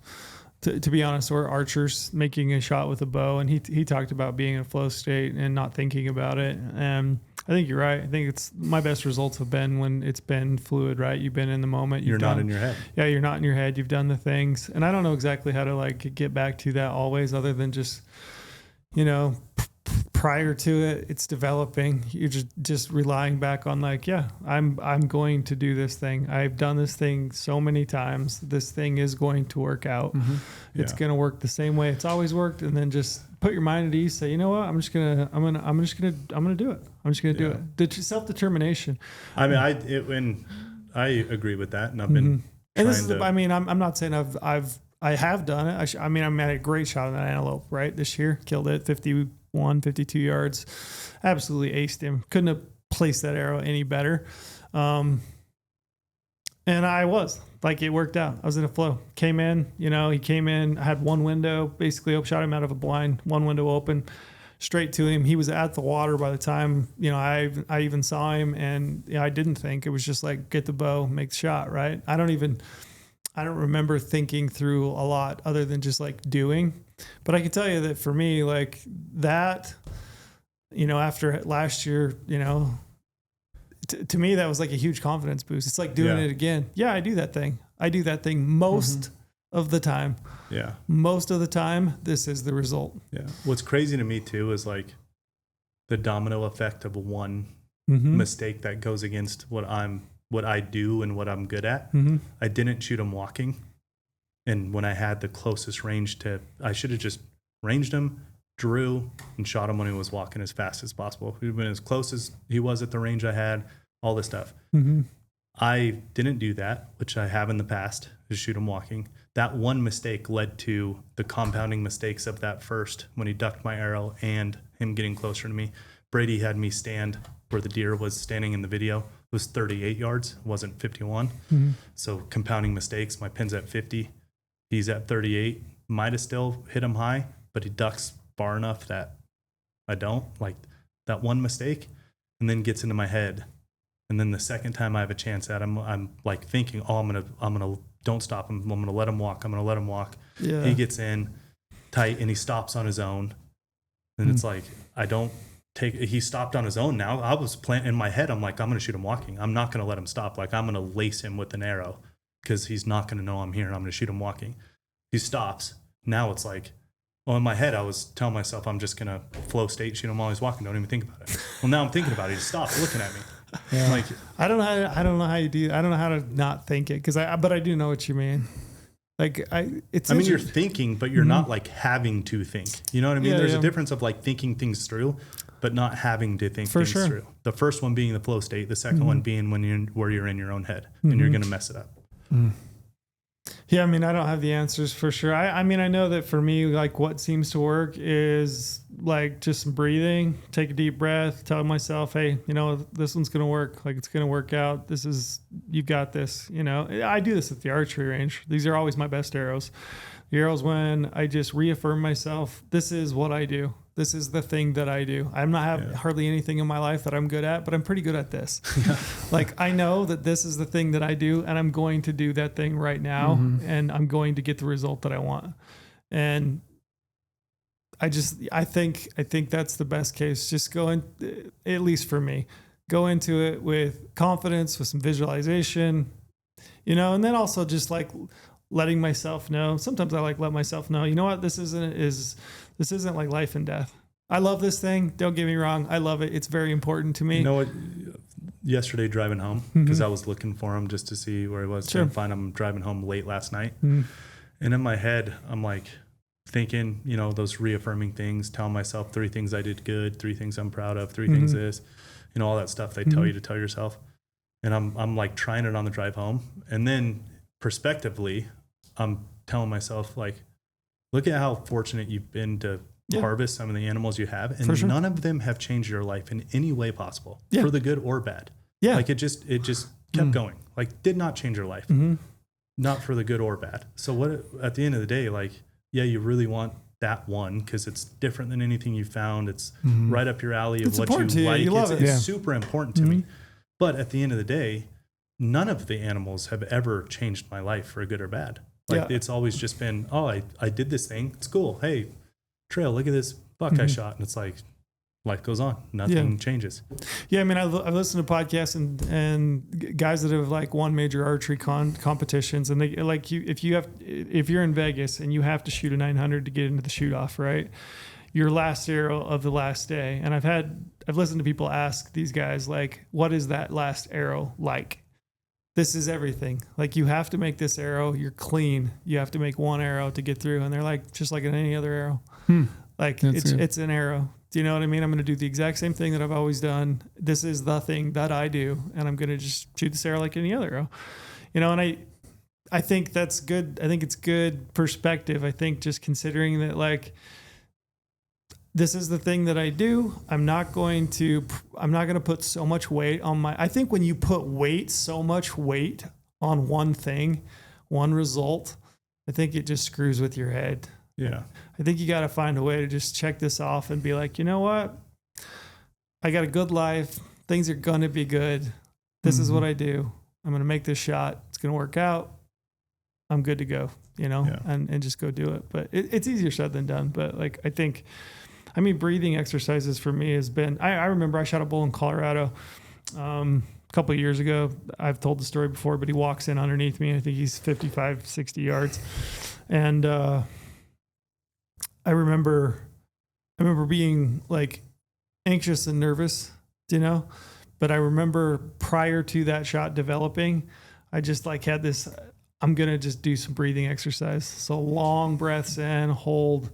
To be honest, we're archers making a shot with a bow, and he talked about being in a flow state and not thinking about it. And I think you're right. I think it's my best results have been when it's been fluid, right? You've been in the moment. You're not in your head. Yeah, you're not in your head. You've done the things, and I don't know exactly how to like get back to that always, other than just, you know, prior to it, it's developing. You're just relying back on like, yeah, I'm going to do this thing. I've done this thing so many times. This thing is going to work out. It's going to work the same way it's always worked. And then just put your mind at ease. Say, you know what? I'm just gonna do it. I'm just gonna do it. The self-determination. I mean, I agree with that, and I've been. And this is, I'm not saying I have done it. I had a great shot on that antelope, right? This year, killed it, 51, 52 yards. Absolutely aced him. Couldn't have placed that arrow any better. And I was like, it worked out. I was in a flow. Came in, he came in. I had one window, basically shot him out of a blind, one window open, straight to him. He was at the water by the time, I even saw him, and I didn't think. It was just like, get the bow, make the shot, right? I don't remember thinking through a lot other than just like doing. But I can tell you that for me, like that, after last year, to me, that was like a huge confidence boost. It's like doing it again. Yeah, I do that thing. Most of the time. Yeah. Most of the time, this is the result. Yeah. What's crazy to me too is like the domino effect of one mistake that goes against what I do and what I'm good at. I didn't shoot him walking. And when I had the closest range I should have just ranged him, drew, and shot him when he was walking as fast as possible. He would have been as close as he was at the range I had, all this stuff. I didn't do that, which I have in the past, is shoot him walking. That one mistake led to the compounding mistakes of that first, when he ducked my arrow and him getting closer to me. Brady had me stand where the deer was standing in the video. It was 38 yards, it wasn't 51. So compounding mistakes, my pin's at 50. He's at 38. Might have still hit him high, but he ducks far enough that I don't. Like that one mistake, and then gets into my head. And then the second time I have a chance at him, I'm like thinking, oh, I'm gonna don't stop him. I'm gonna let him walk. Yeah. He gets in tight and he stops on his own. And it's like, he stopped on his own now. I was in my head, I'm like, I'm gonna shoot him walking. I'm not gonna let him stop. Like I'm gonna lace him with an arrow because he's not gonna know I'm here, and I'm gonna shoot him walking. He stops. Now it's like, well, in my head, I was telling myself I'm just gonna flow state, shoot him while he's walking. Don't even think about it. Well, now I'm thinking about it. He stopped looking at me. Yeah. Like I don't know how you do. I don't know how to not think it but I do know what you mean. Like you're thinking, but you're not like having to think. You know what I mean? There's a difference of like thinking things through, but not having to think things through. The first one being the flow state, the second one being where you're in your own head and you're gonna mess it up. Yeah, I mean, I don't have the answers for sure. I mean, I know that for me, like what seems to work is like just some breathing, take a deep breath, tell myself, hey, this one's going to work. Like it's going to work out. You got this, I do this at the archery range. These are always my best arrows. The arrows when I just reaffirm myself, this is what I do. This is the thing that I do. I'm not having hardly anything in my life that I'm good at, but I'm pretty good at this. Like I know that this is the thing that I do, and I'm going to do that thing right now, and I'm going to get the result that I want. And I think that's the best case. Just go in, at least for me, go into it with confidence, with some visualization, and then also just like letting myself know. Sometimes I let myself know, you know what, this isn't like life and death. I love this thing. Don't get me wrong. I love it. It's very important to me. You know what? Yesterday driving home, because I was looking for him just to see where he was. Trying to find him driving home late last night. And in my head, I'm like thinking, those reaffirming things, telling myself 3 things I did good, 3 things I'm proud of, 3 things this, all that stuff they tell you to tell yourself. And I'm like trying it on the drive home. And then prospectively, I'm telling myself like, look at how fortunate you've been to harvest some of the animals you have. And none of them have changed your life in any way possible, for the good or bad. Yeah. Like it just kept going. Like did not change your life. Not for the good or bad. So what, at the end of the day, like, you really want that one because it's different than anything you found. It's right up your alley of what you like. It's super important to me. But at the end of the day, none of the animals have ever changed my life for good or bad. Like it's always just been, I did this thing. It's cool. Hey, Trail, look at this buck I shot. And it's like, life goes on. Nothing changes. Yeah. I mean, I've listened to podcasts and guys that have like won major archery competitions, and they like if you're in Vegas and you have to shoot a 900 to get into the shoot off, right? Your last arrow of the last day. And I've listened to people ask these guys, like, what is that last arrow like? This is everything. Like you have to make this arrow. You're clean. You have to make one arrow to get through. And they're like, just like in any other arrow, like it's an arrow. Do you know what I mean? I'm going to do the exact same thing that I've always done. This is the thing that I do. And I'm going to just shoot this arrow like any other arrow, and I think that's good. I think it's good perspective. I think just considering that, like, this is the thing that I do. I'm not going to put so much weight on I think when you put so much weight on one thing, one result, I think it just screws with your head. Yeah. I think you got to find a way to just check this off and be like, you know what? I got a good life. Things are going to be good. This is what I do. I'm going to make this shot. It's going to work out. I'm good to go, and just go do it. But it's easier said than done. But like, I mean, breathing exercises for me has been, I remember I shot a bull in Colorado a couple of years ago. I've told the story before, but he walks in underneath me. I think he's 55, 60 yards. And I remember being like anxious and nervous, but I remember prior to that shot developing, I just like had this, I'm going to just do some breathing exercise. So long breaths in, hold,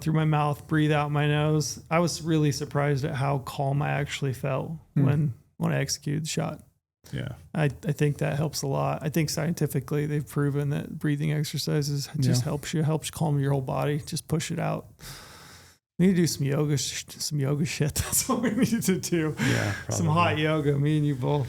through my mouth, breathe out my nose. I was really surprised at how calm I actually felt when I executed the shot. Yeah. I think that helps a lot. I think scientifically they've proven that breathing exercises just helps calm your whole body. Just push it out. We need to do some yoga shit. That's what we need to do. Yeah. Probably. Some hot yoga. Me and you both.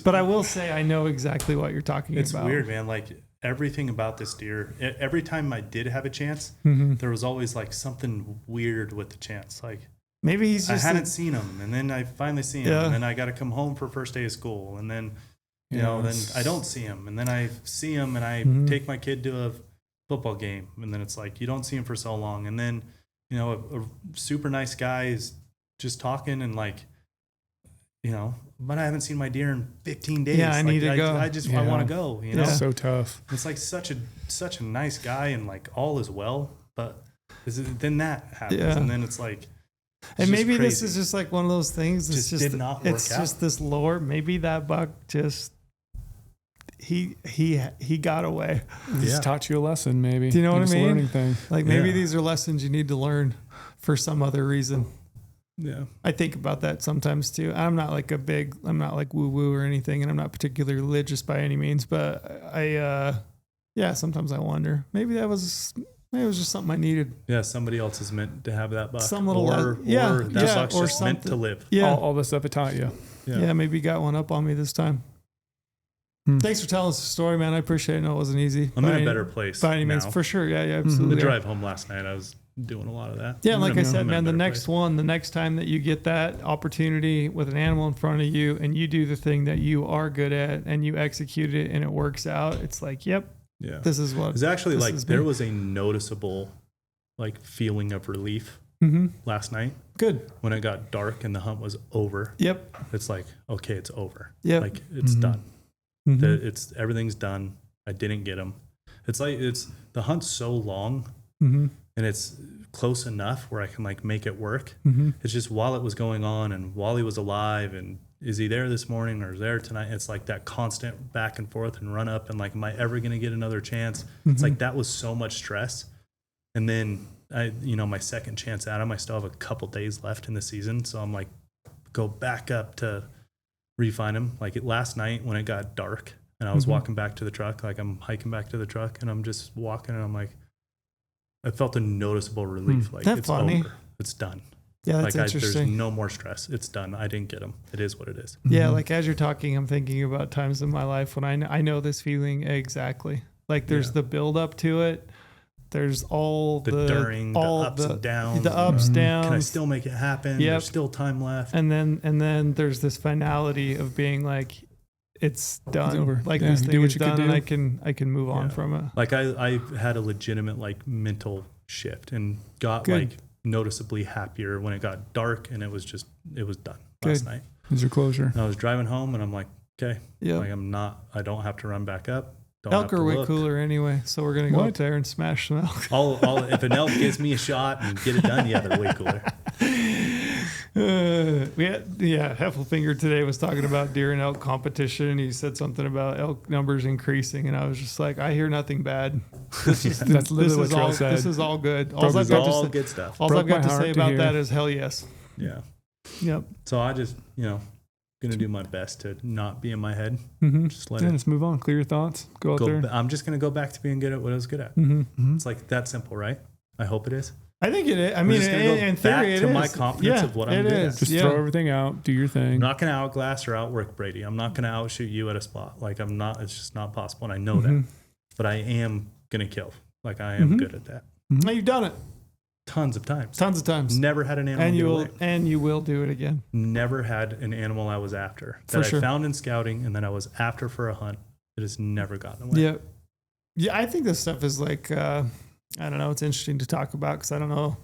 But I will say, I know exactly what you're talking about. It's weird, man. Like everything about this deer, every time I did have a chance, there was always like something weird with the chance. Like maybe he's just, I hadn't seen him, and then I finally see him, and then I got to come home for first day of school, and then, then I don't see him, and then I see him, and I take my kid to a football game, and then it's like, you don't see him for so long. And then, a super nice guy is just talking and like, but I haven't seen my deer in 15 days. Yeah, I need to go. I want to go, It's so tough. It's like such a nice guy, and like all is well, but then that happens, and then it's like, and maybe this is just like one of those things. It's just did not work out. Just this lore. Maybe that buck just he got away. Just taught you a lesson, maybe. Do you know what I mean? Learning thing. Like maybe these are lessons you need to learn for some other reason. Yeah. I think about that sometimes too. I'm not like woo woo or anything, and I'm not particularly religious by any means, but sometimes I wonder. Maybe it was just something I needed. Yeah, somebody else is meant to have that buck. Some little or that buck's or just something. meant to live. Yeah. All the stuff it taught you. Yeah, maybe you got one up on me this time. Thanks for telling us the story, man. I appreciate it. No, it wasn't easy. I'm in a better place by any means, for sure. Yeah, absolutely. The drive home last night, I was doing a lot of that. Yeah, like I said, man, the next time that you get that opportunity with an animal in front of you and you do the thing that you are good at and you execute it and it works out, it's like, yep, this is what. It's actually like there was a noticeable like feeling of relief last night. Good. When it got dark and the hunt was over. Yep. It's like, okay, it's over. Yep. Like it's done. Everything's done. I didn't get him. It's like the hunt's so long and it's close enough where I can like make it work. It's just while it was going on and while he was alive and is he there this morning or is there tonight? It's like that constant back and forth and run up and like, am I ever going to get another chance? It's like that was so much stress. And then my second chance at him, I still have a couple days left in the season. So I'm like, go back up to refine him. Like last night when it got dark and I was walking back to the truck, like I'm hiking back to the truck and I'm just walking and I'm like, I felt a noticeable relief. Like that's it's funny. over. It's done. Yeah, that's like interesting. There's no more stress. It's done. I didn't get him. It is what it is. Yeah, like as you're talking, I'm thinking about times in my life when I know this feeling exactly. Like there's the build up to it. There's all the during, the ups and downs. The ups, downs. Can I still make it happen? Yep. There's still time left. And then there's this finality of being like, it's done. It's over. Like this thing is done, and I can move on Yeah. from it. Like I had a legitimate like mental shift and got like noticeably happier when it got dark and it was done last night. Is your closure? And I was driving home and I'm like, okay, yeah, like I don't have to run back up. Elk are way cooler anyway, so we're gonna go up there and smash some elk. If an elk gives me a shot and get it done, they're way cooler. Heffelfinger today was talking about deer and elk competition, and he said something about elk numbers increasing, and I was just like, I hear nothing bad. That's literally what Trail said. This is all good. All good stuff. All I've got to say about that is hell yes. Yeah. Yep. So I just gonna do my best to not be in my head. Just let let's move on. Clear your thoughts. Go out there. I'm just gonna go back to being good at what I was good at. It's like that simple, right? I hope it is. I think it is. I mean, in theory, it is. My confidence of what I'm good at. Just throw everything out. Do your thing. I'm not gonna outglass or outwork Brady. I'm not gonna outshoot you at a spot. Like I'm not. It's just not possible, and I know that. But I am gonna kill. Like I am good at that. No, you've done it Tons of times. tons of times. Never had an animal And you will do it again. Never had an animal I was after that For sure. I found in scouting and then I was after for a hunt. It has never gotten away. Yeah. Yeah, I think this stuff is like, I don't know. It's interesting to talk about because I don't know.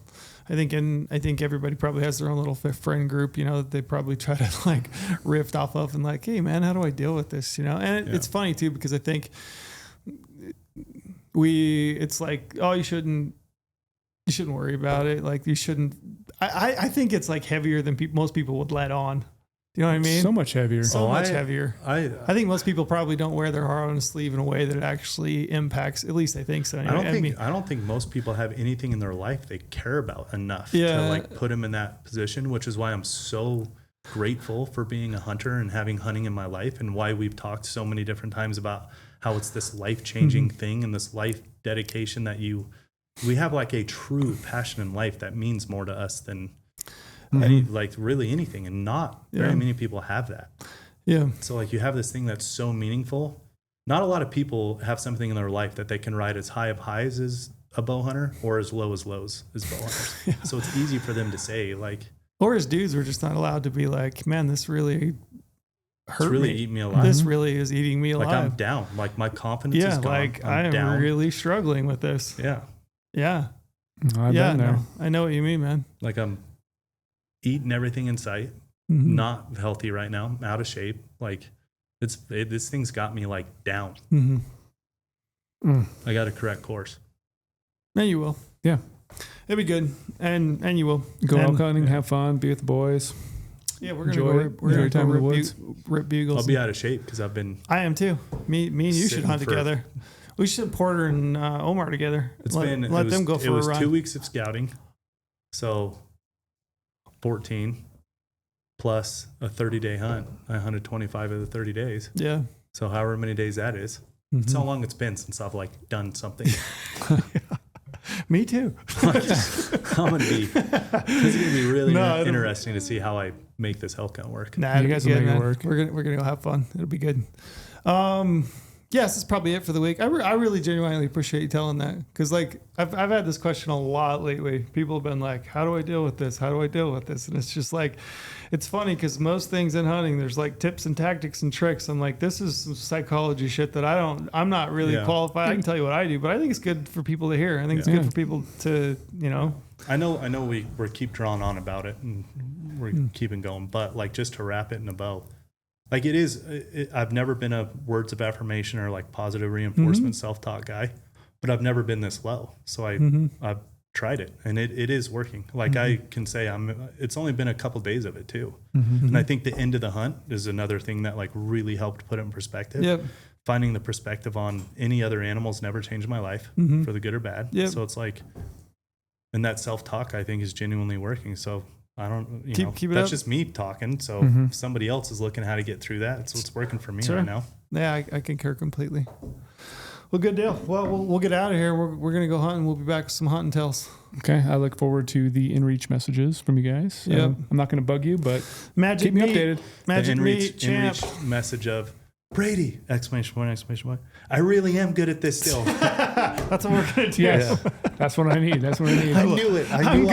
I think everybody probably has their own little friend group, you know, that they probably try to like riff off of and like, hey man, how do I deal with this? You know, and it's funny too, because I think it's like, oh, you shouldn't worry about it. Like you shouldn't, I think it's like heavier than most people would let on. You know what I mean? So much heavier. So much heavier. I think most people probably don't wear their heart on a sleeve in a way that it actually impacts. At least I think so. Anyway. I don't think most people have anything in their life they care about enough to like put them in that position, which is why I'm so grateful for being a hunter and having hunting in my life, and why we've talked so many different times about how it's this life-changing thing and this life dedication that we have like a true passion in life that means more to us than really anything, and not very many people have that. Yeah. So like you have this thing that's so meaningful. Not a lot of people have something in their life that they can ride as high of highs as a bow hunter or as low as lows as bow hunters. So it's easy for them to say like, or as dudes, we're just not allowed to be like, man, this really hurt really me. eat me alive. This really is eating me alive. Like I'm down. Like my confidence is gone. Like I'm I am down. really struggling with this. Yeah. Yeah. I've been there. No, I know what you mean, man. Like I'm eating everything in sight. Not healthy right now. I'm out of shape. Like this thing's got me like down. I got to correct course. No, you will. Yeah. It'll be good. And you will. Go elk hunting, have fun, be with the boys. Yeah, we're going to time in the go woods. rip bugles. I'll be out of shape because I've been. I am too. Me and you should sitting hunt together. We should Porter and Omar together. Let them go for a run. It was 2 weeks of scouting. So 14 plus a 30-day hunt. I hunted 25 of the 30 days. Yeah. So however many days that is. It's how long it's been since I've like done something. Me too. It's gonna be really interesting to see how I make this elk hunt work. Nah, you guys will make it work. We're gonna go have fun. It'll be good. Yes, that's probably it for the week. I really genuinely appreciate you telling that, because like I've had this question a lot lately. People have been like, "How do I deal with this? How do I deal with this?" And it's just like, it's funny because most things in hunting, there's like tips and tactics and tricks. I'm like, this is some psychology shit that I'm not really qualified. I can tell you what I do, but I think it's good for people to hear. I think it's good for people to, you know. I know we keep drawing on about it and we're keeping going, but like just to wrap it in a bow. Like I've never been a words of affirmation or like positive reinforcement self-talk guy, but I've never been this low. So I've tried it and it is working. Like I can say it's only been a couple days of it too. And I think the end of the hunt is another thing that like really helped put it in perspective. Yep. Finding the perspective on any other animals never changed my life for the good or bad. Yep. So it's like, and that self-talk I think is genuinely working. So I don't, keep it that's up. just me talking. So if somebody else is looking how to get through that, it's what's working for me right now. Yeah, I concur completely. Well, good deal. Well, we'll get out of here. We're going to go hunting. We'll be back with some hunting tales. Okay. I look forward to the in-reach messages from you guys. Yep. I'm not going to bug you, but Magic keep me meat. updated. Magic the meat, champ. in-reach message of Brady, exclamation point. I really am good at this still. That's what we're going to do. Yes. That's what I need. I knew it. I knew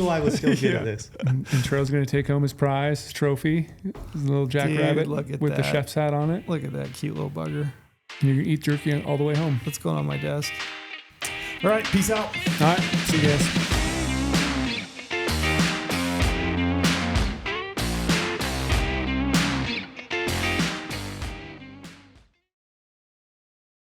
I was still good at this. And Trail's going to take home his prize, his trophy, his little jackrabbit with the chef's hat on it. Look at that cute little bugger. And you're going to eat jerky all the way home. What's going on my desk? All right. Peace out. All right. See you guys.